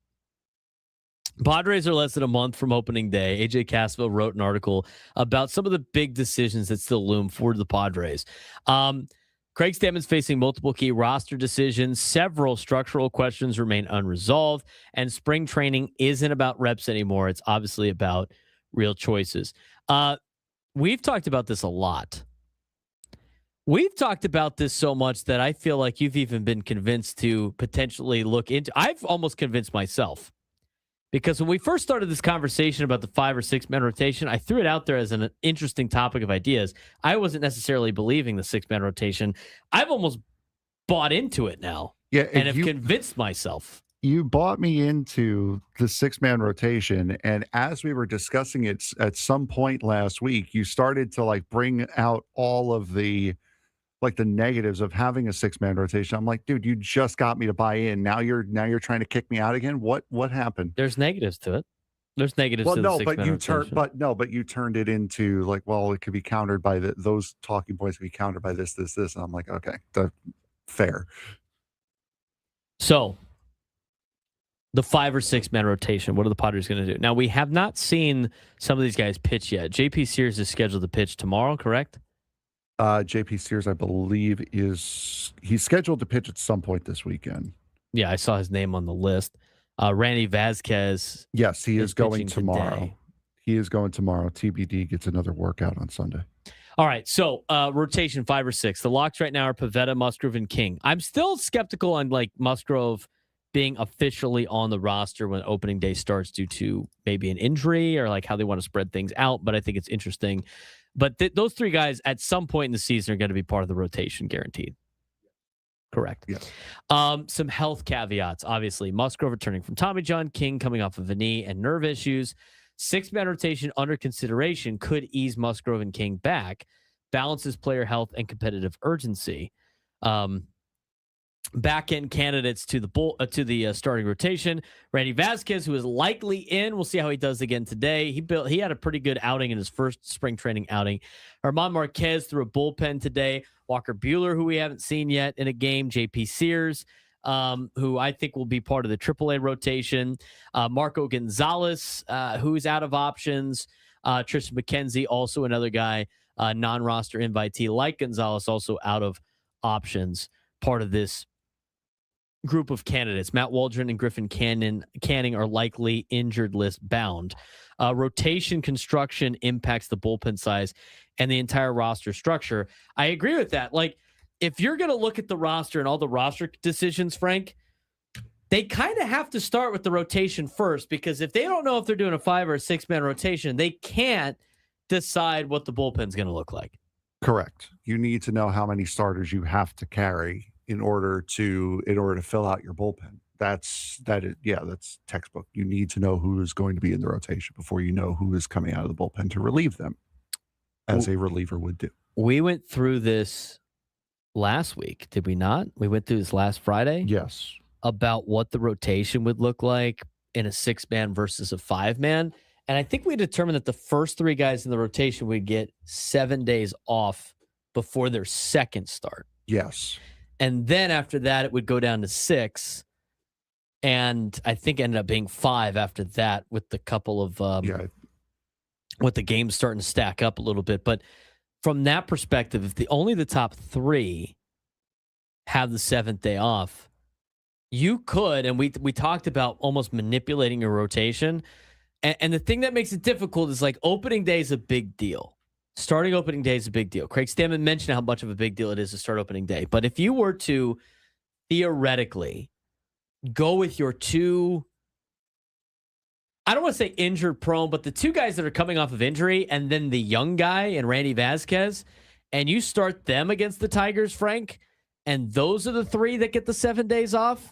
Padres are less than a month from opening day. AJ Cassavell wrote an article about some of the big decisions that still loom for the Padres. Craig Stammen's facing multiple key roster decisions. Several structural questions remain unresolved, and spring training isn't about reps anymore. It's obviously about real choices. We've talked about this a lot. We've talked about this so much that I feel like you've even been convinced to potentially look into. I've almost convinced myself. Because when we first started this conversation about the 5 or 6 man rotation, I threw it out there as an interesting topic of ideas. I wasn't necessarily believing the 6 man rotation. I've almost bought into it now. Yeah, and have convinced myself. You bought me into the 6 man rotation. And as we were discussing it at some point last week, you started to like bring out all of the negatives of having a 6 man rotation. I'm like, dude, you just got me to buy in. Now you're trying to kick me out again. What happened? There's negatives to it. There's negatives to the 6 man rotation. But you turned it into like, well, it could be countered by those talking points could be countered by this. And I'm like, okay, fair. So the 5 or 6 man rotation, what are the Padres going to do? Now, we have not seen some of these guys pitch yet. JP Sears is scheduled to pitch tomorrow, correct? JP Sears, I believe, he's scheduled to pitch at some point this weekend. Yeah, I saw his name on the list. Randy Vasquez. Yes, he is going tomorrow. Today. He is going tomorrow. TBD gets another workout on Sunday. All right, so rotation 5 or 6. The locks right now are Pivetta, Musgrove, and King. I'm still skeptical on like Musgrove being officially on the roster when opening day starts due to maybe an injury or like how they want to spread things out, but I think it's interesting. But those 3 guys at some point in the season are going to be part of the rotation, guaranteed. Correct. Yeah. Some health caveats, obviously. Musgrove returning from Tommy John, King coming off of a knee and nerve issues. 6-man rotation under consideration could ease Musgrove and King back, balances player health and competitive urgency. Back end candidates to the starting rotation. Randy Vasquez, who is likely in. We'll see how he does again today. He had a pretty good outing in his first spring training outing. Herman Marquez threw a bullpen today. Walker Buehler, who we haven't seen yet in a game. JP Sears, who I think will be part of the AAA rotation. Marco Gonzalez, who's out of options. Tristan McKenzie, also another guy, non-roster invitee like Gonzalez, also out of options. Part of this group of candidates. Matt Waldron and Griffin Canning are likely injured list bound. Rotation construction impacts the bullpen size and the entire roster structure. I agree with that. Like, if you're going to look at the roster and all the roster decisions, Frank, they kind of have to start with the rotation first, because if they don't know if they're doing a 5 or a 6-man rotation, they can't decide what the bullpen's going to look like. Correct. You need to know how many starters you have to carry in order to fill out your bullpen. That's textbook. You need to know who is going to be in the rotation before you know who is coming out of the bullpen to relieve them, as a reliever would do. We went through this last week, did we not? We went through this last Friday? Yes. About what the rotation would look like in a 6-man versus a 5-man. And I think we determined that the first 3 guys in the rotation would get 7 days off before their second start. Yes. And then after that, it would go down to 6. And I think it ended up being 5 after that, with the couple of with the games starting to stack up a little bit. But from that perspective, if only the top 3 have the 7th day off, you could, and we talked about almost manipulating your rotation. And the thing that makes it difficult is like opening day is a big deal. Starting opening day is a big deal. Craig Stammen mentioned how much of a big deal it is to start opening day. But if you were to theoretically go with your 2, I don't want to say injured prone, but the 2 guys that are coming off of injury, and then the young guy and Randy Vasquez, and you start them against the Tigers, Frank, and those are the 3 that get the 7 days off,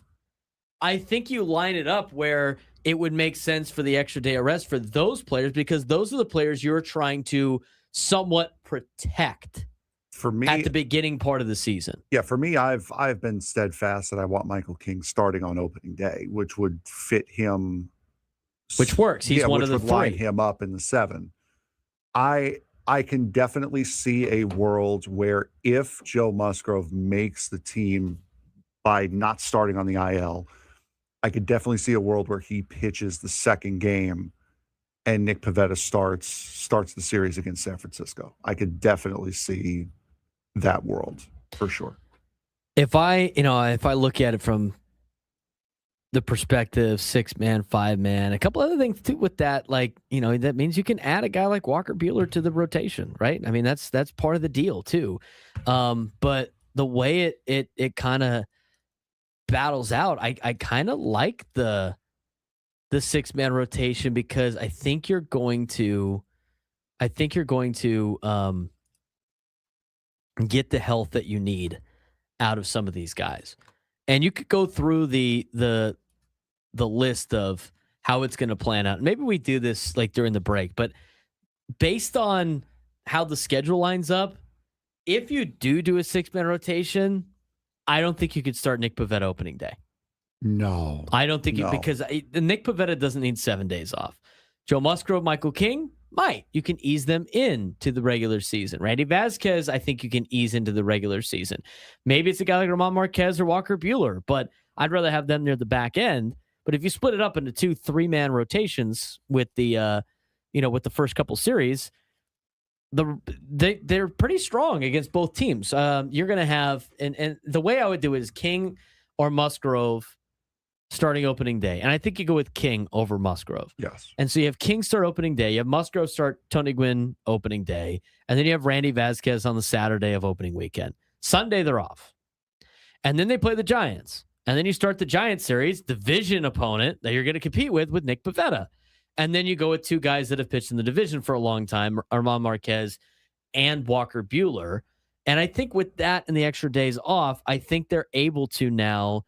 I think you line it up where it would make sense for the extra day of rest for those players, because those are the players you're trying to somewhat protect for me at the beginning part of the season. Yeah, for me, I've been steadfast that I want Michael King starting on opening day, which would fit him, which works. He's one of the 3. Line him up in the 7. I can definitely see a world where if Joe Musgrove makes the team by not starting on the IL, I could definitely see a world where he pitches the second game and Nick Pivetta starts the series against San Francisco. I could definitely see that world for sure. If I look at it from the perspective, 6-man, 5-man, a couple other things too with that, like, that means you can add a guy like Walker Buehler to the rotation, right? I mean, that's part of the deal too. But the way it kind of battles out, I kind of like the 6-man rotation, because I think you're going to get the health that you need out of some of these guys. And you could go through the list of how it's going to plan out. Maybe we do this like during the break, but based on how the schedule lines up, if you do a 6-man rotation, I don't think you could start Nick Pivetta opening day. No, I don't think because Nick Pivetta doesn't need 7 days off. Joe Musgrove, Michael King, you can ease them into the regular season. Randy Vasquez, I think you can ease into the regular season. Maybe it's a guy like Ramon Marquez or Walker Buehler, but I'd rather have them near the back end. But if you split it up into 2 3-man rotations with the with the first couple series, they're pretty strong against both teams. You're going to have, and the way I would do it is King or Musgrove starting opening day. And I think you go with King over Musgrove. Yes. And so you have King start opening day. You have Musgrove start Tony Gwynn opening day. And then you have Randy Vasquez on the Saturday of opening weekend. Sunday, they're off. And then they play the Giants. And then you start the Giants series, division opponent that you're going to compete with Nick Pivetta. And then you go with 2 guys that have pitched in the division for a long time, Ramon Marquez and Walker Buehler. And I think with that and the extra days off, I think they're able to now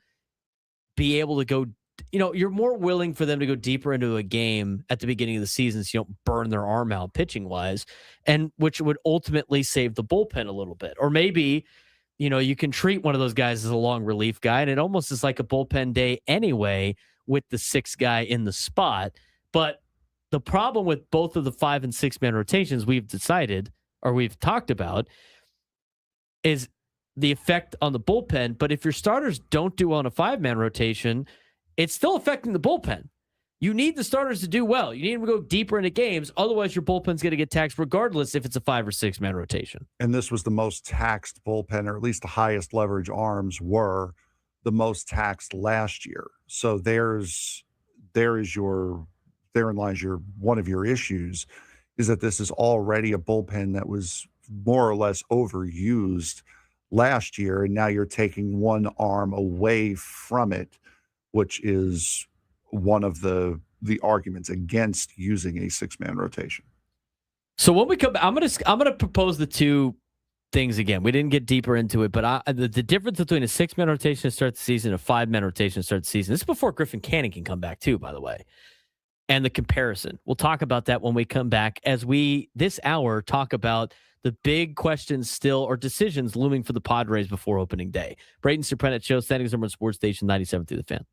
be able to go, you're more willing for them to go deeper into a game at the beginning of the season so you don't burn their arm out pitching wise, and which would ultimately save the bullpen a little bit. Or maybe, you can treat one of those guys as a long relief guy, and it almost is like a bullpen day anyway with the 6th guy in the spot. But the problem with both of the 5 and 6-man rotations we've talked about is the effect on the bullpen. But if your starters don't do well on a 5-man rotation, it's still affecting the bullpen. You need the starters to do well. You need them to go deeper into games. Otherwise, your bullpen's going to get taxed regardless if it's a 5 or 6-man rotation. And this was the most taxed bullpen, or at least the highest leverage arms were the most taxed last year. So therein lies one of your issues, is that this is already a bullpen that was more or less overused last year, and now you're taking one arm away from it, which is one of the arguments against using a 6-man rotation. So when we come back, I'm gonna propose the 2 things again. We didn't get deeper into it, but the difference between a 6-man rotation to start the season and a 5-man rotation to start the season. This is before Griffin Canning can come back too, by the way. And the comparison. We'll talk about that when we come back, as we this hour talk about the big questions still, or decisions looming for the Padres before opening day. Braden, Surprenant Show, standings number Sports Station 97 through the Fan.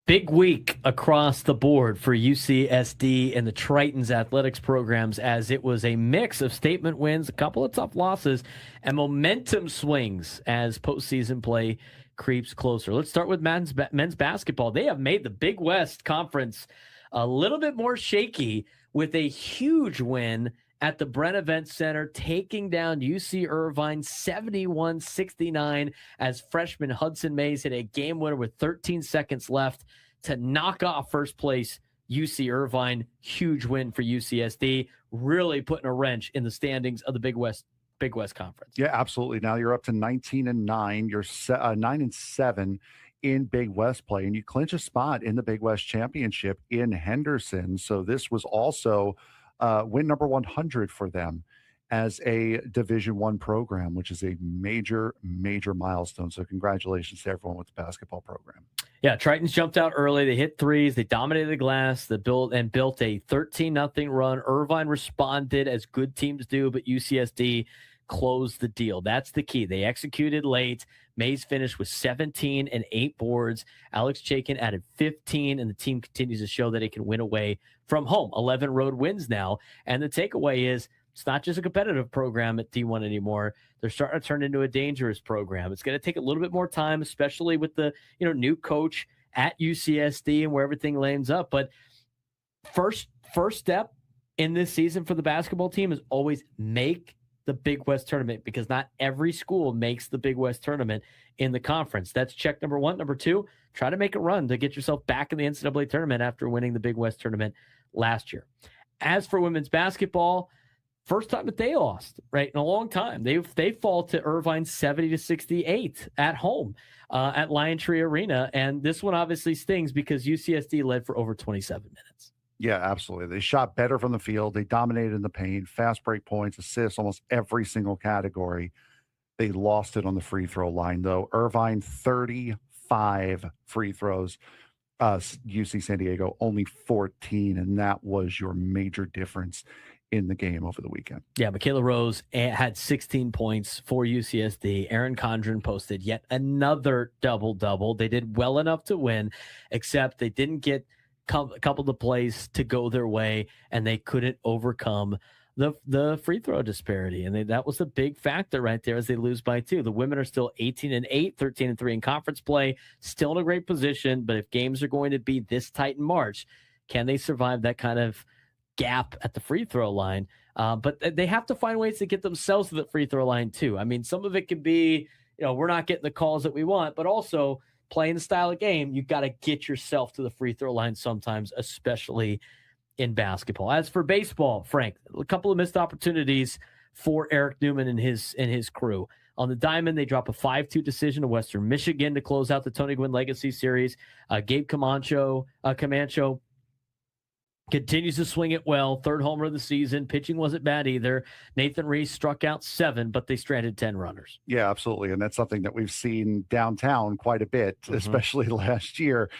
Big week across the board for UCSD and the Tritons athletics programs, as it was a mix of statement wins, a couple of tough losses, and momentum swings as postseason play creeps closer. Let's start with men's basketball. They have made the Big West Conference a little bit more shaky with a huge win at the Brent Event Center, taking down UC Irvine 71-69 as freshman Hudson Mays hit a game winner with 13 seconds left to knock off first place UC Irvine. Huge win for UCSD, really putting a wrench in the standings of the Big West Conference. Yeah, absolutely. Now you're up to 19-9. You're 9-7 in Big West play, and you clinch a spot in the Big West Championship in Henderson. So this was also win number 100 for them as a Division I program, which is a major, major milestone. So congratulations to everyone with the basketball program. Yeah, Tritons jumped out early. They hit threes. They dominated the glass. They built a 13-0 run. Irvine responded as good teams do, but UCSD closed the deal. That's the key. They executed late. Mays finished with 17 and 8 boards. Alex Chaikin added 15, and the team continues to show that it can win away from home. 11 road wins now. And the takeaway is It's not just a competitive program at D1 anymore. They're starting to turn into a dangerous program. It's going to take a little bit more time, especially with the new coach at UCSD and where everything lands up. But first step in this season for the basketball team is always make the Big West tournament, because not every school makes the Big West tournament in the conference. That's check number one. Number two, try to make a run to get yourself back in the NCAA tournament after winning the Big West tournament last year. As for women's basketball, first time that they lost, right, in a long time. They fall to Irvine 70-68 at home at Lion Tree Arena. And this one obviously stings because UCSD led for over 27 minutes. Yeah, absolutely. They shot better from the field. They dominated in the paint, fast break points, assists, almost every single category. They lost it on the free throw line, though. Irvine, 35 free throws. UC San Diego, only 14. And that was your major difference in the game over the weekend. Yeah, Michaela Rose had 16 points for UCSD. Erin Condren posted yet another double-double. They did well enough to win, except they didn't get a couple of plays to go their way, and they couldn't overcome the free throw disparity. And that was a big factor right there as they lose by 2. The women are still 18-8, 13-3 in conference play, still in a great position. But if games are going to be this tight in March, can they survive that kind of gap at the free throw line? But they have to find ways to get themselves to the free throw line too. I mean, some of it could be, we're not getting the calls that we want, but also playing the style of game, you've got to get yourself to the free throw line sometimes, especially in basketball. As for baseball, Frank, a couple of missed opportunities for Eric Newman and his crew. On the diamond, they drop a 5-2 decision to Western Michigan to close out the Tony Gwynn Legacy Series. Gabe Camacho continues to swing it well. 3rd homer of the season. Pitching wasn't bad either. Nathan Reese struck out 7, but they stranded 10 runners. Yeah, absolutely. And that's something that we've seen downtown quite a bit, especially last year,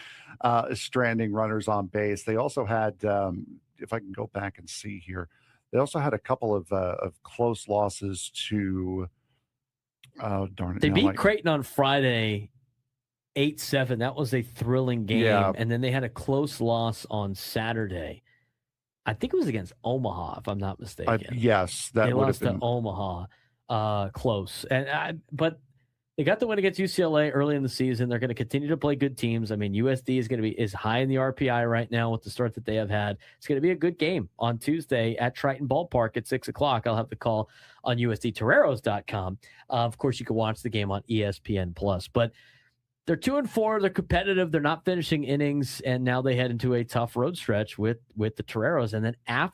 stranding runners on base. They also had, if I can go back and see here, they also had a couple of close losses to, darn it. They beat Creighton on Friday 8-7. That was a thrilling game. Yeah. And then they had a close loss on Saturday. I think it was against Omaha, if I'm not mistaken. Yes, that they would lost have been to Omaha, close. But they got the win against UCLA early in the season. They're going to continue to play good teams. I mean, USD is going to be high in the RPI right now with the start that they have had. It's going to be a good game on Tuesday at Triton Ballpark at 6:00. I'll have the call on USDToreros.com. Of course, you can watch the game on ESPN Plus. But they're 2-4. They're competitive. They're not finishing innings, and now they head into a tough road stretch with the Toreros. And then a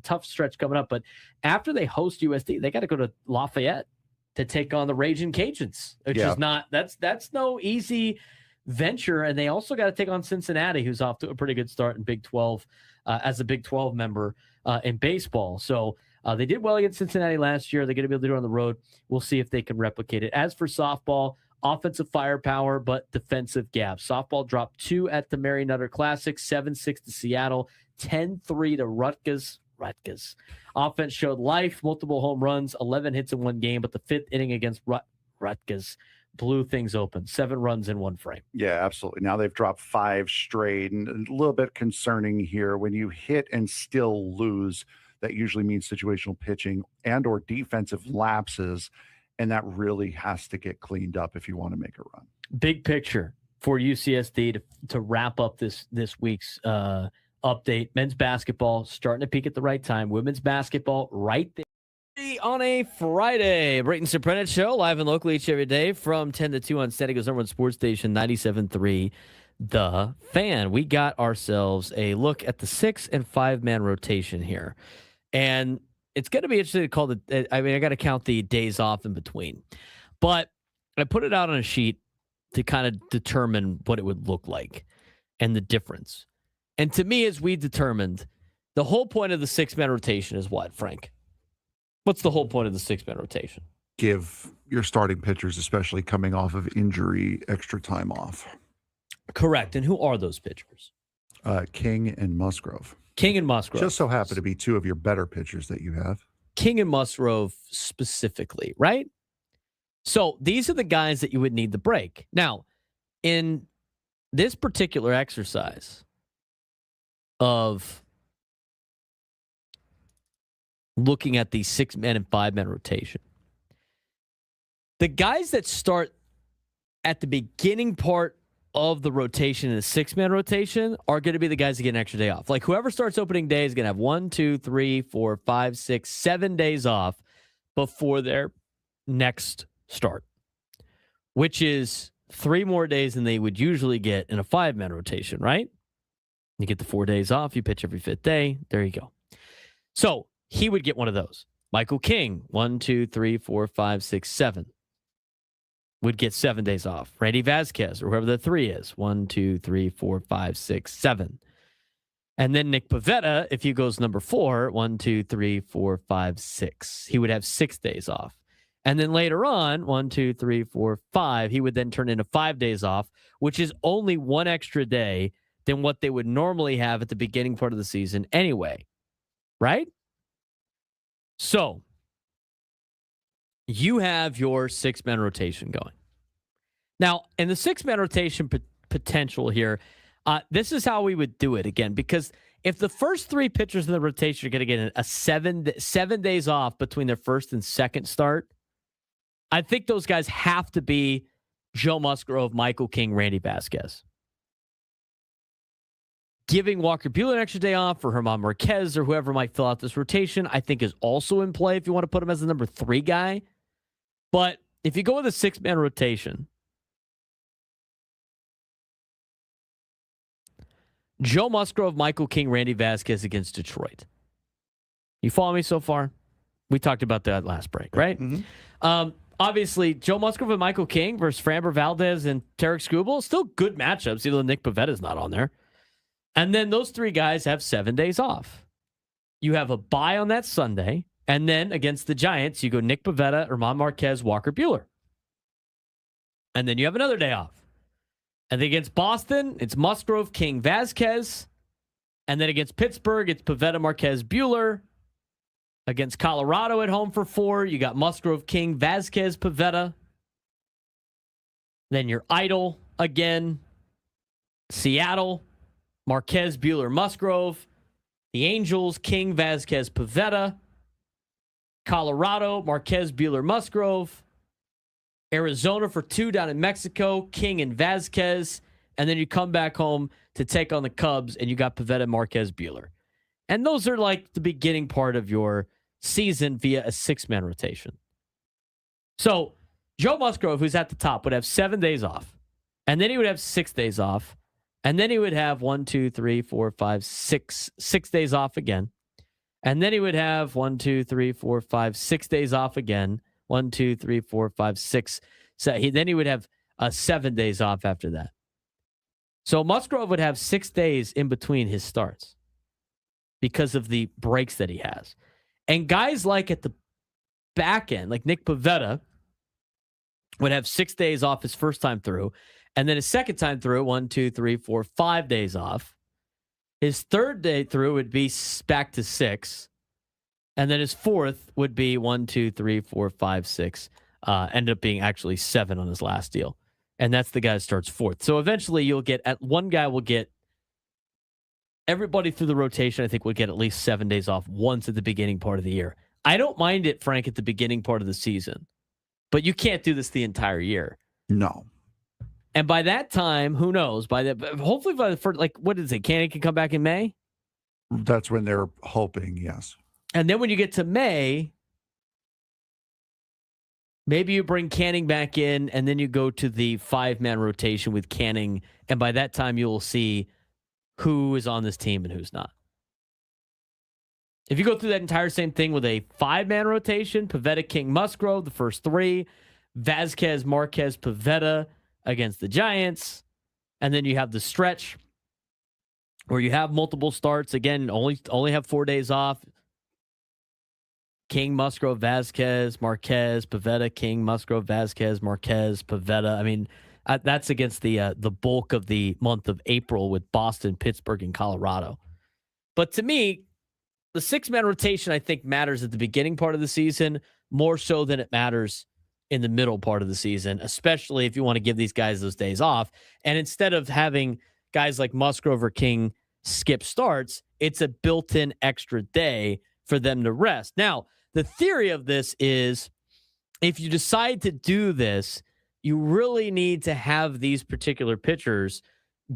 tough stretch coming up. But after they host USD, they got to go to Lafayette to take on the Raging Cajuns, which is not that's no easy venture. And they also got to take on Cincinnati, who's off to a pretty good start in Big 12 as a Big 12 member in baseball. So they did well against Cincinnati last year. They're going to be able to do it on the road. We'll see if they can replicate it. As for softball, offensive firepower, but defensive gaps. Softball dropped 2 at the Mary Nutter Classic, 7-6 to Seattle, 10-3 to Rutgers. Offense showed life, multiple home runs, 11 hits in one game, but the 5th inning against Rutgers blew things open. 7 runs in one frame. Yeah, absolutely. Now they've dropped 5 straight, and a little bit concerning here. When you hit and still lose, that usually means situational pitching and or defensive lapses, and that really has to get cleaned up if you want to make a run. Big picture for UCSD to wrap up this week's update. Men's basketball starting to peak at the right time. Women's basketball right there on a Friday. Braden Surprenant Show, live and local each every day from 10 to 2 on San Diego's #1 sports station, 97.3 The Fan. We got ourselves a look at the 6- and 5-man rotation here. And it's going to be interesting to call I got to count the days off in between. But I put it out on a sheet to kind of determine what it would look like and the difference. And to me, as we determined, the whole point of the 6-man rotation is what, Frank? What's the whole point of the 6-man rotation? Give your starting pitchers, especially coming off of injury, extra time off. Correct. And who are those pitchers? King and Musgrove. King and Musgrove. Just so happen to be 2 of your better pitchers that you have. King and Musgrove specifically, right? So these are the guys that you would need the break. Now, in this particular exercise of looking at the 6-man and 5-man rotation. The guys that start at the beginning part of the rotation in a 6-man rotation are going to be the guys that get an extra day off. Like whoever starts opening day is going to have 1, 2, 3, 4, 5, 6, 7 days off before their next start, which is 3 more days than they would usually get in a 5-man rotation, right? You get the 4 days off. You pitch every 5th day. There you go. So he would get one of those. Michael King, 1, 2, 3, 4, 5, 6, 7. Would get 7 days off. Randy Vasquez, or whoever the 3 is. 1, 2, 3, 4, 5, 6, 7. And then Nick Pivetta, if he goes number 4, 1, 2, 3, 4, 5, 6. He would have 6 days off. And then later on, 1, 2, 3, 4, 5, he would then turn into 5 days off, which is only 1 extra day than what they would normally have at the beginning part of the season anyway. Right? So you have your 6-man rotation going. Now, in the 6-man rotation potential here, this is how we would do it again, because if the first 3 pitchers in the rotation are going to get a 7 days off between their first and second start, I think those guys have to be Joe Musgrove, Michael King, Randy Vasquez. Giving Walker Buehler an extra day off, or Germán Marquez, or whoever might fill out this rotation, I think is also in play if you want to put him as the number 3 guy. But if you go with a 6-man rotation, Joe Musgrove, Michael King, Randy Vasquez against Detroit. You follow me so far? We talked about that last break, right? Mm-hmm. Obviously, Joe Musgrove and Michael King versus Framber Valdez and Tarek Skubal, still good matchups, even though Nick Pavetta's not on there. And then those 3 guys have 7 days off. You have a bye on that Sunday, and then against the Giants, you go Nick Pivetta, Germán Marquez, Walker Buehler. And then you have another day off. And then against Boston, it's Musgrove, King, Vasquez. And then against Pittsburgh, it's Pivetta, Marquez, Buehler. Against Colorado at home for 4, you got Musgrove, King, Vasquez, Pivetta. Then you're idle again. Seattle, Marquez, Buehler, Musgrove. The Angels, King, Vasquez, Pivetta. Colorado, Marquez, Buehler, Musgrove. Arizona for 2 down in Mexico, King and Vasquez. And then you come back home to take on the Cubs, and you got Pivetta, Marquez, Buehler. And those are like the beginning part of your season via a 6-man rotation. So Joe Musgrove, who's at the top, would have 7 days off. And then he would have 6 days off. And then he would have 1, 2, 3, 4, 5, 6 days off again. And then he would have 1, 2, 3, 4, 5, 6 days off again. 1, 2, 3, 4, 5, 6. So then he would have 7 days off after that. So Musgrove would have 6 days in between his starts because of the breaks that he has. And guys like at the back end, like Nick Pivetta, would have 6 days off his first time through. And then his second time through, 1, 2, 3, 4, 5 days off. His third day through would be back to 6. And then his fourth would be 1, 2, 3, 4, 5, 6. Ended up being actually 7 on his last deal. And that's the guy that starts 4th. So eventually you'll get, one guy will get, everybody through the rotation, I think, would get at least 7 days off once at the beginning part of the year. I don't mind it, Frank, at the beginning part of the season. But you can't do this the entire year. No. And by that time, who knows? Hopefully by the first, like, what did it say? Canning can come back in May? That's when they're hoping, yes. And then when you get to May, maybe you bring Canning back in, and then you go to the 5-man rotation with Canning. And by that time, you'll see who is on this team and who's not. If you go through that entire same thing with a 5-man rotation, Pivetta, King, Musgrove, the first 3, Vasquez, Marquez, Pivetta against the Giants, and then you have the stretch where you have multiple starts. Again, only have 4 days off. King, Musgrove, Vasquez, Marquez, Pivetta, King, Musgrove, Vasquez, Marquez, Pivetta. I mean, that's against the bulk of the month of April with Boston, Pittsburgh, and Colorado. But to me, the 6-man rotation, I think, matters at the beginning part of the season more so than it matters in the middle part of the season, especially if you want to give these guys those days off. And instead of having guys like Musgrove or King skip starts, it's a built-in extra day for them to rest. Now, the theory of this is if you decide to do this, you really need to have these particular pitchers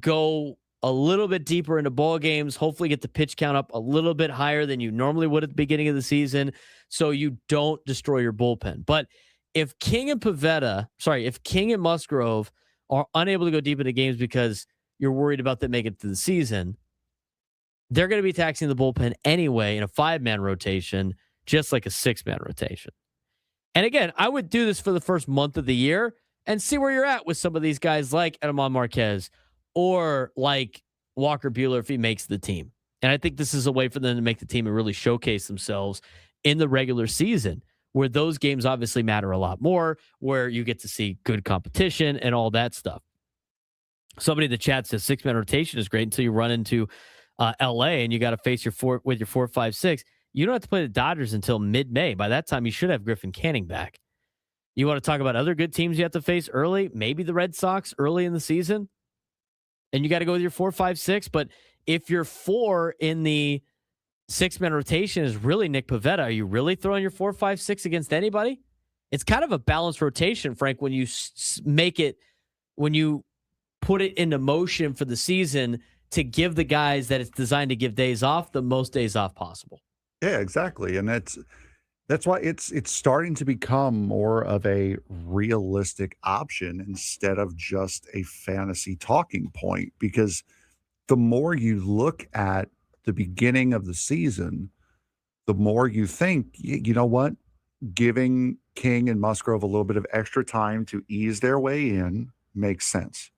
go a little bit deeper into ball games, hopefully get the pitch count up a little bit higher than you normally would at the beginning of the season so you don't destroy your bullpen. But if King and Musgrove are unable to go deep into games because you're worried about them making it through the season, they're going to be taxing the bullpen anyway in a 5-man rotation, just like a 6-man rotation. And again, I would do this for the first month of the year and see where you're at with some of these guys like Edman Marquez or like Walker Buehler if he makes the team. And I think this is a way for them to make the team and really showcase themselves in the regular season, where those games obviously matter a lot more, where you get to see good competition and all that stuff. Somebody in the chat says 6-man rotation is great until you run into LA and you got to face your 4, 5, 6. You don't have to play the Dodgers until mid-May. By that time, you should have Griffin Canning back. You want to talk about other good teams you have to face early? Maybe the Red Sox early in the season. And you got to go with your 4, 5, 6. But if your 4 in the 6-man rotation is really Nick Pivetta, are you really throwing your 4, 5, 6 against anybody? It's kind of a balanced rotation, Frank, when you when you put it into motion for the season to give the guys that it's designed to give days off the most days off possible. Yeah, exactly. And that's why it's starting to become more of a realistic option instead of just a fantasy talking point, because the more you look at the beginning of the season, the more you think, you know what, giving King and Musgrove a little bit of extra time to ease their way in makes sense.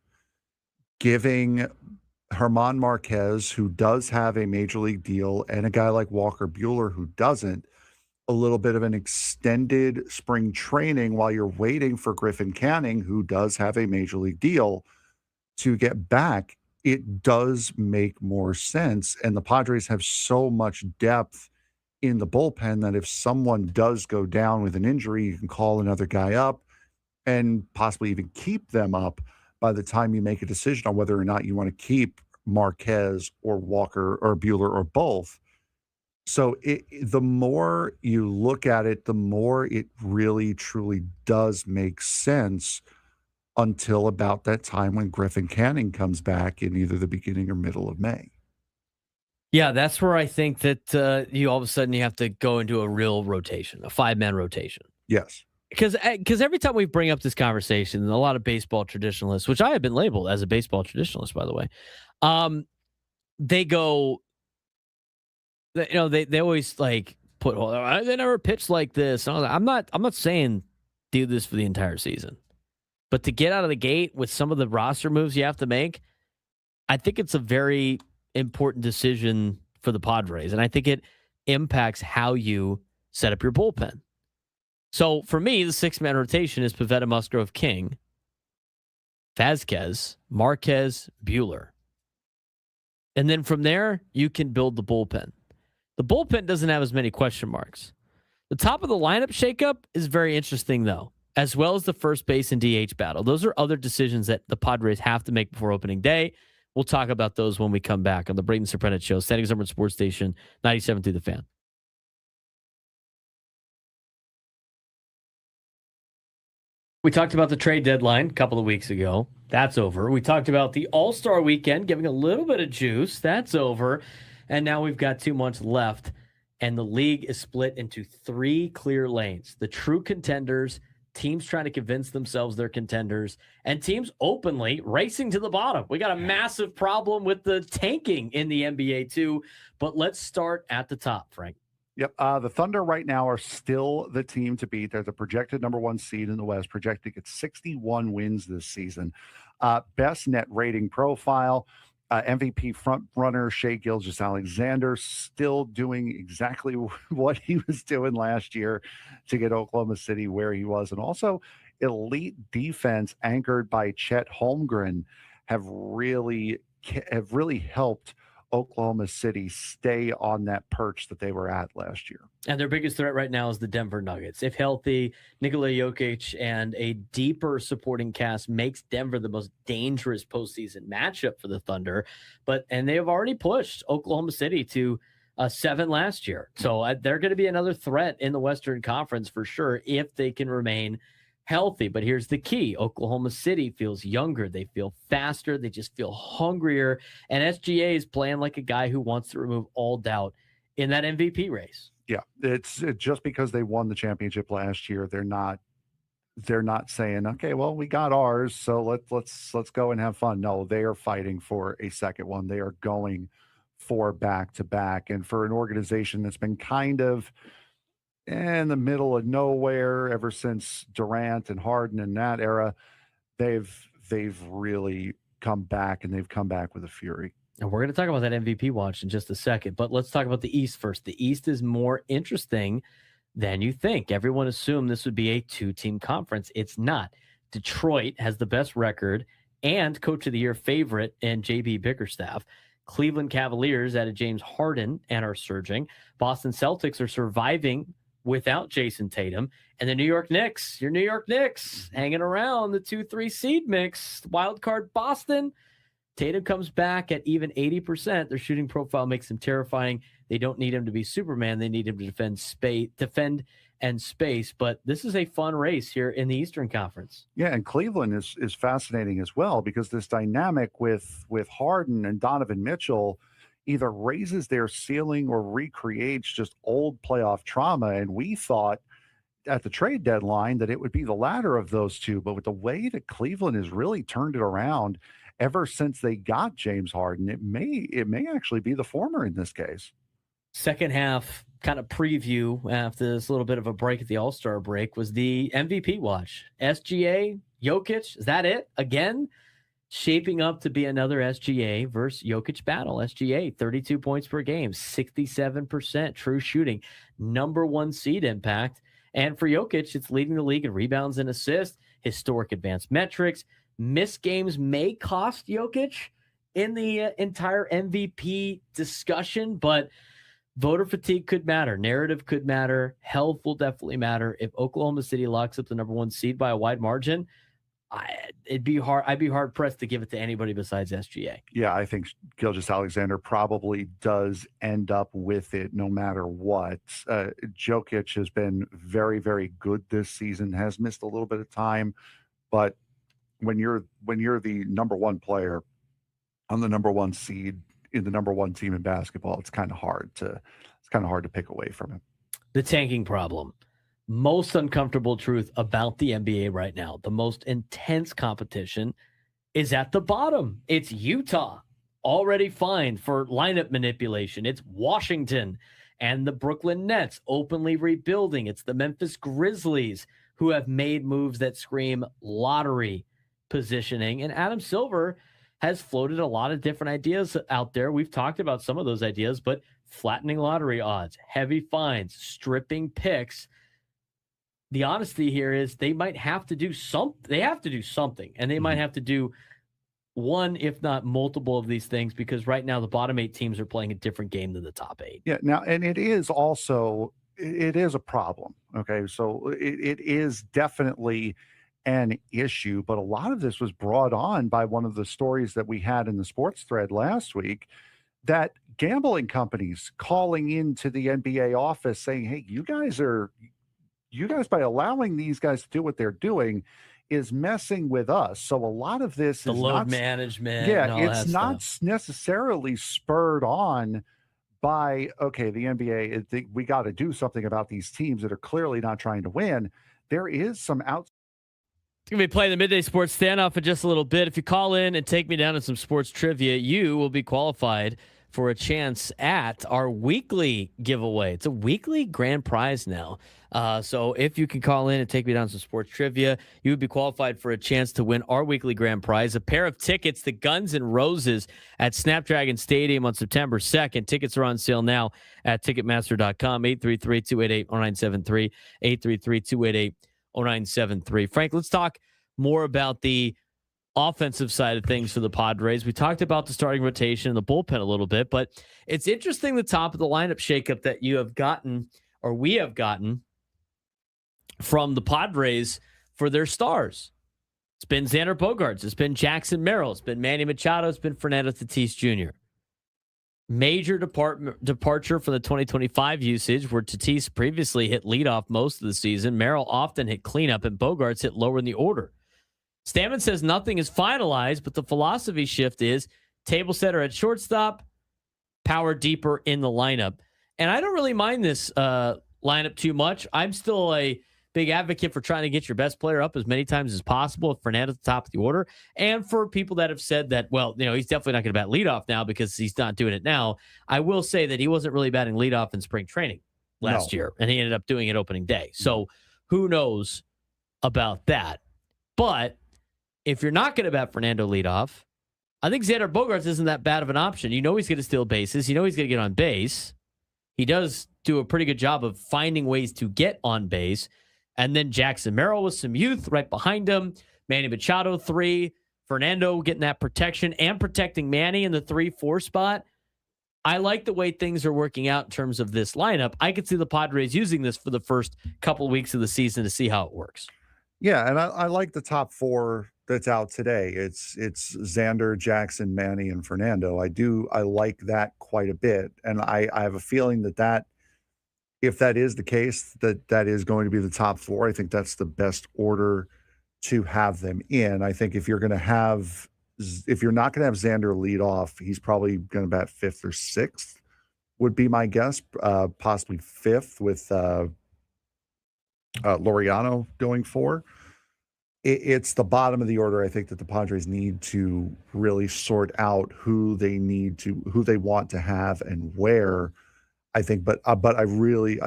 Giving German Marquez, who does have a major league deal, and a guy like Walker Buehler, who doesn't, a little bit of an extended spring training while you're waiting for Griffin Canning, who does have a major league deal, to get back, it does make more sense. And the Padres have so much depth in the bullpen that if someone does go down with an injury, you can call another guy up and possibly even keep them up by the time you make a decision on whether or not you want to keep Marquez or Walker or Buehler or both. So the more you look at it, the more it really, truly does make sense until about that time when Griffin Canning comes back in either the beginning or middle of May. Yeah, that's where I think that you all of a sudden you have to go into a real rotation, a 5-man rotation. Yes. Because every time we bring up this conversation, a lot of baseball traditionalists, which I have been labeled as a baseball traditionalist, by the way, they go, they always like put, they never pitched like this. And I'm not saying do this for the entire season, but to get out of the gate with some of the roster moves you have to make, I think it's a very important decision for the Padres, and I think it impacts how you set up your bullpen. So for me, the 6-man rotation is Pivetta, Musgrove, King, Vazquez, Marquez, Buehler. And then from there, you can build the bullpen. The bullpen doesn't have as many question marks. The top of the lineup shakeup is very interesting, though, as well as the first base and DH battle. Those are other decisions that the Padres have to make before opening day. We'll talk about those when we come back on the Braden Surprenant Show, Standings Number Sports Station, 97.3 The Fan. We talked about the trade deadline a couple of weeks ago. That's over. We talked about the All-Star Weekend, giving a little bit of juice. That's over. And now we've got 2 months left, and the league is split into 3 clear lanes. The true contenders, teams trying to convince themselves they're contenders, and teams openly racing to the bottom. We got a massive problem with the tanking in the NBA too, but let's start at the top, Frank. Yep. The Thunder right now are still the team to beat. They're the projected number 1 seed in the West, projected to get 61 wins this season. Best net rating profile, MVP front runner Shai Gilgeous-Alexander still doing exactly what he was doing last year to get Oklahoma City where he was. And also elite defense anchored by Chet Holmgren have really helped Oklahoma City stay on that perch that they were at last year. And their biggest threat right now is the Denver Nuggets. If healthy, Nikola Jokic and a deeper supporting cast makes Denver the most dangerous postseason matchup for the Thunder. And they have already pushed Oklahoma City to 7 last year. So they're going to be another threat in the Western Conference for sure if they can remain healthy. But here's the key. Oklahoma City feels younger. They feel faster. They just feel hungrier. And SGA is playing like a guy who wants to remove all doubt in that MVP race. Yeah, it's just because they won the championship last year, they're not saying, okay, well, we got ours, so let's go and have fun. No, they are fighting for a second one. They are going for back-to-back. And for an organization that's been kind of in the middle of nowhere ever since Durant and Harden in that era, they've really come back, and they've come back with a fury. And we're going to talk about that MVP watch in just a second, but let's talk about the East first. The East is more interesting than you think. Everyone assumed this would be a 2-team conference. It's not. Detroit has the best record and Coach of the Year favorite in JB Bickerstaff. Cleveland Cavaliers added James Harden and are surging. Boston Celtics are surviving without Jason Tatum. And the New York Knicks, your New York Knicks, hanging around the 2-3 seed mix. Wild card Boston. Tatum comes back at even 80%. Their shooting profile makes him terrifying. They don't need him to be Superman. They need him to defend and space. But this is a fun race here in the Eastern Conference. Yeah, and Cleveland is fascinating as well, because this dynamic with Harden and Donovan Mitchell either raises their ceiling or recreates just old playoff trauma. And we thought at the trade deadline that it would be the latter of those two. But with the way that Cleveland has really turned it around ever since they got James Harden, it may actually be the former in this case. Second half kind of preview after this little bit of a break at the All-Star break was the MVP watch. SGA, Jokic, is that it? Again, shaping up to be another SGA versus Jokic battle. SGA, 32 points per game, 67% true shooting, number 1 seed impact. And for Jokic, it's leading the league in rebounds and assists, historic advanced metrics. Missed games may cost Jokic in the entire MVP discussion, but voter fatigue could matter. Narrative could matter. Health will definitely matter. If Oklahoma City locks up the number 1 seed by a wide margin, I'd be hard pressed to give it to anybody besides SGA. Yeah, I think Gilgeous-Alexander probably does end up with it no matter what. Jokic has been very, very good this season, has missed a little bit of time, but when you're the number 1 player on the number 1 seed in the number 1 team in basketball, it's kind of hard to pick away from him. The tanking problem. Most uncomfortable truth about the NBA right now. The most intense competition is at the bottom. It's Utah, already fined for lineup manipulation. It's Washington and the Brooklyn Nets openly rebuilding. It's the Memphis Grizzlies who have made moves that scream lottery positioning. And Adam Silver has floated a lot of different ideas out there. We've talked about some of those ideas, but flattening lottery odds, heavy fines, stripping picks. The honesty here is they might have to do something. They have to do something, and they might have to do one, if not multiple of these things, because right now the bottom 8 teams are playing a different game than the top 8. Yeah. Now, and it is a problem. Okay. So it is definitely an issue, but a lot of this was brought on by one of the stories that we had in the sports thread last week, that gambling companies calling into the NBA office saying, hey, you guys, by allowing these guys to do what they're doing, is messing with us. So a lot of this the is load not management. Yeah, it's not necessarily spurred on by, okay, the NBA, we got to do something about these teams that are clearly not trying to win. There is some It's going to be playing the Midday Sports Standoff in just a little bit. If you call in and take me down to some sports trivia, you will be qualified for a chance at our weekly giveaway. It's a weekly grand prize now. So if you can call in and take me down to some sports trivia, you would be qualified for a chance to win our weekly grand prize, a pair of tickets to Guns N' Roses at Snapdragon Stadium on September 2nd. Tickets are on sale now at Ticketmaster.com, 833-288-0973, 833-288-0973. Frank, let's talk more about the offensive side of things for the Padres. We talked about the starting rotation and the bullpen a little bit, but it's interesting the top of the lineup shakeup that you have gotten, or we have gotten, from the Padres for their stars. It's been Xander Bogaerts. It's been Jackson Merrill. It's been Manny Machado. It's been Fernando Tatis Jr. Major departure from the 2025 usage, where Tatis previously hit leadoff most of the season. Merrill often hit cleanup, and Bogarts hit lower in the order. Stammen says nothing is finalized, but the philosophy shift is table setter at shortstop, power deeper in the lineup. And I don't really mind this lineup too much. I'm still a big advocate for trying to get your best player up as many times as possible. Fernando at the top of the order. And for people that have said that, well, he's definitely not going to bat leadoff now because he's not doing it now. I will say that he wasn't really batting leadoff in spring training last year, and he ended up doing it opening day. So who knows about that? But if you're not going to bat Fernando leadoff, I think Xander Bogaerts isn't that bad of an option. He's going to steal bases. He's going to get on base. He does do a pretty good job of finding ways to get on base. And then Jackson Merrill with some youth right behind him. Manny Machado 3. Fernando getting that protection and protecting Manny in the 3-4 spot. I like the way things are working out in terms of this lineup. I could see the Padres using this for the first couple of weeks of the season to see how it works. Yeah, and I like the top 4 that's out today. It's Xander, Jackson, Manny, and Fernando. I like that quite a bit. And I have a feeling that if that is the case, that is going to be the top 4. I think that's the best order to have them in. I think if you're not going to have Xander lead off, he's probably going to bat 5th or 6th, would be my guess. Possibly 5th with Laureano going 4. It's the bottom of the order. I think that the Padres need to really sort out who they want to have and where. I think, but I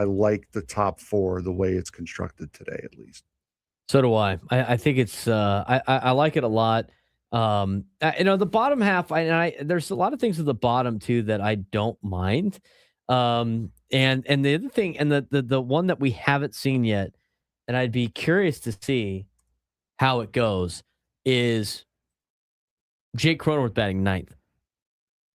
like the top 4 the way it's constructed today, at least. So do I. I think it's I like it a lot. The bottom half. There's a lot of things at the bottom too that I don't mind. And the other thing, and the one that we haven't seen yet, and I'd be curious to see how it goes, is Jake Cronenworth batting 9th.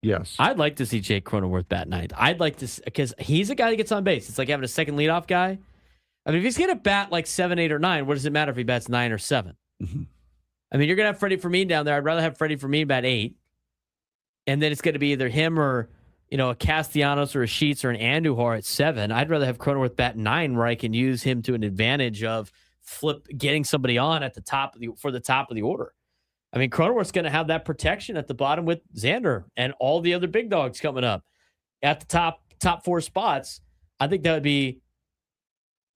Yes. I'd like to see Jake Cronenworth bat 9th. I'd like to, because he's a guy that gets on base. It's like having a second leadoff guy. I mean, if he's going to bat like 7, 8, or 9, what does it matter if he bats 9 or 7? Mm-hmm. I mean, you're going to have Freddie Fermin down there. I'd rather have Freddie Fermin bat 8. And then it's going to be either him or, a Castellanos or a Sheets or an Andujar at 7. I'd rather have Cronenworth bat 9, where I can use him to an advantage of getting somebody on at the top of the order. I mean, Cronenworth's going to have that protection at the bottom with Xander and all the other big dogs coming up at the top 4 spots. I think that would be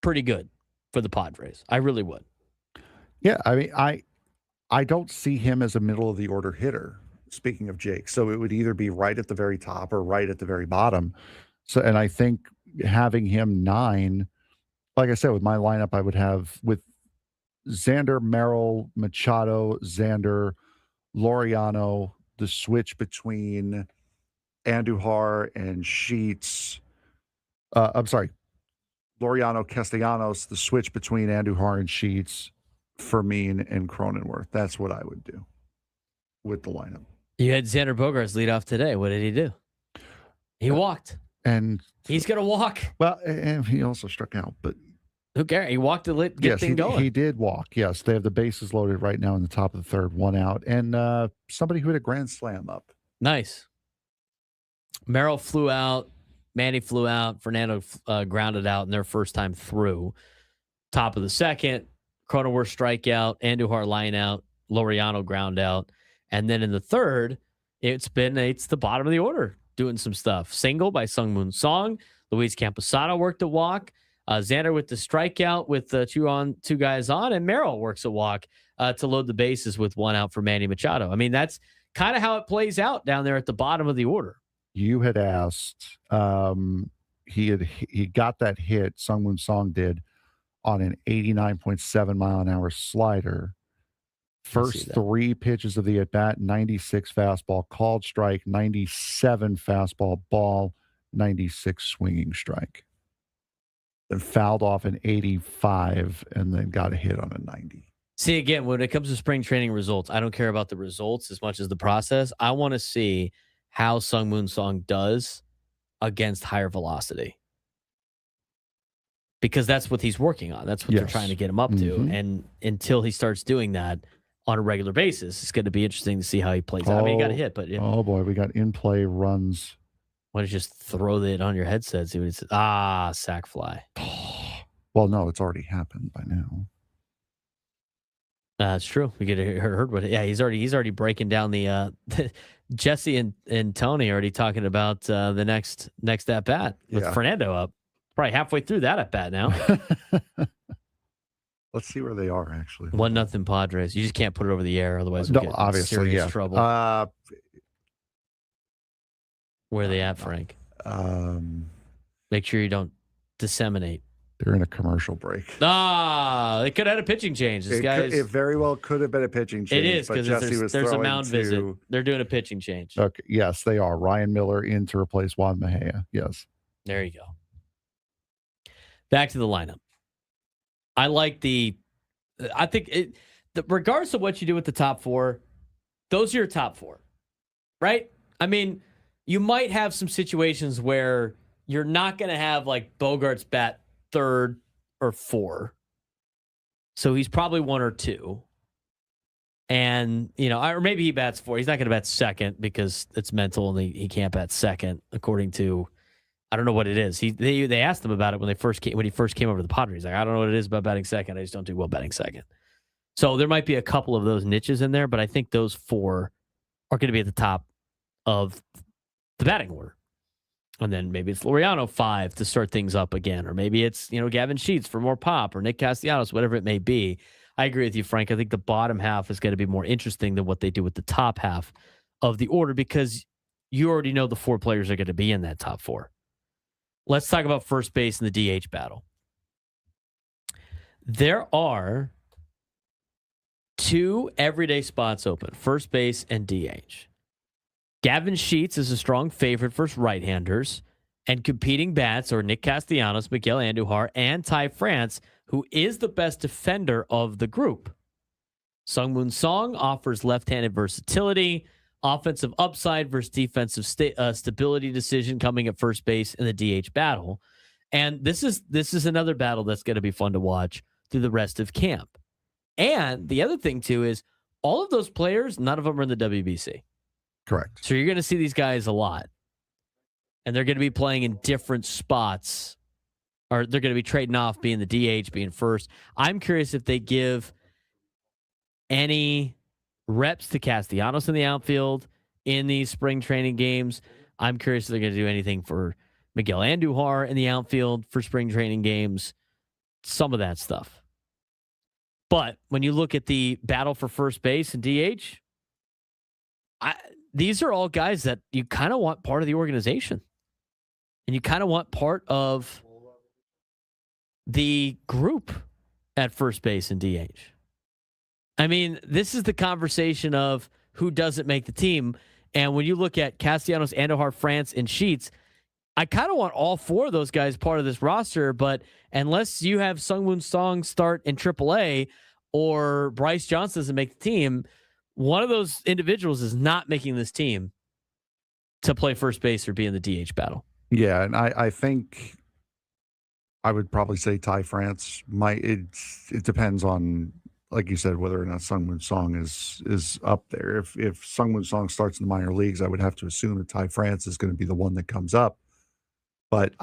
pretty good for the Padres. I really would. Yeah, I mean, I don't see him as a middle of the order hitter. Speaking of Jake, so it would either be right at the very top or right at the very bottom. So, and I think having him 9, like I said, with my lineup, I would have with Xander, Merrill, Machado, Xander, Laureano, the switch between Andujar and Sheets. Laureano, Castellanos, the switch between Andujar and Sheets, Fermin, and Cronenworth. That's what I would do with the lineup. You had Xander Bogaerts lead off today. What did he do? He walked. And he's going to walk. Well, and he also struck out, but who cares? He walked to get things going. He did walk. Yes, they have the bases loaded right now in the top of the 3rd, 1 out, and somebody who had a grand slam up. Nice. Merrill flew out. Manny flew out. Fernando grounded out in their first time through. Top of the 2nd, Cronenworth strikeout, Andujar line out, Laureano ground out, and then in the 3rd, it's the bottom of the order doing some stuff. Single by Sungmoon Song. Luis Camposado worked a walk. Xander with the strikeout with 2 guys on, and Merrill works a walk to load the bases with 1 out for Manny Machado. I mean, that's kind of how it plays out down there at the bottom of the order. You had asked, he got that hit, Sungmoon Song did, on an 89.7 mile an hour slider. First 3 pitches of the at bat, 96 fastball, called strike, 97 fastball, ball, 96 swinging strike. Then fouled off an 85 and then got a hit on a 90. See, again, when it comes to spring training results, I don't care about the results as much as the process. I want to see how Sungmoon Song does against higher velocity, because that's what he's working on. That's what they're trying to get him up to. And until he starts doing that on a regular basis, it's going to be interesting to see how he plays out. I mean, he got a hit, but oh boy, we got in play runs Why don't you just throw it on your headset? See what it says. Ah, sack fly. Well, no, it's already happened by now. That's true. We heard what. Yeah, he's already breaking down the Jesse and Tony already talking about the next at bat with Fernando up. Probably halfway through that at bat now. Let's see where they are actually. 1-0 Padres. You just can't put it over the air, otherwise we'll get obviously, serious trouble. Where are they at, Frank? Make sure you don't disseminate. They're in a commercial break. They could have had a pitching change. It very well could have been a pitching change. It is because there's a mound visit. They're doing a pitching change. Okay, yes, they are. Ryan Miller in to replace Juan Mejia. Yes. There you go. Back to the lineup. I think regardless of what you do with the top four, those are your top four, right? I mean, you might have some situations where you're not going to have like Bogarts bat third or four. So he's probably one or two. And, or maybe he bats four. He's not going to bat second because it's mental and he can't bat second, according to, I don't know what it is. They asked him about it when he first came over to the Padres. Like, I don't know what it is about batting second. I just don't do well batting second. So there might be a couple of those niches in there, but I think those four are going to be at the top of the batting order. And then maybe it's Laureano 5 to start things up again. Or maybe it's, Gavin Sheets for more pop or Nick Castellanos, whatever it may be. I agree with you, Frank. I think the bottom half is going to be more interesting than what they do with the top half of the order because you already know the four players are going to be in that top four. Let's talk about first base in the DH battle. There are 2 everyday spots open, first base and DH. Gavin Sheets is a strong favorite for right-handers, and competing bats are Nick Castellanos, Miguel Andujar, and Ty France, who is the best defender of the group. Sungmoon Song offers left-handed versatility, offensive upside versus defensive stability decision coming at first base in the DH battle. And this is another battle that's going to be fun to watch through the rest of camp. And the other thing, too, is all of those players, none of them are in the WBC. Correct. So you're going to see these guys a lot. And they're going to be playing in different spots. Or they're going to be trading off being the DH, being first. I'm curious if they give any reps to Castellanos in the outfield in these spring training games. I'm curious if they're going to do anything for Miguel Andujar in the outfield for spring training games. Some of that stuff. But when you look at the battle for first base and DH, these are all guys that you kind of want part of the organization. And you kind of want part of the group at first base and DH. I mean, this is the conversation of who doesn't make the team. And when you look at Castellanos, Andujar, France, and Sheets, I kind of want all 4 of those guys part of this roster. But unless you have Sungmoon Song start in AAA or Bryce Johnson doesn't make the team, one of those individuals is not making this team to play first base or be in the DH battle. Yeah, and I think I would probably say Ty France might. It depends on, like you said, whether or not Sungmoon Song is up there. If Sungmoon Song starts in the minor leagues, I would have to assume that Ty France is going to be the one that comes up. But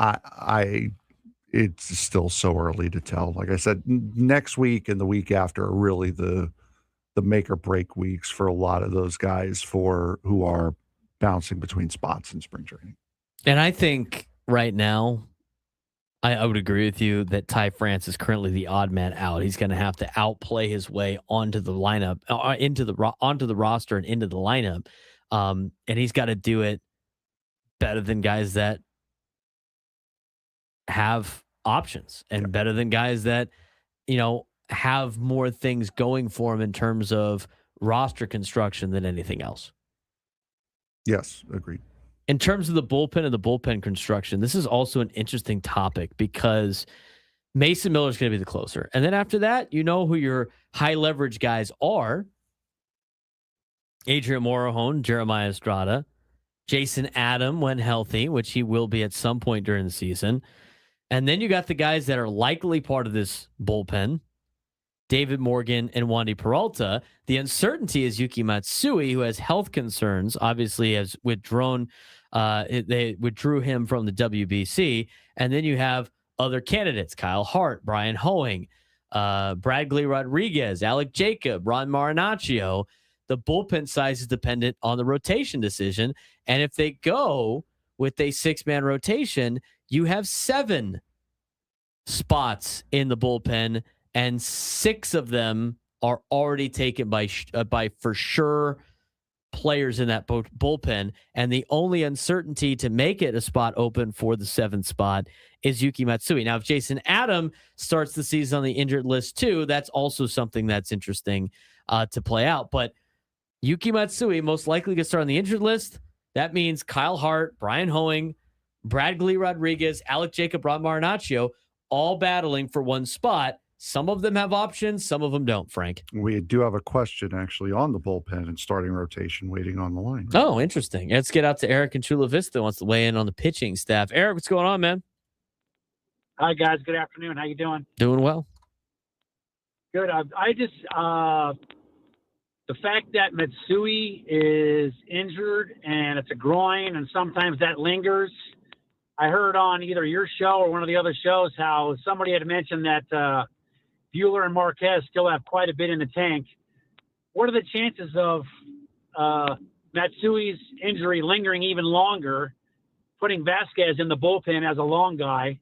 it's still so early to tell. Like I said, next week and the week after are really the make or break weeks for a lot of those guys who are bouncing between spots in spring training. And I think right now, I would agree with you that Ty France is currently the odd man out. He's going to have to outplay his way onto the lineup, onto the roster and into the lineup. And he's got to do it better than guys that have options and better than guys that, have more things going for him in terms of roster construction than anything else. Yes, agreed. In terms of the bullpen and the bullpen construction, this is also an interesting topic because Mason Miller is going to be the closer. And then after that, who your high leverage guys are. Adrian Morejon, Jeremiah Estrada, Jason Adam when healthy, which he will be at some point during the season. And then you got the guys that are likely part of this bullpen, David Morgan and Wandy Peralta. The uncertainty is Yuki Matsui, who has health concerns, obviously has withdrawn They withdrew him from the WBC. And then you have other candidates, Kyle Hart, Brian Hoeing, Bradley Rodriguez, Alec Jacob, Ron Marinaccio. The bullpen size is dependent on the rotation decision. And if they go with a 6-man rotation, you have 7 spots in the bullpen, and 6 of them are already taken by for sure players in that bullpen. And the only uncertainty to make it a spot open for the 7th spot is Yuki Matsui. Now, if Jason Adam starts the season on the injured list too, that's also something that's interesting to play out. But Yuki Matsui most likely gets started on the injured list. That means Kyle Hart, Brian Hoeing, Bradley Rodriguez, Alec Jacob, Ron Marinaccio, all battling for one spot. Some of them have options, some of them don't, Frank. We do have a question actually on the bullpen and starting rotation waiting on the line. Right? Oh, interesting. Let's get out to Eric in Chula Vista, wants to weigh in on the pitching staff. Eric, what's going on, man? Hi, guys. Good afternoon. How you doing? Doing well. Good. I just the fact that Matsui is injured and it's a groin and sometimes that lingers. I heard on either your show or one of the other shows how somebody had mentioned that Buehler and Marquez still have quite a bit in the tank. What are the chances of Matsui's injury lingering even longer, putting Vasquez in the bullpen as a long guy,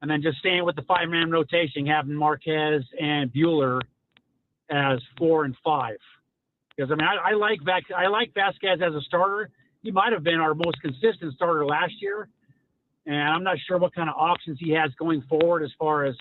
and then just staying with the 5-man rotation, having Marquez and Buehler as 4 and 5? Because, I mean, I like Vasquez as a starter. He might have been our most consistent starter last year. And I'm not sure what kind of options he has going forward as far as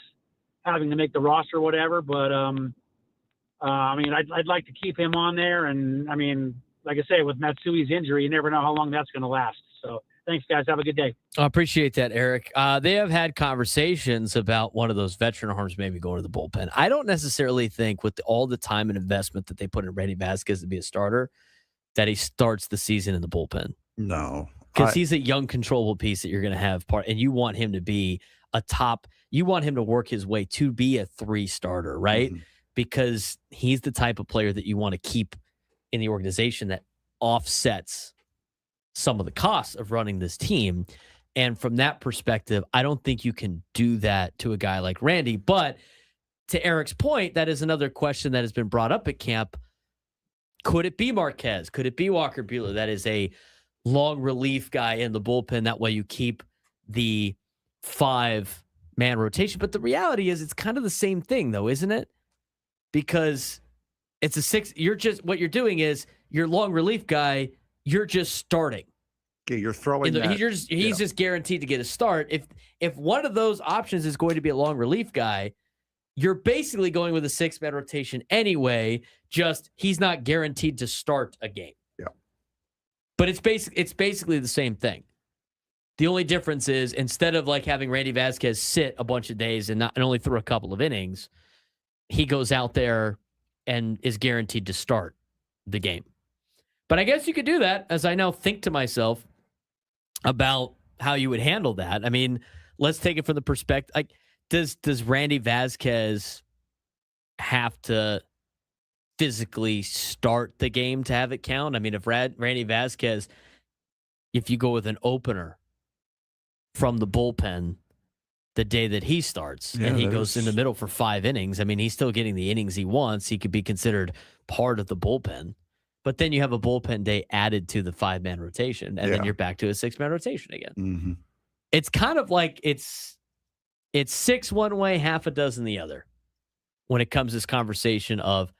having to make the roster or whatever. But, I mean, I'd like to keep him on there. And, I mean, like I say, with Matsui's injury, you never know how long that's going to last. So thanks, guys. Have a good day. I appreciate that, Eric. They have had conversations about one of those veteran arms maybe going to the bullpen. I don't necessarily think with all the time and investment that they put in Randy Vasquez to be a starter that he starts the season in the bullpen. No. Because he's a young, controllable piece that you're going to have and you want him to be a top. You want him to work his way to be a 3 starter, right? Mm-hmm. Because he's the type of player that you want to keep in the organization that offsets some of the costs of running this team. And from that perspective, I don't think you can do that to a guy like Randy. But to Eric's point, that is another question that has been brought up at camp. Could it be Marquez? Could it be Walker Buehler? That is a long relief guy in the bullpen. That way you keep the 5-man rotation. But the reality is it's kind of the same thing though, isn't it? Because it's a 6. What you're doing is your long relief guy, you're just starting. Yeah, you're throwing he's just guaranteed to get a start. If one of those options is going to be a long relief guy, you're basically going with a 6-man rotation anyway, just he's not guaranteed to start a game. But it's basically the same thing. The only difference is instead of like having Randy Vasquez sit a bunch of days and only throw a couple of innings, he goes out there and is guaranteed to start the game. But I guess you could do that, as I now think to myself about how you would handle that. I mean, let's take it from the perspective. Like, does Randy Vasquez have to physically start the game to have it count? I mean, if Randy Vasquez, if you go with an opener from the bullpen the day that he starts and he goes in the middle for 5 innings, I mean, he's still getting the innings he wants. He could be considered part of the bullpen. But then you have a bullpen day added to the 5-man rotation, and then you're back to a 6-man rotation again. Mm-hmm. It's kind of like it's 6 one way, half a dozen the other when it comes to this conversation of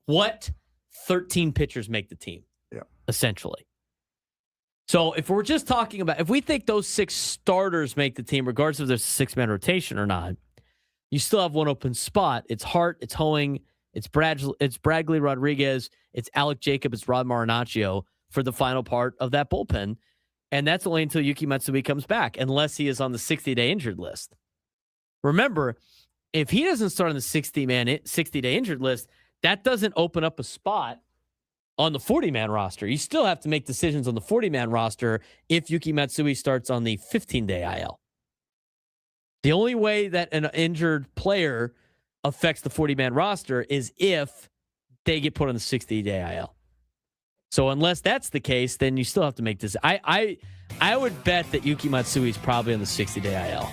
what 13 pitchers make the team, essentially. So if we're just talking about, if we think those 6 starters make the team, regardless if there's a 6-man rotation or not, you still have one open spot. It's Hart, it's Hoeing, it's Bradley Rodriguez, it's Alec Jacob, it's Rod Marinaccio for the final part of that bullpen. And that's only until Yuki Matsui comes back, unless he is on the 60-day injured list. Remember, if he doesn't start on the 60-day injured list, that doesn't open up a spot on the 40-man roster. You still have to make decisions on the 40-man roster if Yuki Matsui starts on the 15-day IL. The only way that an injured player affects the 40-man roster is if they get put on the 60-day IL. So unless that's the case, then you still have to make this. I would bet that Yuki Matsui is probably on the 60-day IL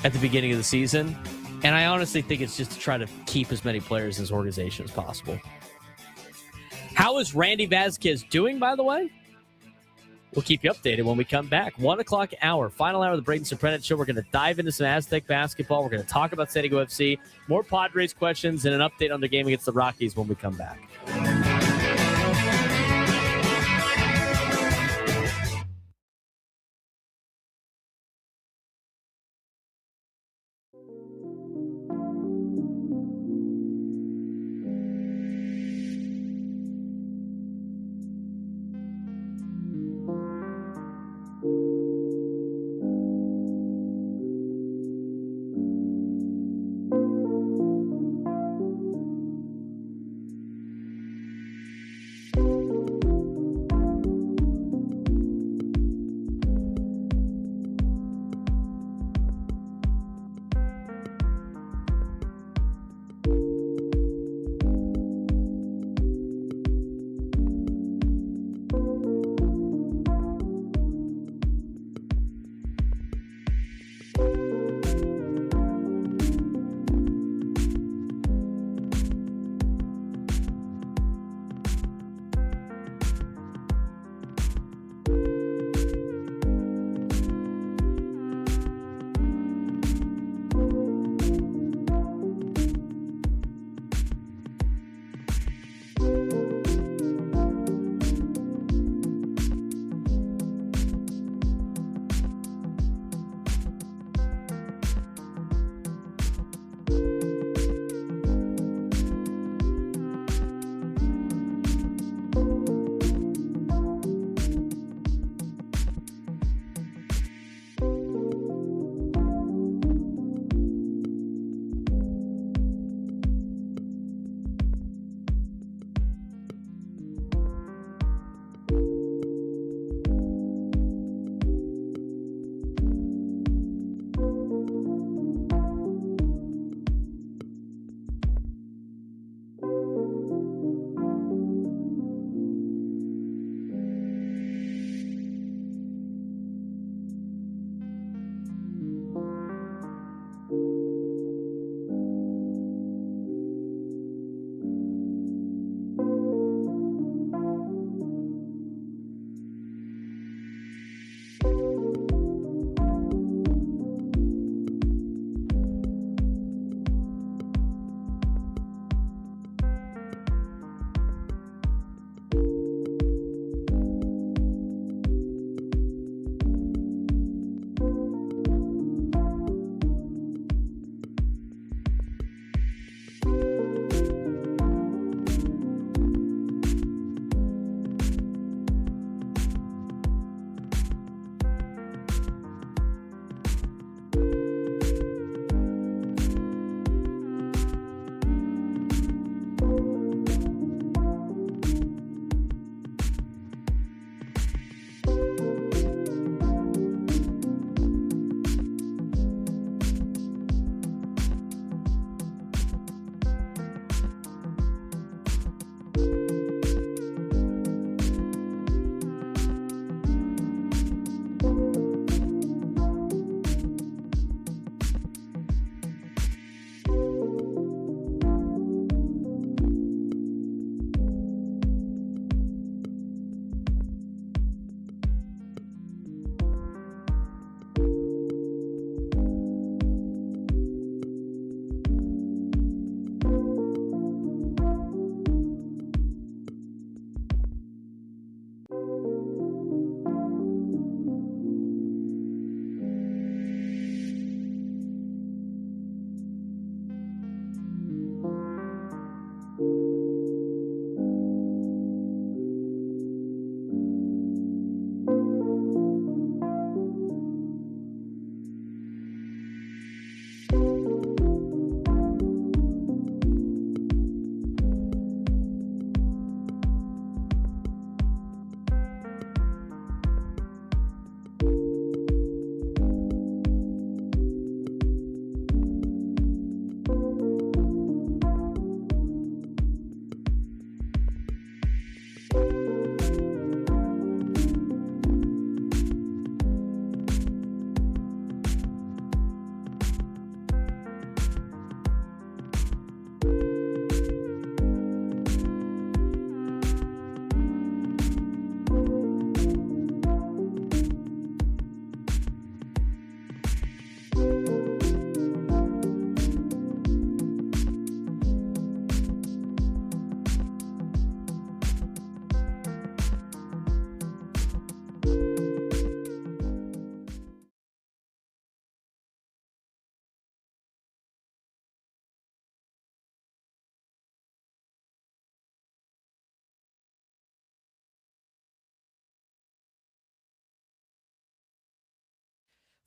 at the beginning of the season. And I honestly think it's just to try to keep as many players in his organization as possible. How is Randy Vasquez doing, by the way? We'll keep you updated when we come back. 1 o'clock hour, final hour of the Braden Surprenant Show. We're going to dive into some Aztec basketball. We're going to talk about San Diego FC, more Padres questions, and an update on their game against the Rockies when we come back.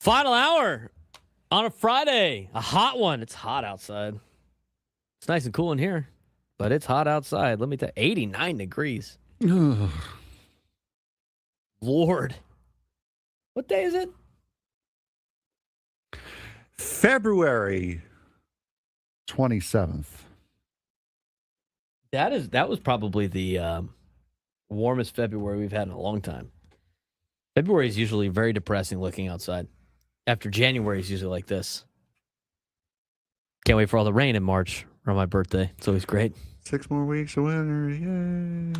Final hour on a Friday. A hot one. It's hot outside. It's nice and cool in here, but it's hot outside. Let me tell you, 89 degrees. Lord. What day is it? February 27th. That was probably the warmest February we've had in a long time. February is usually very depressing looking outside. After January is usually like this. Can't wait for all the rain in March around my birthday. It's always great. 6 more weeks of winter. Yay.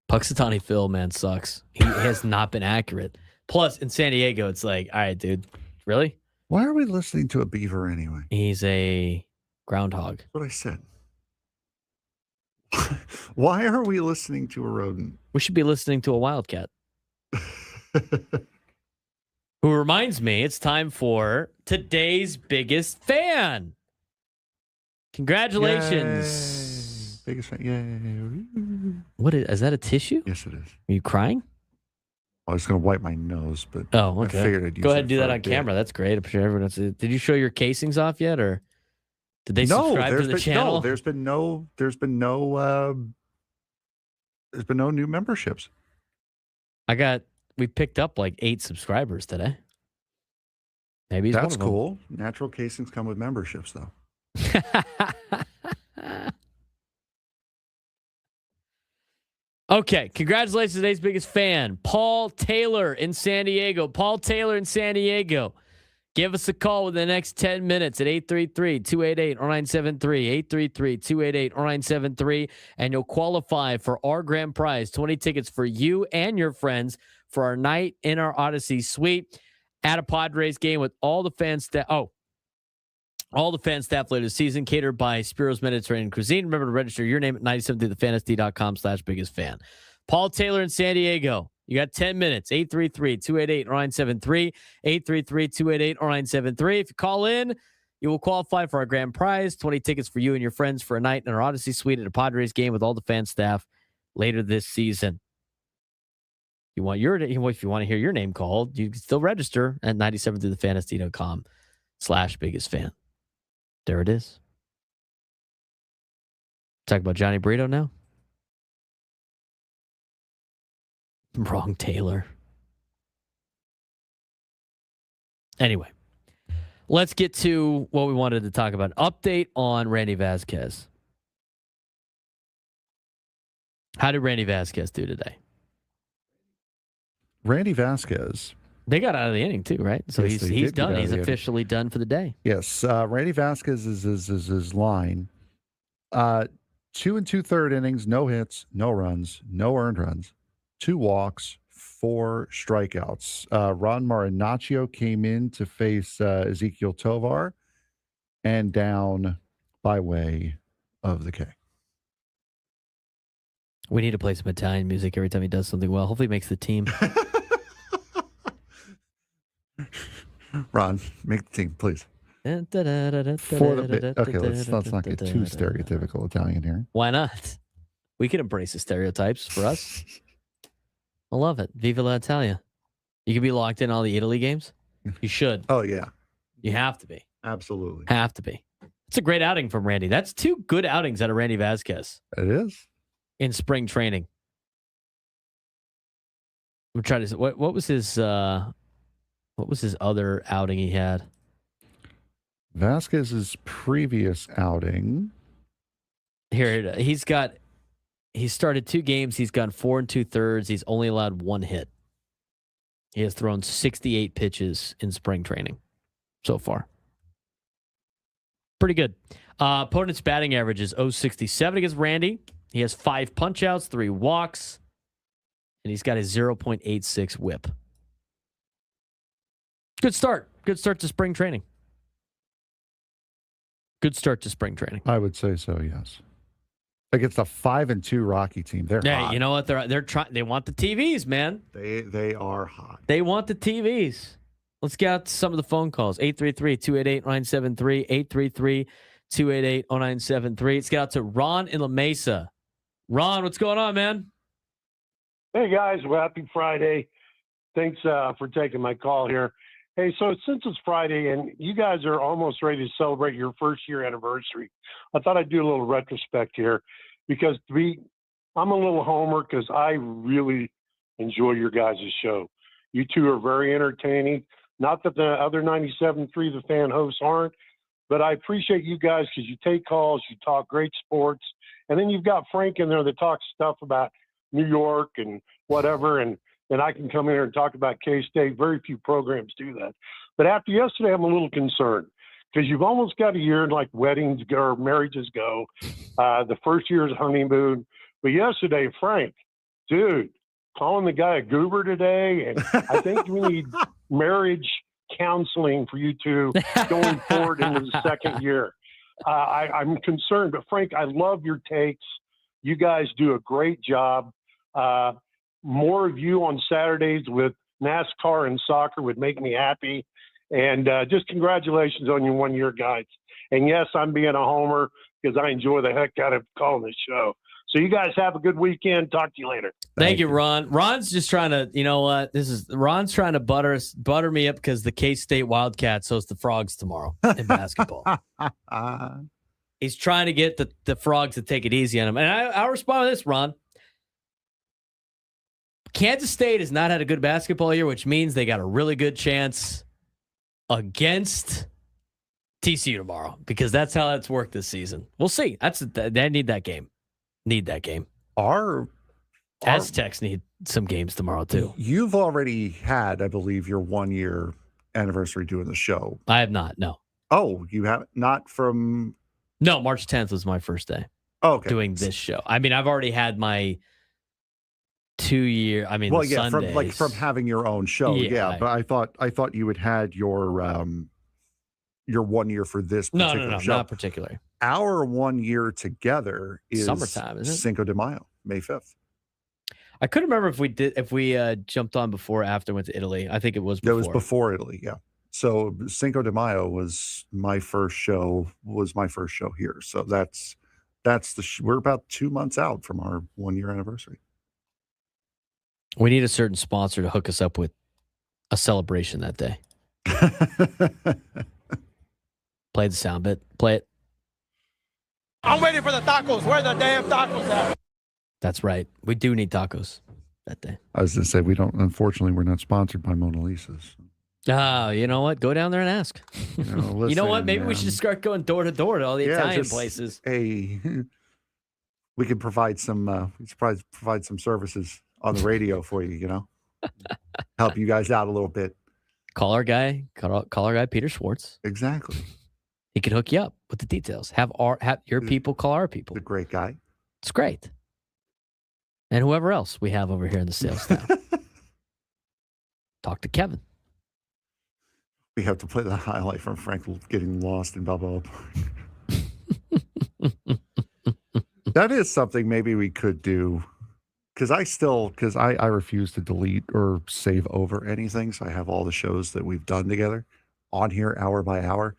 Puxatawny Phil, man, sucks. He has not been accurate. Plus, in San Diego, it's like, all right, dude, really? Why are we listening to a beaver anyway? He's a groundhog. That's what I said. Why are we listening to a rodent? We should be listening to a wildcat. Who reminds me, it's time for today's biggest fan. Congratulations. Yay. Biggest fan. Yay. What is that a tissue? Yes, it is. Are you crying? I was going to wipe my nose, but oh, okay. I figured I'd use Go ahead it and do for that a on bit. camera. That's great. I'm sure everyone else. Did you show your casings off yet, or did they subscribe to the channel? No, there's been no new memberships. We picked up like 8 subscribers today. Maybe he's That's one of cool. Natural casings come with memberships, though. Okay, congratulations to today's biggest fan, Paul Taylor in San Diego. Paul Taylor in San Diego. Give us a call within the next 10 minutes at 833-288-0973, 833-288-0973, and you'll qualify for our grand prize, 20 tickets for you and your friends for our night in our Odyssey suite at a Padres game with all the fan staff. All the fan staff later this season, catered by Spiro's Mediterranean Cuisine. Remember to register your name at 97throughthefantasy.com/biggest fan. Paul Taylor in San Diego. You got 10 minutes. 833-288-0973. 833-288-0973. If you call in, you will qualify for our grand prize, 20 tickets for you and your friends for a night in our Odyssey suite at a Padres game with all the fan staff later this season. If you want to hear your name called, you can still register at 97throughthefantasy.com/biggest fan. There it is. Talk about Johnny Brito now. Wrong Taylor. Anyway, let's get to what we wanted to talk about. Update on Randy Vasquez. How did Randy Vasquez do today? Randy Vasquez. They got out of the inning too, right? So Yes, he's done. He's officially done for the day. Yes, Randy Vasquez is his line. 2 2/3 innings, no hits, no runs, no earned runs, 2 walks, 4 strikeouts. Ron Marinaccio came in to face Ezekiel Tovar and down by way of the K. We need to play some Italian music every time he does something well. Hopefully he makes the team. Ron, make the team, please. For the bit. Okay, let's not get too stereotypical Italian here. Why not? We can embrace the stereotypes for us. I love it. Viva la Italia. You can be locked in all the Italy games. You should. Oh, yeah. You have to be. Absolutely. Have to be. It's a great outing from Randy. That's 2 good outings out of Randy Vasquez. It is. In spring training. I'm trying to say, what was his other outing he had? Vasquez's previous outing. Here, he started 2 games. He's gone 4 2/3. He's only allowed 1 hit. He has thrown 68 pitches in spring training so far. Pretty good. Opponent's batting average is .067 against Randy. He has 5 punch-outs, 3 walks, and he's got a 0.86 whip. Good start. Good start to spring training. Good start to spring training. I would say so, yes. Against a 5-2 Rocky team. They're hot. You know what? They're trying. They want the TVs, man. They are hot. They want the TVs. Let's get out to some of the phone calls. 833-288-0973. 833-288-0973. Let's get out to Ron in La Mesa. Ron, what's going on, man? Hey, guys. Well, happy Friday. Thanks for taking my call here. Hey, so since it's Friday and you guys are almost ready to celebrate your first year anniversary, I thought I'd do a little retrospect here because I'm a little homer because I really enjoy your guys' show. You two are very entertaining. Not that the other 97.3, the fan hosts, aren't, but I appreciate you guys because you take calls, you talk great sports, and then you've got Frank in there that talks stuff about New York and whatever, and I can come in here and talk about K-State. Very few programs do that. But after yesterday, I'm a little concerned because you've almost got a year like weddings go or marriages go. The first year is honeymoon. But yesterday, Frank, dude, calling the guy a goober today, and I think we need marriage counseling for you two going forward into the second year. I'm concerned, but Frank, I love your takes. You guys do a great job. More of you on Saturdays with NASCAR and soccer would make me happy. And just congratulations on your 1 year, guys. And yes, I'm being a homer because I enjoy the heck out of calling this show. So you guys have a good weekend. Talk to you later. Thank you, Ron. Ron's just trying to, you know what? Ron's trying to butter me up because the K-State Wildcats host the Frogs tomorrow in basketball. He's trying to get the Frogs to take it easy on him. And I'll respond to this, Ron. Kansas State has not had a good basketball year, which means they got a really good chance against TCU tomorrow because that's how that's worked this season. We'll see. They need that game. Our Aztecs need some games tomorrow too. You've already had, I believe, your 1 year anniversary doing the show. I have not. No. Oh, you have not from? No, March 10th was my first day. Okay. Doing this show. I mean, I've already had my 2 year. I mean, well, yeah, Sundays. from having your own show. Yeah, but I thought you had your 1 year for this particular show. No, not particularly. Our 1 year together is summertime, isn't it? Cinco de Mayo, May 5th. I couldn't remember if we jumped on before or after went to Italy. I think it was before. That was before Italy, yeah. So Cinco de Mayo was my first show here. So that's we're about 2 months out from our 1 year anniversary. We need a certain sponsor to hook us up with a celebration that day. Play the sound bit. Play it. I'm waiting for the tacos. Where the damn tacos at? That's right. We do need tacos that day. I was going to say, unfortunately, we're not sponsored by Mona Lisa's. Oh, you know what? Go down there and ask. Listen, you know what? Maybe we should just start going door to door to all the Italian places. Hey, we could provide some provide some services on the radio for you, help you guys out a little bit. Call our guy, Peter Schwartz. Exactly. He can hook you up with the details. Have your people call our people. The great guy. It's great. And whoever else we have over here in the sales staff. Talk to Kevin. We have to play the highlight from Frank getting lost in Balboa Park. That is something maybe we could do. Because I refuse to delete or save over anything. So I have all the shows that we've done together on here hour by hour.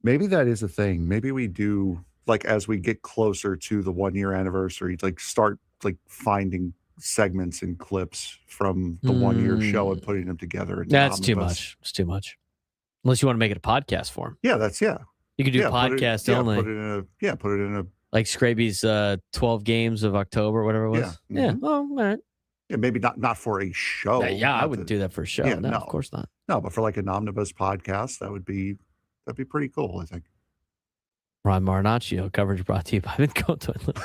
Maybe that is a thing. Maybe we do, like, as we get closer to the 1 year anniversary, like start like finding segments and clips from the 1 year show and putting them together. That's too much. It's too much. Unless you want to make it a podcast form. Yeah, You could do podcast only. Put it in a like Scraby's 12 games of October, whatever it was. Yeah. Yeah. Oh, all right. Yeah, maybe not for a show. Yeah, I wouldn't do that for a show. Yeah, no, of course not. No, but for like an omnibus podcast, that'd be pretty cool, I think. Ron Marinaccio, coverage brought to you by Midco Toilet.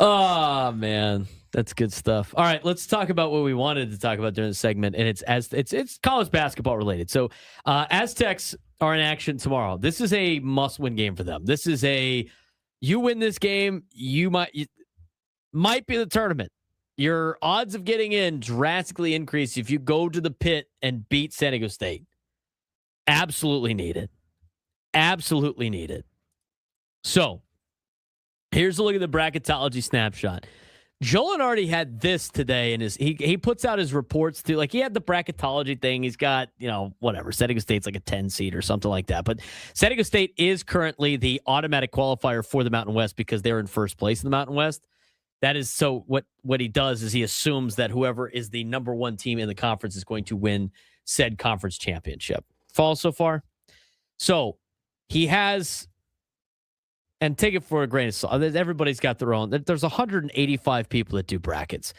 Oh man, that's good stuff. All right, let's talk about what we wanted to talk about during the segment, and it's college basketball related. So, Aztecs are in action tomorrow. This is a must-win game for them. This is you win this game, you might be the tournament. Your odds of getting in drastically increase if you go to the pit and beat San Diego State. Absolutely need it. Absolutely need it. So, here's a look at the bracketology snapshot. Joel already had this today, and he puts out his reports too. Like, he had the bracketology thing. He's got, whatever. San Diego State's like a 10 seed or something like that. But San Diego State is currently the automatic qualifier for the Mountain West because they're in first place in the Mountain West. That is so what he does is he assumes that whoever is the number one team in the conference is going to win said conference championship. Follow so far? So he has, and take it for a grain of salt. Everybody's got their own. There's 185 people that do brackets.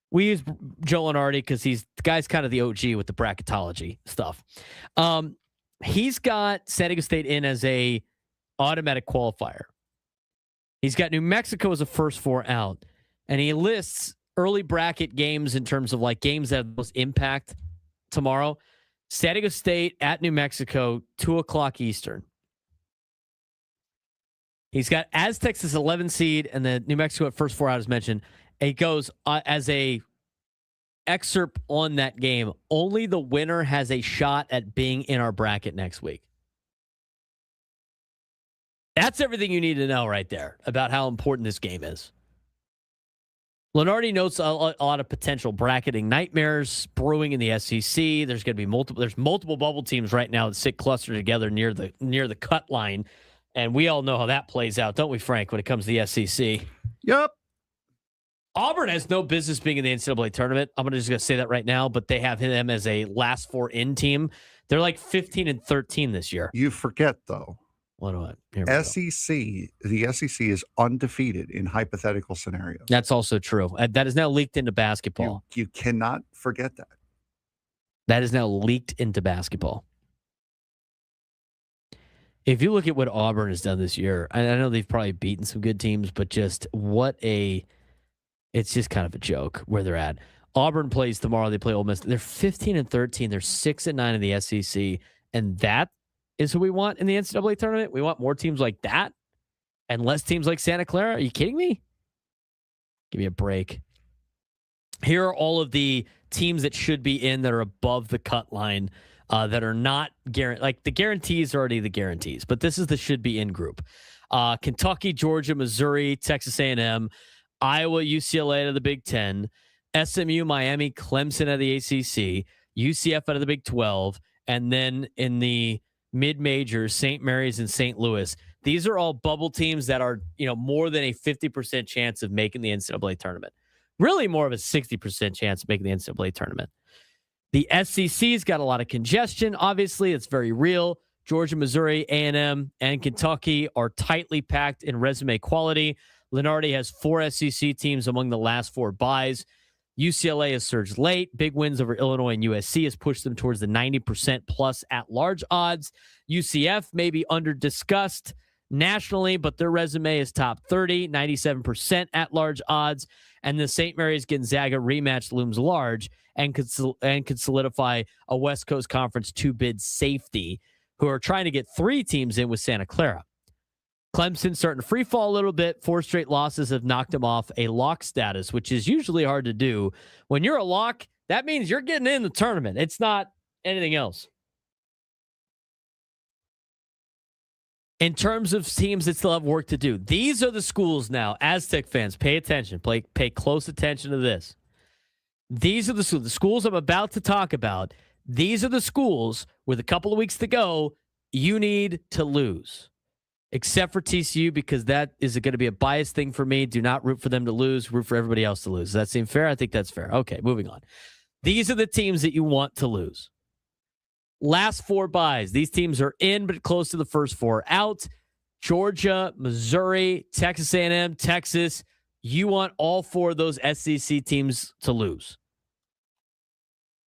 We use Joe Lenardi because the guy's kind of the OG with the bracketology stuff. He's got San Diego State in as a automatic qualifier. He's got New Mexico as a first four out, and he lists early bracket games in terms of like games that have the most impact tomorrow. San Diego State at New Mexico, 2:00 Eastern. He's got Aztecs as 11 seed, and then New Mexico at first four out as mentioned. It goes as a excerpt on that game. Only the winner has a shot at being in our bracket next week. That's everything you need to know right there about how important this game is. Lenardi notes a lot of potential bracketing nightmares brewing in the SEC. There's going to be multiple bubble teams right now that sit clustered together near the cut line, and we all know how that plays out, don't we, Frank? When it comes to the SEC. Yep. Auburn has no business being in the NCAA tournament. I'm just going to say that right now, but they have them as a last four in team. They're like 15-13 this year. You forget though. What do I? The SEC is undefeated in hypothetical scenarios. That's also true. That is now leaked into basketball. You cannot forget that. That is now leaked into basketball. If you look at what Auburn has done this year, I know they've probably beaten some good teams, but just it's just kind of a joke where they're at. Auburn plays tomorrow. They play Ole Miss. They're 15-13. They're 6-9 in the SEC, and that is who we want in the NCAA tournament. We want more teams like that and less teams like Santa Clara. Are you kidding me? Give me a break. Here are all of the teams that should be in that are above the cut line that are not guaranteed. Like the guarantees are already the guarantees, but this is the should be in group. Kentucky, Georgia, Missouri, Texas A&M, Iowa, UCLA out of the Big Ten, SMU, Miami, Clemson out of the ACC, UCF out of the Big 12, and then in the mid-majors, St. Mary's and St. Louis. These are all bubble teams that are, more than a 50% chance of making the NCAA tournament. Really more of a 60% chance of making the NCAA tournament. The SEC's got a lot of congestion. Obviously, it's very real. Georgia, Missouri, A&M, and Kentucky are tightly packed in resume quality. Lenardi has 4 SEC teams among the last 4 buys. UCLA has surged late. Big wins over Illinois and USC has pushed them towards the 90% plus at-large odds. UCF may be under-discussed nationally, but their resume is top 30, 97% at-large odds. And the St. Mary's Gonzaga rematch looms large and could solidify a West Coast Conference 2-bid safety, who are trying to get 3 teams in with Santa Clara. Clemson starting to free fall a little bit. 4 straight losses have knocked him off a lock status, which is usually hard to do. When you're a lock, that means you're getting in the tournament. It's not anything else. In terms of teams that still have work to do, these are the schools now. Aztec fans, pay attention. Pay close attention to this. These are the schools I'm about to talk about. These are the schools with a couple of weeks to go you need to lose. Except for TCU, because that is going to be a biased thing for me. Do not root for them to lose. Root for everybody else to lose. Does that seem fair? I think that's fair. Okay, moving on. These are the teams that you want to lose. Last 4 buys. These teams are in, but close to the first 4 out. Georgia, Missouri, Texas A&M, Texas. You want all 4 of those SEC teams to lose.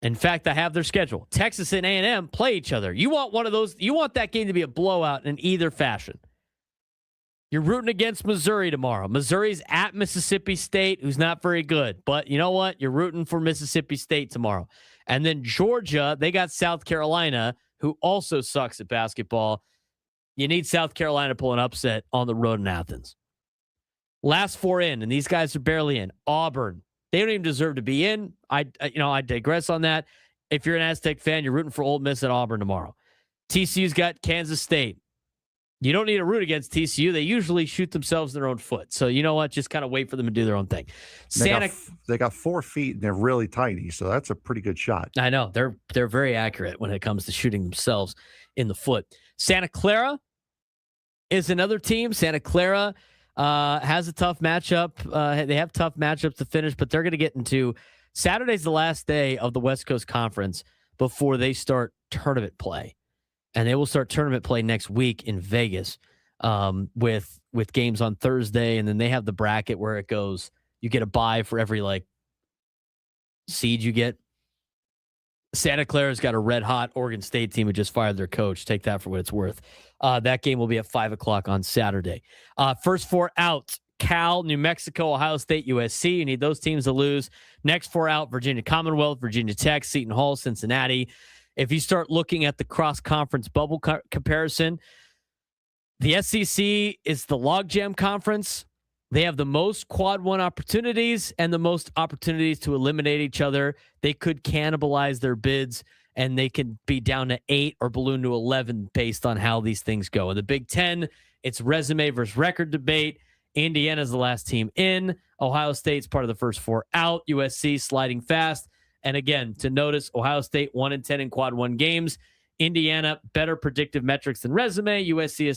In fact, I have their schedule. Texas and A&M play each other. You want one of those. You want that game to be a blowout in either fashion. You're rooting against Missouri tomorrow. Missouri's at Mississippi State, who's not very good. But you know what? You're rooting for Mississippi State tomorrow. And then Georgia, they got South Carolina, who also sucks at basketball. You need South Carolina to pull an upset on the road in Athens. Last 4 in, and these guys are barely in. Auburn. They don't even deserve to be in. I digress on that. If you're an Aztec fan, you're rooting for Ole Miss and Auburn tomorrow. TCU's got Kansas State. You don't need to root against TCU. They usually shoot themselves in their own foot. So you know what? Just kind of wait for them to do their own thing. They got 4 feet and they're really tiny, so that's a pretty good shot. I know. They're very accurate when it comes to shooting themselves in the foot. Santa Clara is another team. Santa Clara has a tough matchup. They have tough matchups to finish, but they're going to get into Saturday's the last day of the West Coast Conference before they start tournament play. And they will start tournament play next week in Vegas with games on Thursday. And then they have the bracket where it goes, you get a bye for every seed you get. Santa Clara's got a red hot Oregon State team who just fired their coach. Take that for what it's worth. That game will be at 5:00 on Saturday. First four out: Cal, New Mexico, Ohio State, USC. You need those teams to lose. Next four out: Virginia Commonwealth, Virginia Tech, Seton Hall, Cincinnati. If you start looking at the cross-conference bubble comparison, the SEC is the logjam conference. They have the most quad one opportunities and the most opportunities to eliminate each other. They could cannibalize their bids, and they can be down to 8 or balloon to 11 based on how these things go. In the Big Ten, it's resume versus record debate. Indiana's the last team in. Ohio State's part of the first four out. USC sliding fast. And again, to notice, Ohio State 1-10 in quad one games. Indiana, better predictive metrics than resume. USC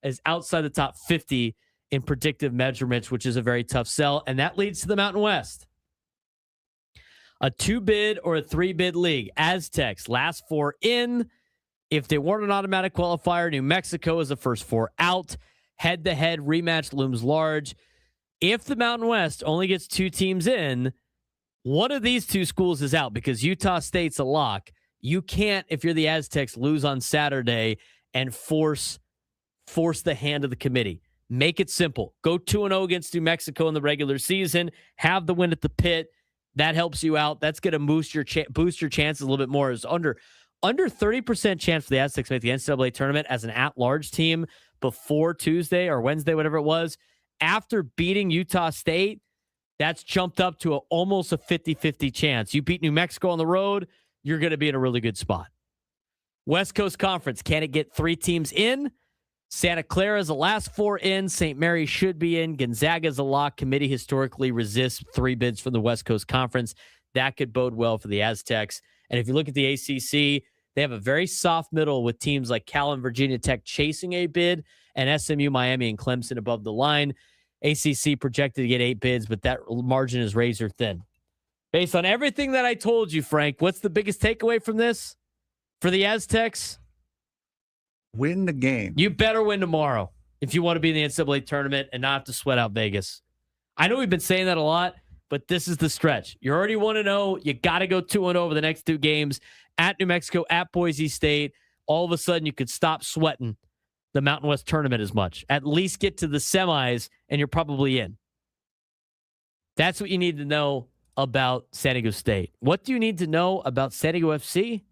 is outside the top 50 in predictive measurements, which is a very tough sell. And that leads to the Mountain West. A 2-bid or a 3-bid league. Aztecs, last four in. If they weren't an automatic qualifier, New Mexico is the first four out. Head-to-head rematch looms large. If the Mountain West only gets 2 teams in, one of these 2 schools is out because Utah State's a lock. You can't, if you're the Aztecs, lose on Saturday and force the hand of the committee. Make it simple. Go 2-0 against New Mexico in the regular season. Have the win at the pit. That helps you out. That's going to boost your chances a little bit more. It's under 30% chance for the Aztecs to make the NCAA tournament as an at-large team before Tuesday or Wednesday, whatever it was. After beating Utah State, that's jumped up to almost a 50-50 chance. You beat New Mexico on the road, you're going to be in a really good spot. West Coast Conference, can it get 3 teams in? Santa Clara is the last 4 in. St. Mary should be in. Gonzaga is a lock. Committee historically resists 3 bids from the West Coast Conference. That could bode well for the Aztecs. And if you look at the ACC, they have a very soft middle with teams like Cal and Virginia Tech chasing a bid and SMU, Miami, and Clemson above the line. ACC projected to get 8 bids, but that margin is razor thin. Based on everything that I told you, Frank, what's the biggest takeaway from this for the Aztecs? Win the game. You better win tomorrow if you want to be in the NCAA tournament and not have to sweat out Vegas. I know we've been saying that a lot, but this is the stretch. You're already 1-0. You got to go 2-0 over the next 2 games at New Mexico, at Boise State. All of a sudden, you could stop sweating the Mountain West tournament as much. At least get to the semis, and you're probably in. That's what you need to know about San Diego State. What do you need to know about San Diego FC?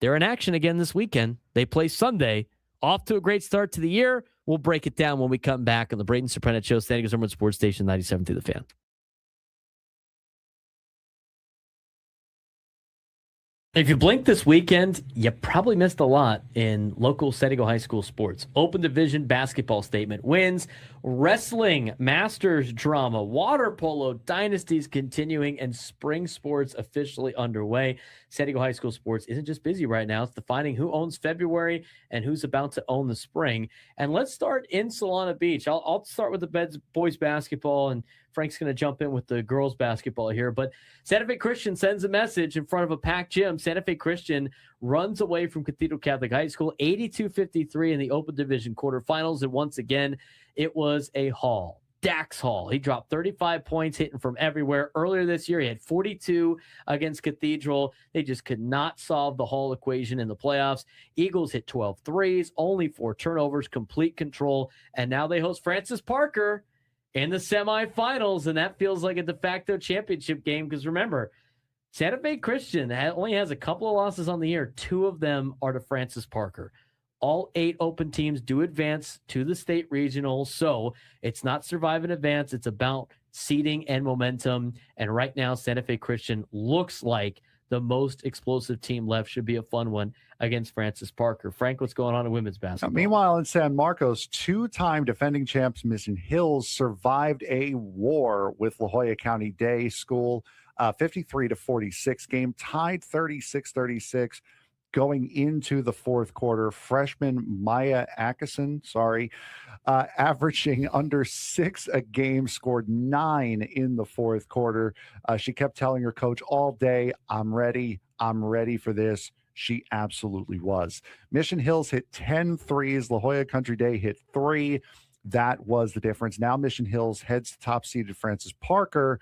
They're in action again this weekend. They play Sunday. Off to a great start to the year. We'll break it down when we come back on the Braden Surprenant Show, San Diego's number 1 sports station, 97 through the Fan. If you blinked this weekend, you probably missed a lot in local San Diego high school sports. Open Division basketball statement wins, wrestling, Masters drama, water polo, dynasties continuing, and spring sports officially underway. San Diego high school sports isn't just busy right now. It's defining who owns February and who's about to own the spring. And let's start in Solana Beach. I'll start with the boys basketball, and Frank's going to jump in with the girls basketball here. But Santa Fe Christian sends a message in front of a packed gym. Santa Fe Christian runs away from Cathedral Catholic High School, 82-53 in the Open Division quarterfinals. And once again, it was a haul. Dax Hall. He dropped 35 points, hitting from everywhere. Earlier this year, he had 42 against Cathedral. They just could not solve the Hall equation in the playoffs. Eagles hit 12 threes, only 4 turnovers, complete control. And now they host Francis Parker in the semifinals, and that feels like a de facto championship game because remember, Santa Fe Christian only has a couple of losses on the year. 2 of them are to Francis Parker. All 8 open teams do advance to the state regional, so it's not survive and advance. It's about seeding and momentum, and right now Santa Fe Christian looks like the most explosive team left. Should be a fun one against Francis Parker. Frank, what's going on in women's basketball? Meanwhile, in San Marcos, 2-time defending champs Mission Hills survived a war with La Jolla County Day School, 53-46 game, tied 36-36. going into the fourth quarter. Freshman Maya Atkinson, averaging under 6 a game, scored 9 in the fourth quarter. She kept telling her coach all day, I'm ready for this. She absolutely was. Mission Hills hit 10 threes. La Jolla Country Day hit 3. That was the difference. Now Mission Hills heads to top-seeded Francis Parker.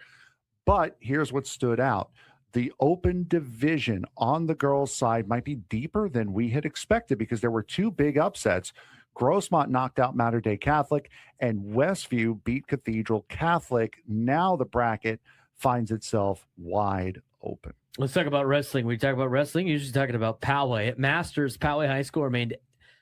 But here's what stood out. The open division on the girls' side might be deeper than we had expected because there were 2 big upsets. Grossmont knocked out Mater Dei Catholic, and Westview beat Cathedral Catholic. Now the bracket finds itself wide open. Let's talk about wrestling. We talk about wrestling, usually talking about Poway. At Masters, Poway High School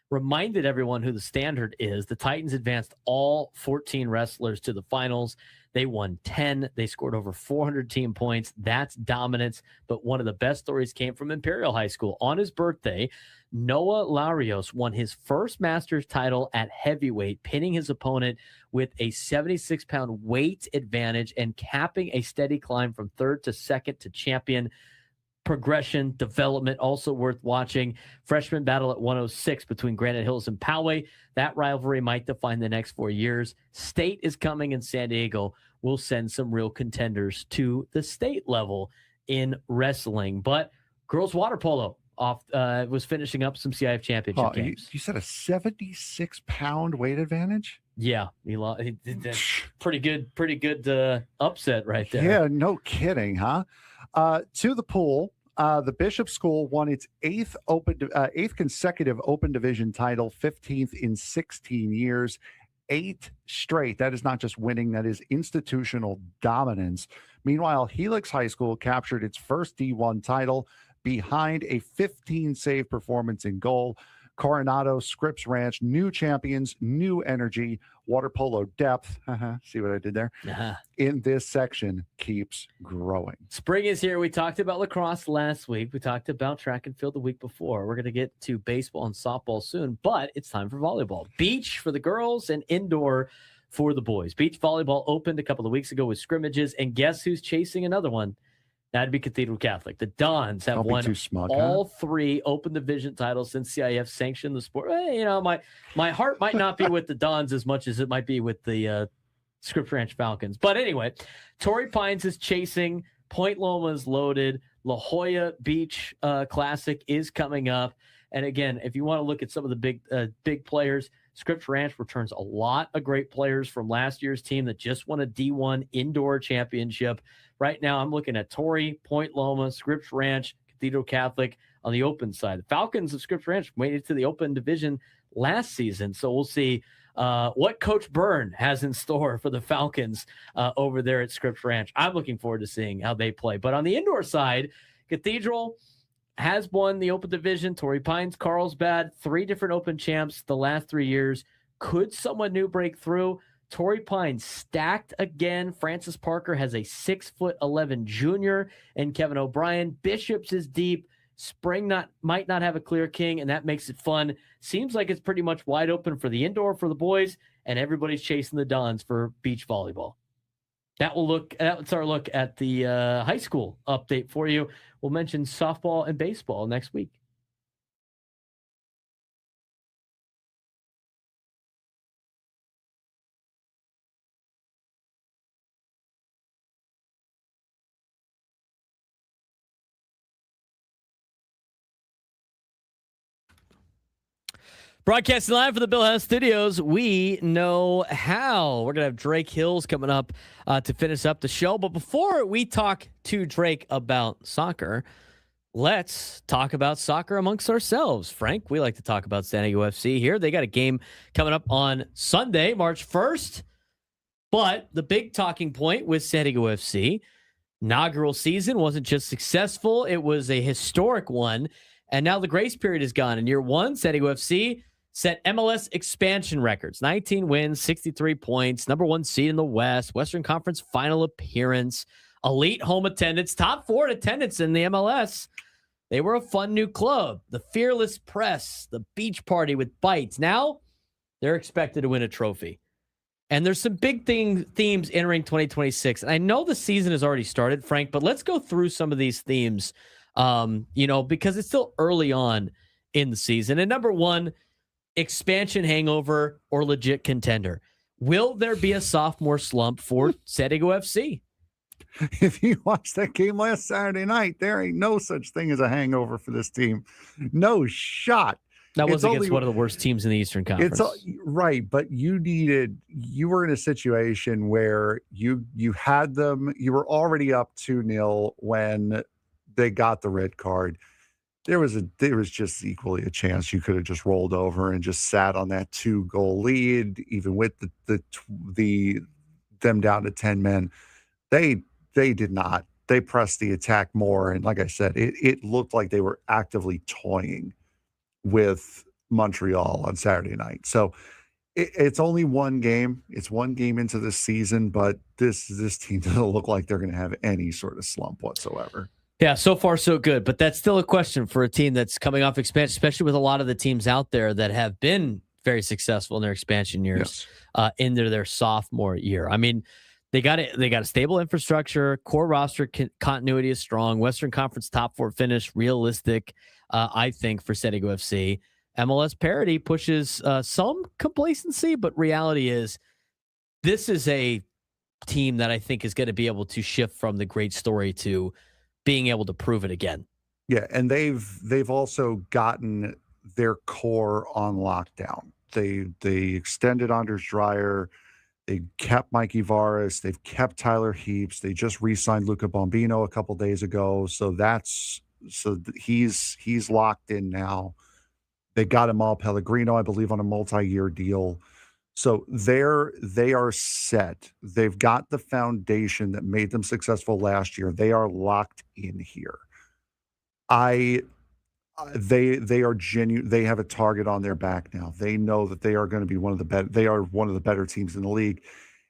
reminded everyone who the standard is. The Titans advanced all 14 wrestlers to the finals. They won 10. They scored over 400 team points. That's dominance. But one of the best stories came from Imperial High School. On his birthday, Noah Larios won his first Masters title at heavyweight, pinning his opponent with a 76-pound weight advantage and capping a steady climb from third to second to champion. Progression, development, also worth watching. Freshman battle at 106 between Granite Hills and Poway. That rivalry might define the next 4 years. State is coming in San Diego. We'll send some real contenders to the state level in wrestling. But girls water polo was finishing up some CIF championship games. You said a 76-pound weight advantage? Yeah, he did that. Pretty good upset right there. Yeah, no kidding, huh? To the pool. The Bishop School won its eighth consecutive Open Division title, 15th in 16 years, 8 straight. That is not just winning, that is institutional dominance. Meanwhile, Helix High School captured its first D1 title behind a 15-save performance in goal. Coronado, Scripps Ranch, new champions, new energy, water polo depth. See what I did there? In this section keeps growing. Spring is here. We talked about lacrosse last week. We talked about track and field the week before. We're going to get to baseball and softball soon, but it's time for volleyball. Beach for the girls and indoor for the boys. Beach volleyball opened a couple of weeks ago with scrimmages, and guess who's chasing another one? That'd be Cathedral Catholic. The Dons have won all 3 Open Division titles since CIF sanctioned the sport. My heart might not be with the Dons as much as it might be with the Scripps Ranch Falcons. But anyway, Torrey Pines is chasing. Point Loma is loaded. La Jolla Beach Classic is coming up. And again, if you want to look at some of the big players, Scripps Ranch returns a lot of great players from last year's team that just won a D1 indoor championship. Right now, I'm looking at Torrey, Point Loma, Scripps Ranch, Cathedral Catholic on the open side. The Falcons of Scripps Ranch made it to the Open Division last season, so we'll see what Coach Byrne has in store for the Falcons over there at Scripps Ranch. I'm looking forward to seeing how they play. But on the indoor side, Cathedral has won the Open Division. Torrey Pines, Carlsbad, 3 different Open champs the last 3 years. Could someone new break through? Torrey Pines stacked again. Francis Parker has a 6'11" junior and Kevin O'Brien. Bishops is deep. Spring might not have a clear king, and that makes it fun. Seems like it's pretty much wide open for the indoor for the boys, and everybody's chasing the Dons for beach volleyball. That's our look at the high school update for you. We'll mention softball and baseball next week. Broadcasting live from the Bill House Studios, we know how. We're going to have Drake Hills coming up to finish up the show. But before we talk to Drake about soccer, let's talk about soccer amongst ourselves. Frank, we like to talk about San Diego FC here. They got a game coming up on Sunday, March 1st. But the big talking point with San Diego FC, inaugural season wasn't just successful, it was a historic one. And now the grace period is gone. In year 1, San Diego FC set MLS expansion records, 19 wins, 63 points, number 1 seed in the West, Western Conference final appearance, elite home attendance, top 4 in attendance in the MLS. They were a fun new club, the fearless press, the beach party with bites. Now they're expected to win a trophy. And there's some big themes entering 2026. And I know the season has already started, Frank, but let's go through some of these themes because it's still early on in the season. And number one, expansion hangover or legit contender. Will there be a sophomore slump for San Diego FC? If you watch that game last Saturday night, there ain't no such thing as a hangover for this team. No shot. That was against one of the worst teams in the Eastern Conference. Right, but you were in a situation where you had them, you were already up 2-0 when they got the red card. There was just equally a chance you could have just rolled over and just sat on that 2-goal lead, even with them down to 10 men. They did not. They pressed the attack more, and like I said, it looked like they were actively toying with Montreal on Saturday night. So it's only one game. It's one game into the season, but this team doesn't look like they're going to have any sort of slump whatsoever. Yeah, so far so good, but that's still a question for a team that's coming off expansion, especially with a lot of the teams out there that have been very successful in their expansion years into their sophomore year. I mean, they got a stable infrastructure, core roster continuity is strong, Western Conference top 4 finish, realistic, I think, for San Diego FC. MLS parity pushes some complacency, but reality is this is a team that I think is going to be able to shift from the great story to being able to prove it again. Yeah, and they've also gotten their core on lockdown. They extended Anders Dreyer. They kept Mikey Varas. They've kept Tyler Heaps. They just re-signed Luca Bombino a couple days ago. So he's locked in now. They got Amal Pellegrino, I believe, on a multi-year deal. So they are set. They've got the foundation that made them successful last year. They are locked in here. They are genuine. They have a target on their back now. They know that they are going to be one of the better. They are one of the better teams in the league,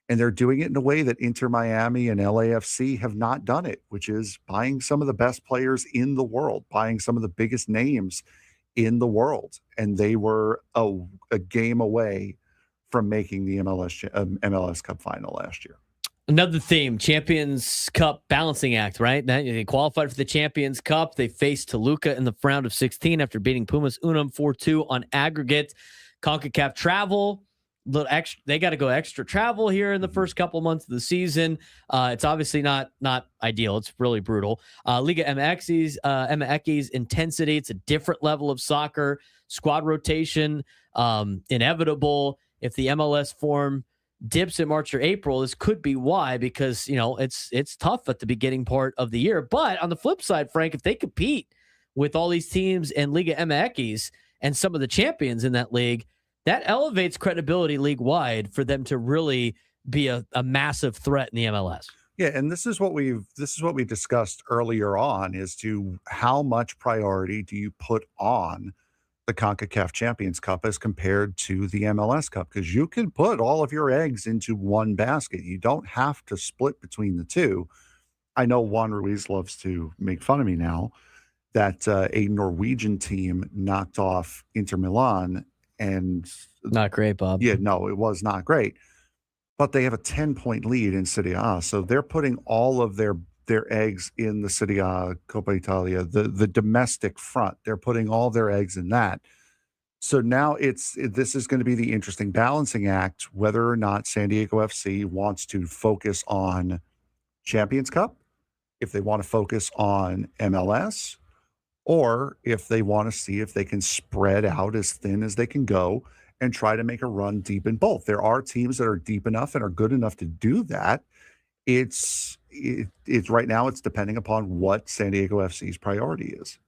and they're doing it in a way that Inter Miami and LAFC have not done it, which is buying some of the best players in the world, buying some of the biggest names in the world, and they were a game away from making the MLS Cup final last year. Another theme, Champions Cup balancing act, right? They qualified for the Champions Cup. They faced Toluca in the round of 16 after beating Pumas Unum 4-2 on aggregate. CONCACAF travel, little extra. They got to go extra travel here in the first couple months of the season. It's obviously not ideal. It's really brutal. Liga MX's intensity. It's a different level of soccer. Squad rotation, inevitable. If the MLS form dips in March or April, this could be why, because it's tough at the beginning part of the year. But on the flip side, Frank, if they compete with all these teams in Liga MX and some of the champions in that league, that elevates credibility league wide for them to really be a massive threat in the MLS. Yeah, and this is what we discussed earlier on, is to how much priority do you put on the CONCACAF Champions Cup as compared to the MLS Cup, because you can put all of your eggs into one basket. You don't have to split between the two. I know Juan Ruiz loves to make fun of me now that a Norwegian team knocked off Inter Milan, and not great, Bob. Yeah, no, it was not great. But they have a 10-point lead in Serie A, so they're putting all of their eggs in the Serie A, Coppa Italia, the domestic front. They're putting all their eggs in that. So now this is going to be the interesting balancing act, whether or not San Diego FC wants to focus on Champions Cup, if they want to focus on MLS, or if they want to see if they can spread out as thin as they can go and try to make a run deep in both. There are teams that are deep enough and are good enough to do that. It's right now, it's depending upon what San Diego FC's priority is.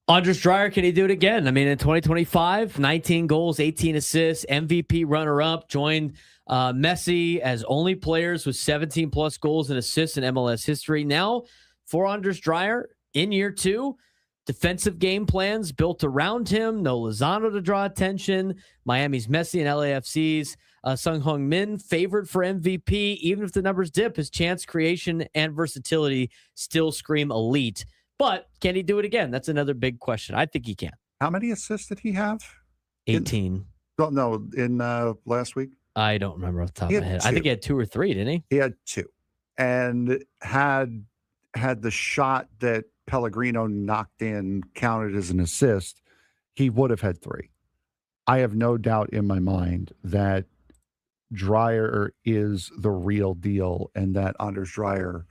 Anders Dreyer, can he do it again? I mean, in 2025, 19 goals, 18 assists, MVP runner-up, joined Messi as only players with 17-plus goals and assists in MLS history. Now, for Anders Dreyer, in year 2, defensive game plans built around him. No Lozano to draw attention. Miami's Messi and LAFC's Sung Hong Min favored for MVP. Even if the numbers dip, his chance creation and versatility still scream elite. But can he do it again? That's another big question. I think he can. How many assists did he have? 18. In last week? I don't remember off the top of my head. 2. I think he had 2 or 3, didn't he? He had 2. And had the shot that Pellegrino knocked in counted as an assist, he would have had 3. I have no doubt in my mind that Dreyer is the real deal and that Anders Dreyer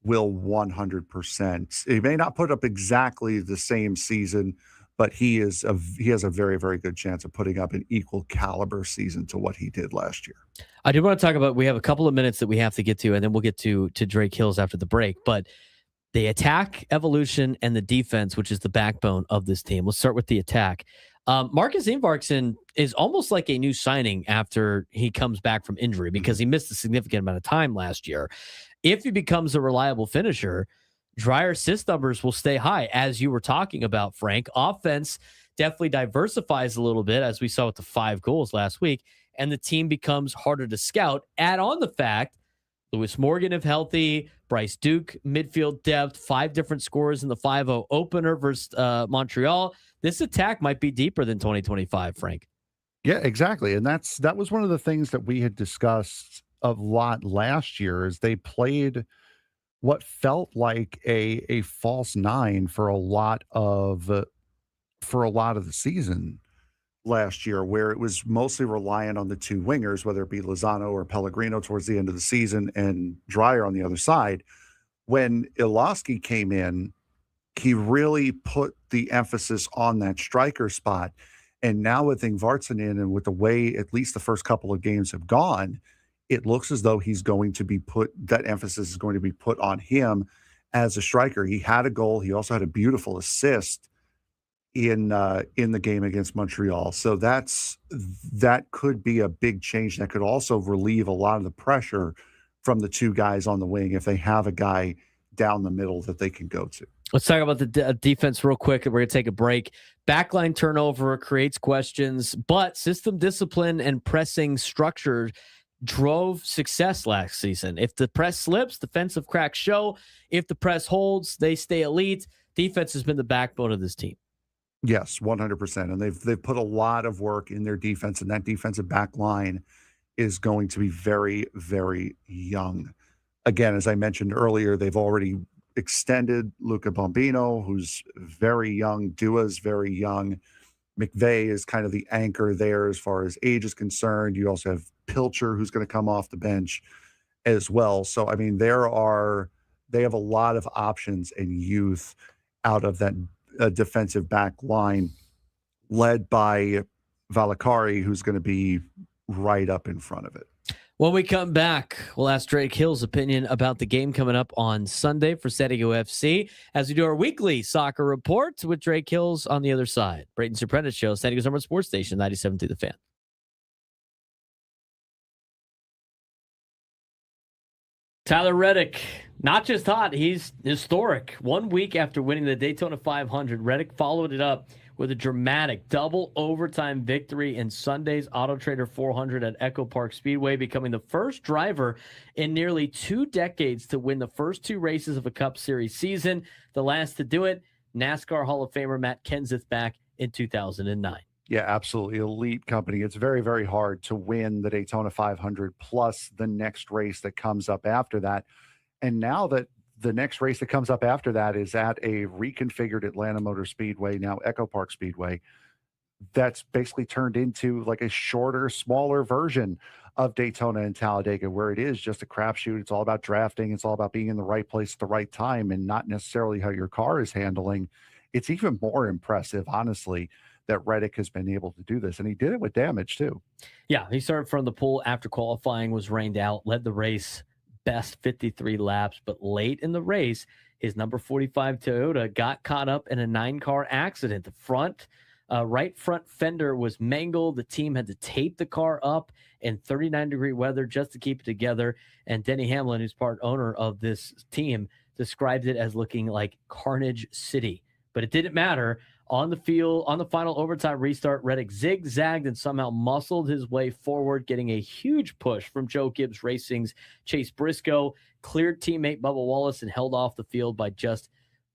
will 100%. He may not put up exactly the same season, but he has a very, very good chance of putting up an equal caliber season to what he did last year. I do want to talk about, we have a couple of minutes that we have to get to, and then we'll get to Drake Hills after the break. But the attack, evolution, and the defense, which is the backbone of this team. Let's start with the attack. Marcus Ingvarsson is almost like a new signing after he comes back from injury because he missed a significant amount of time last year. If he becomes a reliable finisher, Dreyer assist numbers will stay high, as you were talking about, Frank. Offense definitely diversifies a little bit, as we saw with the 5 goals last week, and the team becomes harder to scout. Add on the fact, Lewis Morgan, if healthy, Bryce Duke, midfield depth, 5 different scorers in the 5-0 opener versus Montreal. This attack might be deeper than 2025, Frank. Yeah, exactly. And that was one of the things that we had discussed a lot last year, is they played what felt like a false 9 for a lot of the season last year, where it was mostly reliant on the 2 wingers, whether it be Lozano or Pellegrino towards the end of the season and Dreyer on the other side. When Ilosky came in, he really put the emphasis on that striker spot. And now with Ingvarsson in, and with the way at least the first couple of games have gone, it looks as though that emphasis is going to be put on him as a striker. He had a goal. He also had a beautiful assist in the game against Montreal. So that could be a big change. That could also relieve a lot of the pressure from the 2 guys on the wing if they have a guy down the middle that they can go to. Let's talk about the defense real quick, and we're going to take a break. Backline turnover creates questions, but system discipline and pressing structure drove success last season. If the press slips, defensive cracks show. If the press holds, they stay elite. Defense has been the backbone of this team. Yes, 100%. And they've put a lot of work in their defense, and that defensive back line is going to be very, very young. Again, as I mentioned earlier, they've already extended Luca Bombino, who's very young. Dua's very young. McVeigh is kind of the anchor there as far as age is concerned. You also have Pilcher, who's going to come off the bench as well. So, I mean, they have a lot of options and youth out of that defensive back line, led by Valakari, who's going to be right up in front of it. When we come back, we'll ask Drake Hill's opinion about the game coming up on Sunday for San Diego FC as we do our weekly soccer report with Drake Hills on the other side. Braden Surprenant Show, San Diego's number 1 sports station, 97.3 The Fan. Tyler Reddick, not just hot, he's historic. 1 week after winning the Daytona 500, Reddick followed it up with a dramatic double overtime victory in Sunday's Auto Trader 400 at Echo Park Speedway, becoming the first driver in nearly 2 decades to win the first 2 races of a Cup Series season. The last to do it, NASCAR Hall of Famer Matt Kenseth back in 2009. Yeah, absolutely. Elite company. It's very, very hard to win the Daytona 500 plus the next race that comes up after that. And now that the next race that comes up after that is at a reconfigured Atlanta Motor Speedway, now Echo Park Speedway, that's basically turned into like a shorter, smaller version of Daytona and Talladega, where it is just a crapshoot. It's all about drafting. It's all about being in the right place at the right time and not necessarily how your car is handling. It's even more impressive, honestly, that Reddick has been able to do this. And he did it with damage, too. Yeah, he started from the pole after qualifying was rained out, led the race best 53 laps, but late in the race, his number 45 Toyota got caught up in a 9-car accident. The right front fender was mangled. The team had to tape the car up in 39-degree weather just to keep it together. And Denny Hamlin, who's part owner of this team, described it as looking like Carnage City. But it didn't matter. On the field, on the final overtime restart, Reddick zigzagged and somehow muscled his way forward, getting a huge push from Joe Gibbs Racing's Chase Briscoe, cleared teammate Bubba Wallace, and held off the field by just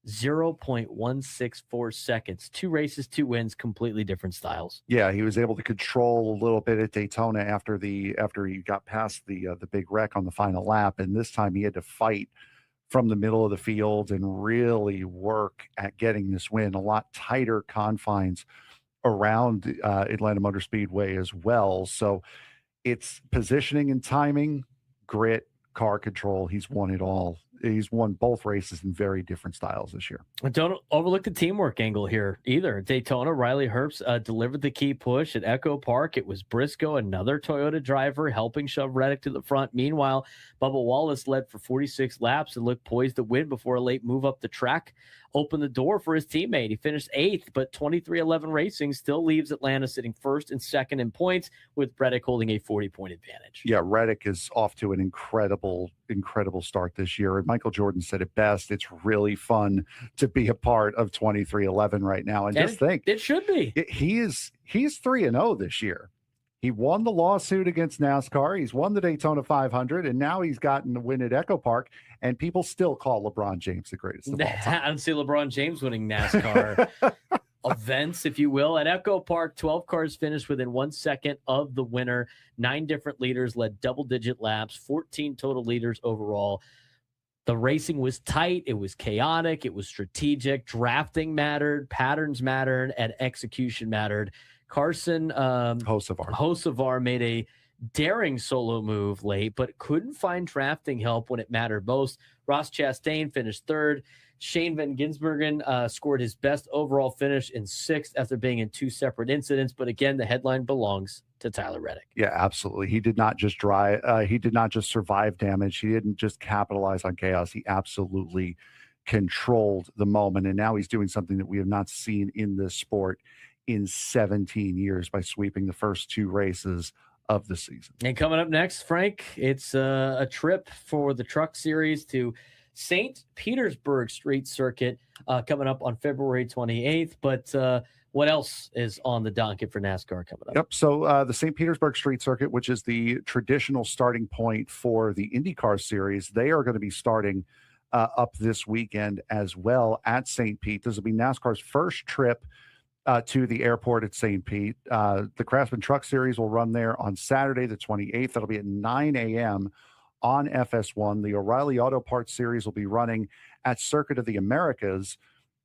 0.164 seconds. 2 races, 2 wins, completely different styles. Yeah, he was able to control a little bit at Daytona after he got past the big wreck on the final lap, and this time he had to fight from the middle of the field and really work at getting this win. A lot tighter confines around Atlanta Motor Speedway as well. So it's positioning and timing, grit, car control. He's won it all. He's won both races in very different styles this year. Don't overlook the teamwork angle here either. Daytona, Riley Herbst delivered the key push at Echo Park. It was Briscoe, another Toyota driver, helping shove Reddick to the front. Meanwhile, Bubba Wallace led for 46 laps and looked poised to win before a late move up the track opened the door for his teammate. He finished 8th, but 23-11 Racing still leaves Atlanta sitting first and second in points, with Reddick holding a 40-point advantage. Yeah, Reddick is off to an incredible start this year. And Michael Jordan said it best. It's really fun to be a part of 23-11 right now. And just think, it should be. He's 3-0 this year. He won the lawsuit against NASCAR. He's won the Daytona 500, and now he's gotten the win at Echo Park. And people still call LeBron James the greatest of all time. I don't see LeBron James winning NASCAR events, if you will. At Echo Park, 12 cars finished within 1 second of the winner. 9 different leaders led double-digit laps, 14 total leaders overall. The racing was tight. It was chaotic. It was strategic. Drafting mattered. Patterns mattered. And execution mattered. Carson Hocevar made a daring solo move late, but couldn't find drafting help when it mattered most. Ross Chastain finished 3rd. Shane Van Gisbergen scored his best overall finish in 6th after being in 2 separate incidents. But again, the headline belongs to Tyler Reddick. Yeah, absolutely. He did not just he did not just survive damage. He didn't just capitalize on chaos. He absolutely controlled the moment. And now he's doing something that we have not seen in this sport in 17 years by sweeping the first 2 races of the season. And coming up next, Frank, it's a trip for the Truck Series to St. Petersburg Street Circuit coming up on February 28th. But what else is on the docket for NASCAR coming up? Yep. So the St. Petersburg Street Circuit, which is the traditional starting point for the IndyCar Series, they are going to be starting up this weekend as well at St. Pete. This will be NASCAR's first trip to the airport at St. Pete. The Craftsman Truck Series will run there on Saturday, the 28th. That'll be at 9 a.m. on FS1. The O'Reilly Auto Parts Series will be running at Circuit of the Americas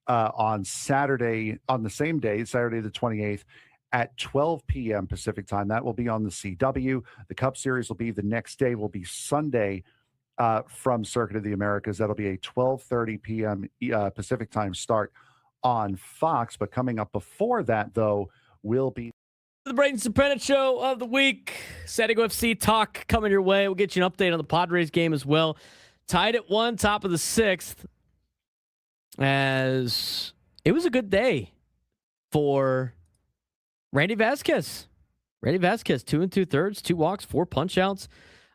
on Saturday, on the same day, Saturday the 28th, at 12 p.m. Pacific time. That will be on the CW. The Cup Series will be the next day, will be Sunday from Circuit of the Americas. That'll be a 12:30 p.m. Pacific time start on Fox. But coming up before that, though, will be the Braden Surprenant show of the week. San Diego FC talk coming your way. We'll get you an update on the Padres game as well. Tied at 1, top of the 6th. As it was a good day for Randy Vasquez. Randy Vasquez, 2 2/3, 2 walks, 4 punch outs.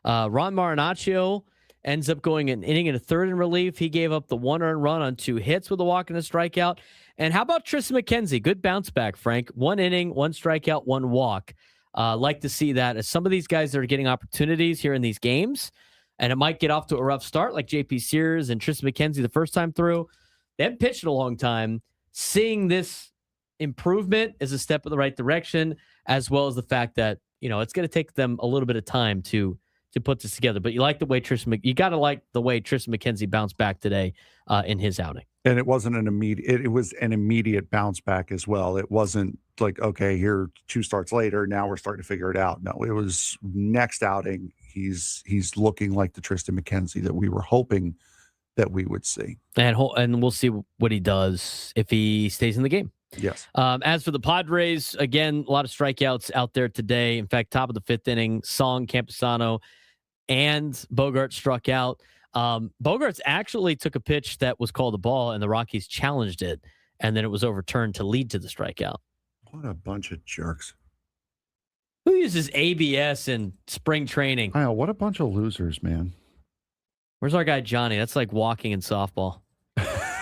Ron Marinaccio ends up going an inning and a third in relief. He gave up the 1 earned run on 2 hits with a walk and a strikeout. And how about Tristan McKenzie? Good bounce back, Frank. 1 inning, 1 strikeout, 1 walk. Like to see that as some of these guys that are getting opportunities here in these games, and it might get off to a rough start like JP Sears and Tristan McKenzie the first time through. They haven't pitched in a long time. Seeing this improvement is a step in the right direction, as well as the fact that, you know, it's going to take them a little bit of time to put this together. But you like the way you got to like the way Tristan McKenzie bounced back today in his outing. And it wasn't an immediate, it was an immediate bounce back as well. It wasn't like, okay, here 2 starts later, now we're starting to figure it out. No, it was next outing. He's looking like the Tristan McKenzie that we were hoping that we would see. And we'll see what he does if he stays in the game. Yes. As for the Padres, again, a lot of strikeouts out there today. In fact, top of the 5th inning, Song, Campusano, and Bogart struck out. Bogarts actually took a pitch that was called a ball, and the Rockies challenged it, and then it was overturned to lead to the strikeout. What a bunch of jerks. Who uses ABS in spring training? I know, what a bunch of losers, man. Where's our guy Johnny? That's like walking in softball.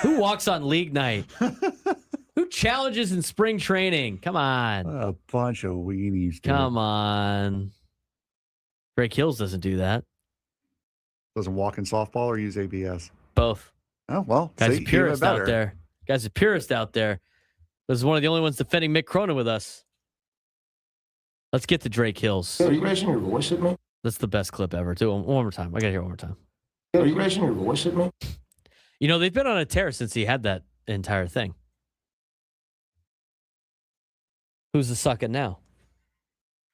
Who walks on league night? Who challenges in spring training? Come on. What a bunch of weenies, dude. Come on. Greg Hills doesn't do that. Doesn't walk in softball or use ABS? Both. Oh, well. Guys, a purist out there. Guys, a purist out there. This is one of the only ones defending Mick Cronin with us. Let's get to Drake Hills. Are you raising your voice at me? That's the best clip ever. Do it one more time. I got to hear it one more time. Are you raising your voice at me? They've been on a tear since he had that entire thing. Who's the sucker now?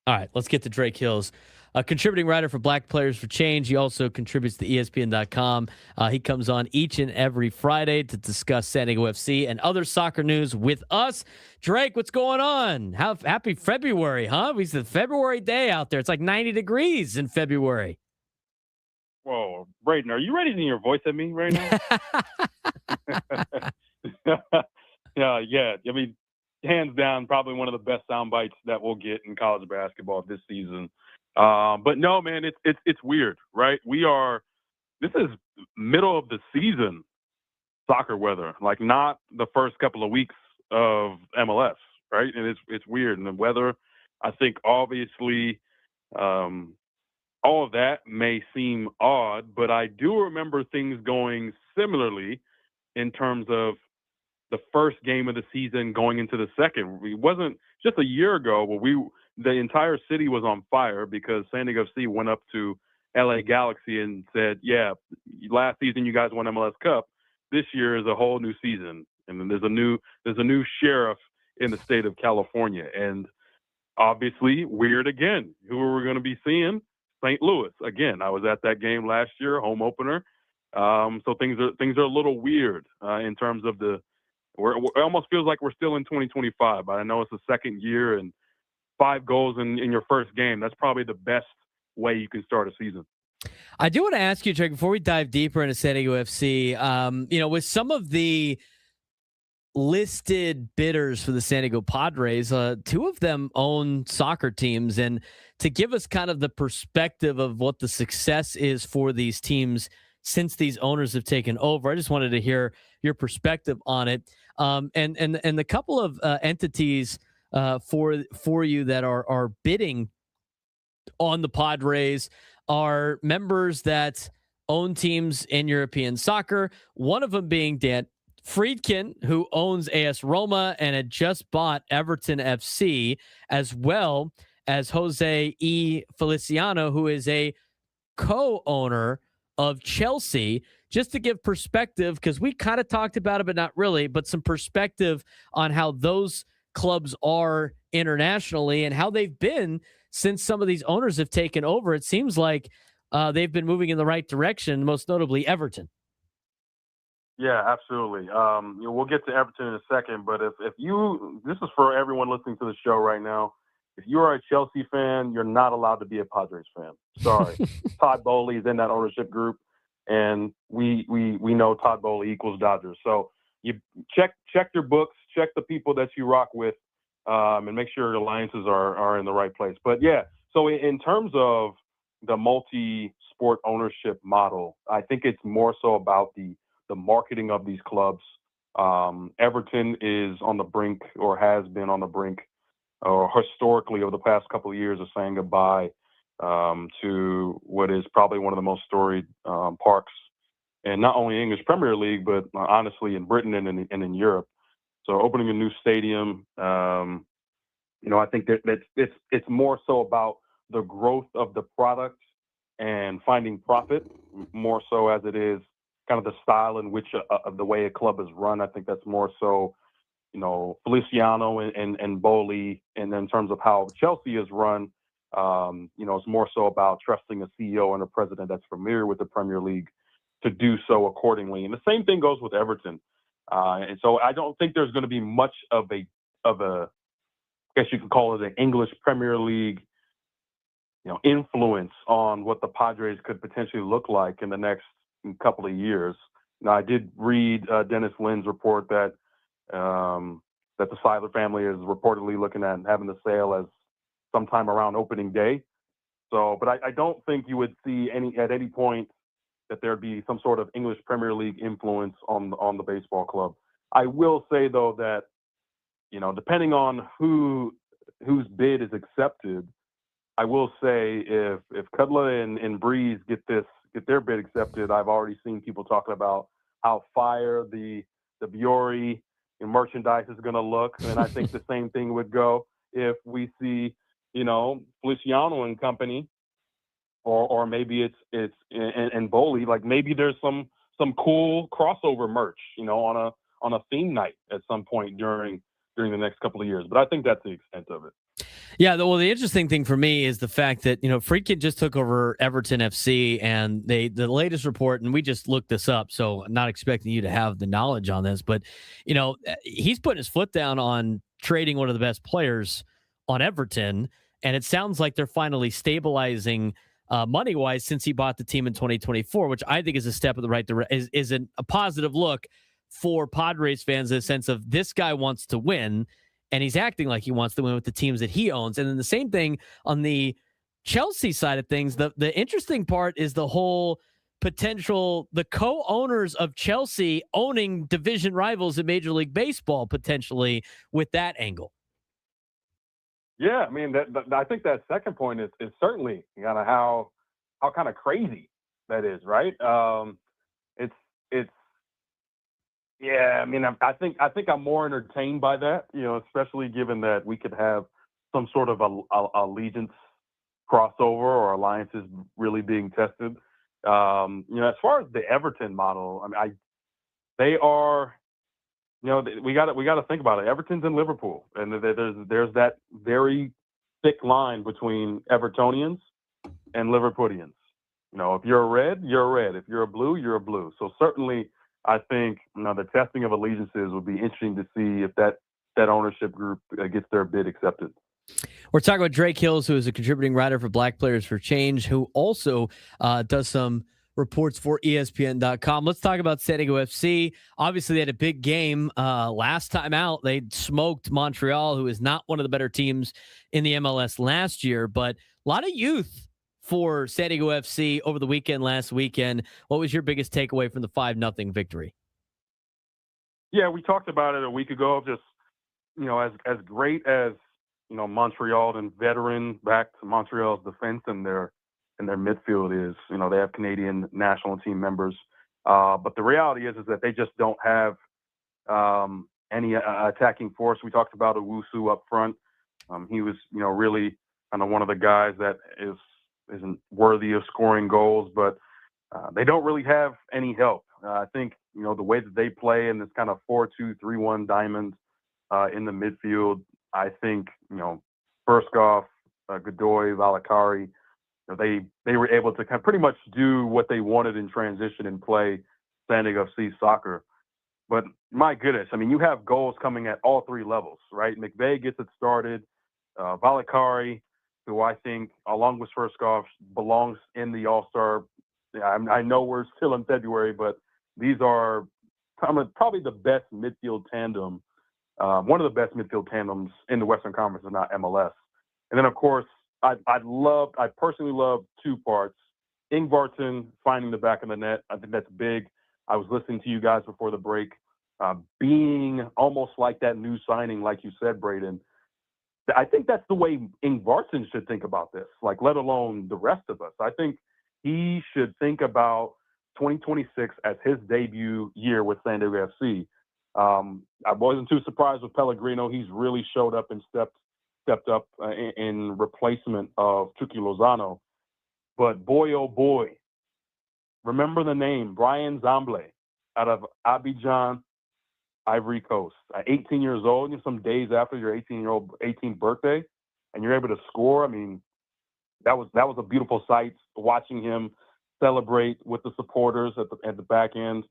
All right, let's get to Drake Hills. A contributing writer for Black Players for Change. He also contributes to ESPN.com. He comes on each and every Friday to discuss San Diego FC and other soccer news with us. Drake, what's going on? Happy February, huh? It's the February day out there. It's like 90 degrees in February. Whoa, Braden, are you raising your voice at me right now? Yeah. I mean, hands down, probably one of the best sound bites that we'll get in college basketball this season. But no, man, it's weird, right? This is middle of the season soccer weather, like not the first couple of weeks of MLS, right? And it's weird. And the weather, I think, obviously, all of that may seem odd, but I do remember things going similarly in terms of the first game of the season going into the second. It wasn't just a year ago where the entire city was on fire because San Diego FC went up to LA Galaxy and said, yeah, last season you guys won MLS Cup. This year is a whole new season. And then there's a new sheriff in the state of California. And obviously, weird again. Who are we going to be seeing? St. Louis. Again, I was at that game last year, home opener. So things are a little weird in terms of it almost feels like we're still in 2025, but I know it's the second year and 5 goals in your first game. That's probably the best way you can start a season. I do want to ask you, Drake, before we dive deeper into San Diego FC, with some of the listed bidders for the San Diego Padres, 2 of them own soccer teams. And to give us kind of the perspective of what the success is for these teams since these owners have taken over, I just wanted to hear your perspective on it. And the couple of entities for you that are bidding on the Padres are members that own teams in European soccer. One of them being Dan Friedkin, who owns AS Roma and had just bought Everton FC, as well as Jose E. Feliciano, who is a co-owner of Chelsea. Just to give perspective, because we kind of talked about it, but not really, but some perspective on how those clubs are internationally and how they've been since some of these owners have taken over. It seems like they've been moving in the right direction, most notably Everton. Yeah, absolutely. We'll get to Everton in a second, but if you, this is for everyone listening to the show right now. If you are a Chelsea fan, you're not allowed to be a Padres fan. Sorry. Todd Bowley is in that ownership group, and we know Todd Bowley equals Dodgers. So you check your books, check the people that you rock with, and make sure your alliances are in the right place. But yeah, so in terms of the multi-sport ownership model, I think it's more so about the marketing of these clubs. Everton is on the brink, or has been on the brink, or historically over the past couple of years, of saying goodbye to what is probably one of the most storied parks, and not only English Premier League, but honestly in Britain and in Europe. So opening a new stadium, I think that it's more so about the growth of the product and finding profit, more so as it is kind of the style in which of the way a club is run. I think that's more so, Feliciano and Bowley, and in terms of how Chelsea is run, it's more so about trusting a CEO and a president that's familiar with the Premier League to do so accordingly. And the same thing goes with Everton. And so I don't think there's going to be much of a, I guess you could call it an English Premier League, influence on what the Padres could potentially look like in the next couple of years. Now, I did read Dennis Lynn's report that the Seiler family is reportedly looking at having the sale as sometime around opening day. So, but I don't think you would see at any point that there'd be some sort of English Premier League influence on the baseball club. I will say though that, depending on whose bid is accepted, I will say if Kudla and Breeze get their bid accepted, I've already seen people talking about how fire the Biori merchandise is going to look, and I think the same thing would go if we see, Feliciano and company, or maybe it's and Bowley, like maybe there's some some cool crossover merch, on a theme night at some point during the next couple of years. But I think that's the extent of it. Yeah, well, the interesting thing for me is the fact that, Friedkin just took over Everton FC, and the latest report, and we just looked this up, so I'm not expecting you to have the knowledge on this, but, he's putting his foot down on trading one of the best players on Everton, and it sounds like they're finally stabilizing money-wise since he bought the team in 2024, which I think is a step in the right direction, is a positive look for Padres fans in the sense of this guy wants to win, and he's acting like he wants to win with the teams that he owns. And then the same thing on the Chelsea side of things. The interesting part is the whole potential, the co-owners of Chelsea owning division rivals in Major League Baseball potentially with that angle. Yeah, I mean, I think that second point is certainly kind of how kind of crazy that is, right? It's yeah. I mean, I think I'm more entertained by that, especially given that we could have some sort of allegiance crossover or alliances really being tested. As far as the Everton model, I mean, they are. We got to think about it. Everton's in Liverpool, and there's that very thick line between Evertonians and Liverpudlians. If you're a red, you're a red. If you're a blue, you're a blue. So certainly, I think the testing of allegiances would be interesting to see if that ownership group gets their bid accepted. We're talking about Drake Hills, who is a contributing writer for Black Players for Change, who also does some reports for ESPN.com. Let's talk about San Diego FC. Obviously, they had a big game last time out. They smoked Montreal, who is not one of the better teams in the MLS last year, but a lot of youth for San Diego FC over the weekend, last weekend. What was your biggest takeaway from the 5-0 victory? Yeah, we talked about it a week ago. Just, as great as, Montreal and veteran back to Montreal's defense and their midfield is, they have Canadian national team members. But the reality is that they just don't have any attacking force. We talked about Owusu up front. He was, really kind of one of the guys that isn't worthy of scoring goals, but they don't really have any help. I think, the way that they play in this kind of 4-2-3-1 diamond in the midfield, I think, Burskov, Godoy, Valakari, they were able to kind of pretty much do what they wanted in transition and play San Diego FC soccer. But my goodness, I mean, you have goals coming at all three levels, right? McVay gets it started. Valakari, who I think, along with Burskov, belongs in the All-Star. I know we're still in February, but these are probably the best midfield tandem, one of the best midfield tandems in the Western Conference, if not MLS. And then, of course, I personally love two parts. Ingvartsen finding the back of the net. I think that's big. I was listening to you guys before the break. Being almost like that new signing, like you said, Braden. I think that's the way Ingvartsen should think about this, like, let alone the rest of us. I think he should think about 2026 as his debut year with San Diego FC. I wasn't too surprised with Pellegrino. He's really showed up and stepped up in replacement of Chucky Lozano. But boy, oh boy, remember the name, Brian Zamble out of Abidjan, Ivory Coast. 18 years old, some days after your 18th birthday, and you're able to score. I mean, that was a beautiful sight, watching him celebrate with the supporters at the back end.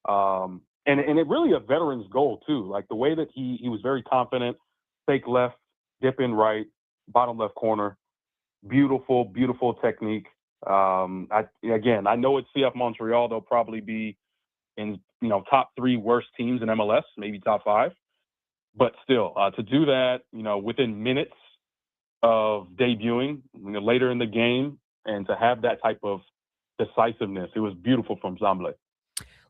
And it really a veteran's goal too. Like the way that he was very confident, fake left, dip in right, bottom left corner. Beautiful, beautiful technique. I know it's CF Montreal. They'll probably be in top 3 worst teams in MLS, maybe top 5. But still, to do that, within minutes of debuting, later in the game, and to have that type of decisiveness, it was beautiful from Zamble.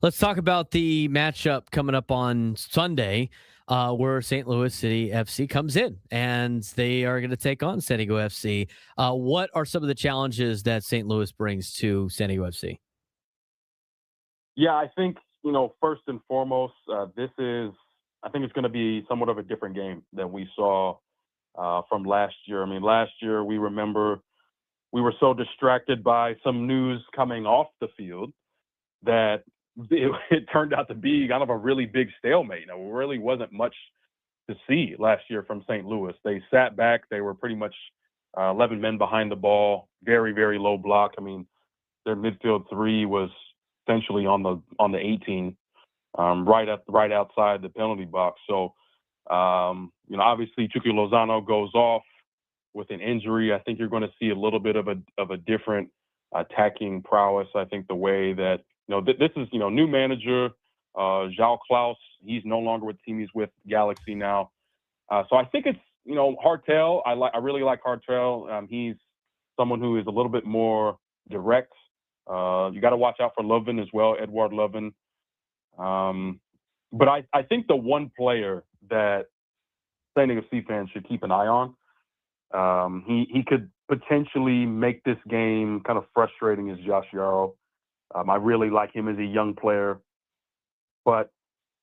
Let's talk about the matchup coming up on Sunday, where St. Louis City FC comes in, and they are going to take on San Diego FC. What are some of the challenges that St. Louis brings to San Diego FC? Yeah, I think, first and foremost, I think it's going to be somewhat of a different game than we saw from last year. I mean, last year, we remember we were so distracted by some news coming off the field that it turned out to be kind of a really big stalemate. There really wasn't much to see last year from St. Louis. They sat back. They were pretty much 11 men behind the ball, very, very low block. I mean, their midfield three was essentially on the 18, right outside the penalty box. So, obviously Chucky Lozano goes off with an injury. I think you're going to see a little bit of a different attacking prowess. I think the way that, this is, new manager, João Klaus, he's no longer with the team. He's with Galaxy now. So I think it's, Hartel. I really like Hartel. He's someone who is a little bit more direct. You got to watch out for Lovin as well, Edouard Lovin. But I think the one player that San Diego FC fans should keep an eye on, he could potentially make this game kind of frustrating, is Josh Yarrow. I really like him as a young player, but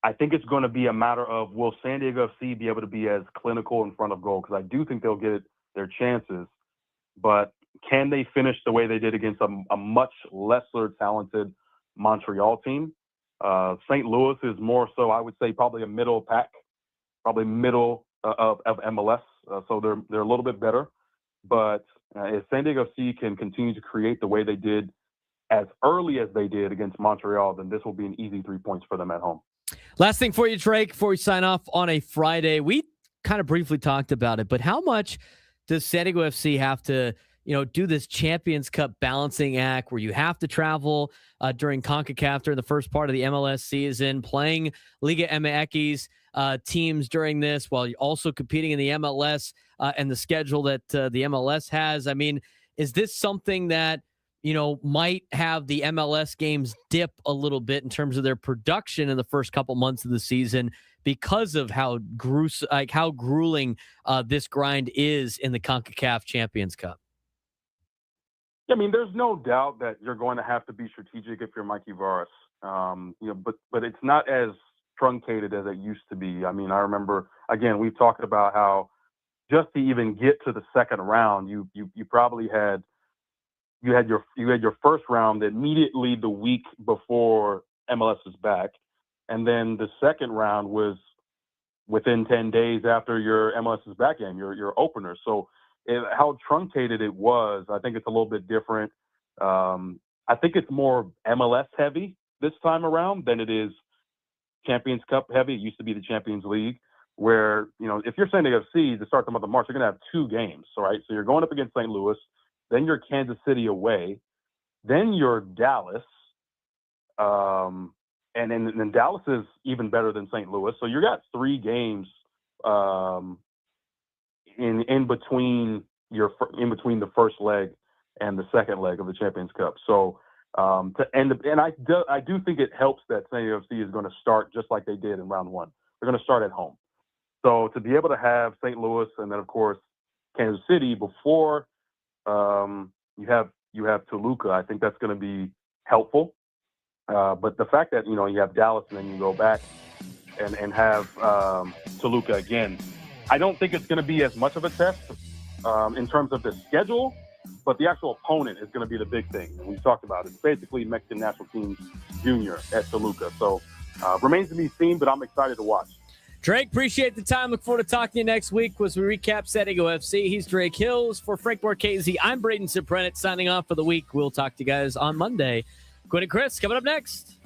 I think it's going to be a matter of, will San Diego FC be able to be as clinical in front of goal? Because I do think they'll get their chances, but can they finish the way they did against a much lesser talented Montreal team? St. Louis is more so, I would say, probably a middle pack, probably middle of MLS. So they're a little bit better. But if San Diego FC can continue to create the way they did as early as they did against Montreal, then this will be an easy 3 points for them at home. Last thing for you, Drake, before we sign off on a Friday, we kind of briefly talked about it, but how much does San Diego FC have to, do this Champions Cup balancing act where you have to travel during CONCACAF during the first part of the MLS season, playing Liga MX teams during this while you're also competing in the MLS and the schedule that the MLS has? I mean, is this something that, might have the MLS games dip a little bit in terms of their production in the first couple months of the season because of how grueling this grind is in the CONCACAF Champions Cup? I mean, there's no doubt that you're going to have to be strategic if you're Mikey Varas. But it's not as truncated as it used to be. I mean, I remember, again, we've talked about how just to even get to the second round, you probably had your first round immediately the week before MLS is back, and then the second round was within 10 days after your MLS is back game, your opener. So how truncated it was, I think it's a little bit different. I think it's more MLS heavy this time around than it is Champions Cup heavy. It used to be the Champions League, where, if you're San Diego FC to start the month of March, you're going to have 2 games, right? So you're going up against St. Louis, then you're Kansas City away, then you're Dallas, and then Dallas is even better than St. Louis. So you got 3 games in between the first leg and the second leg of the Champions Cup. So I do think it helps that San Diego FC is going to start just like they did in round 1. They're going to start at home. So to be able to have St. Louis and then of course Kansas City before you have Toluca, I think that's going to be helpful. But the fact that you have Dallas and then you go back and have Toluca again, I don't think it's going to be as much of a test in terms of the schedule, but the actual opponent is going to be the big thing. And we've talked about it. It's basically Mexican national team junior at Toluca. So remains to be seen, but I'm excited to watch. Drake, appreciate the time. Look forward to talking to you next week as we recap San Diego FC. He's Drake Hills. For Frank Marchese, I'm Braden Surprenant signing off for the week. We'll talk to you guys on Monday. Quinn and Chris coming up next.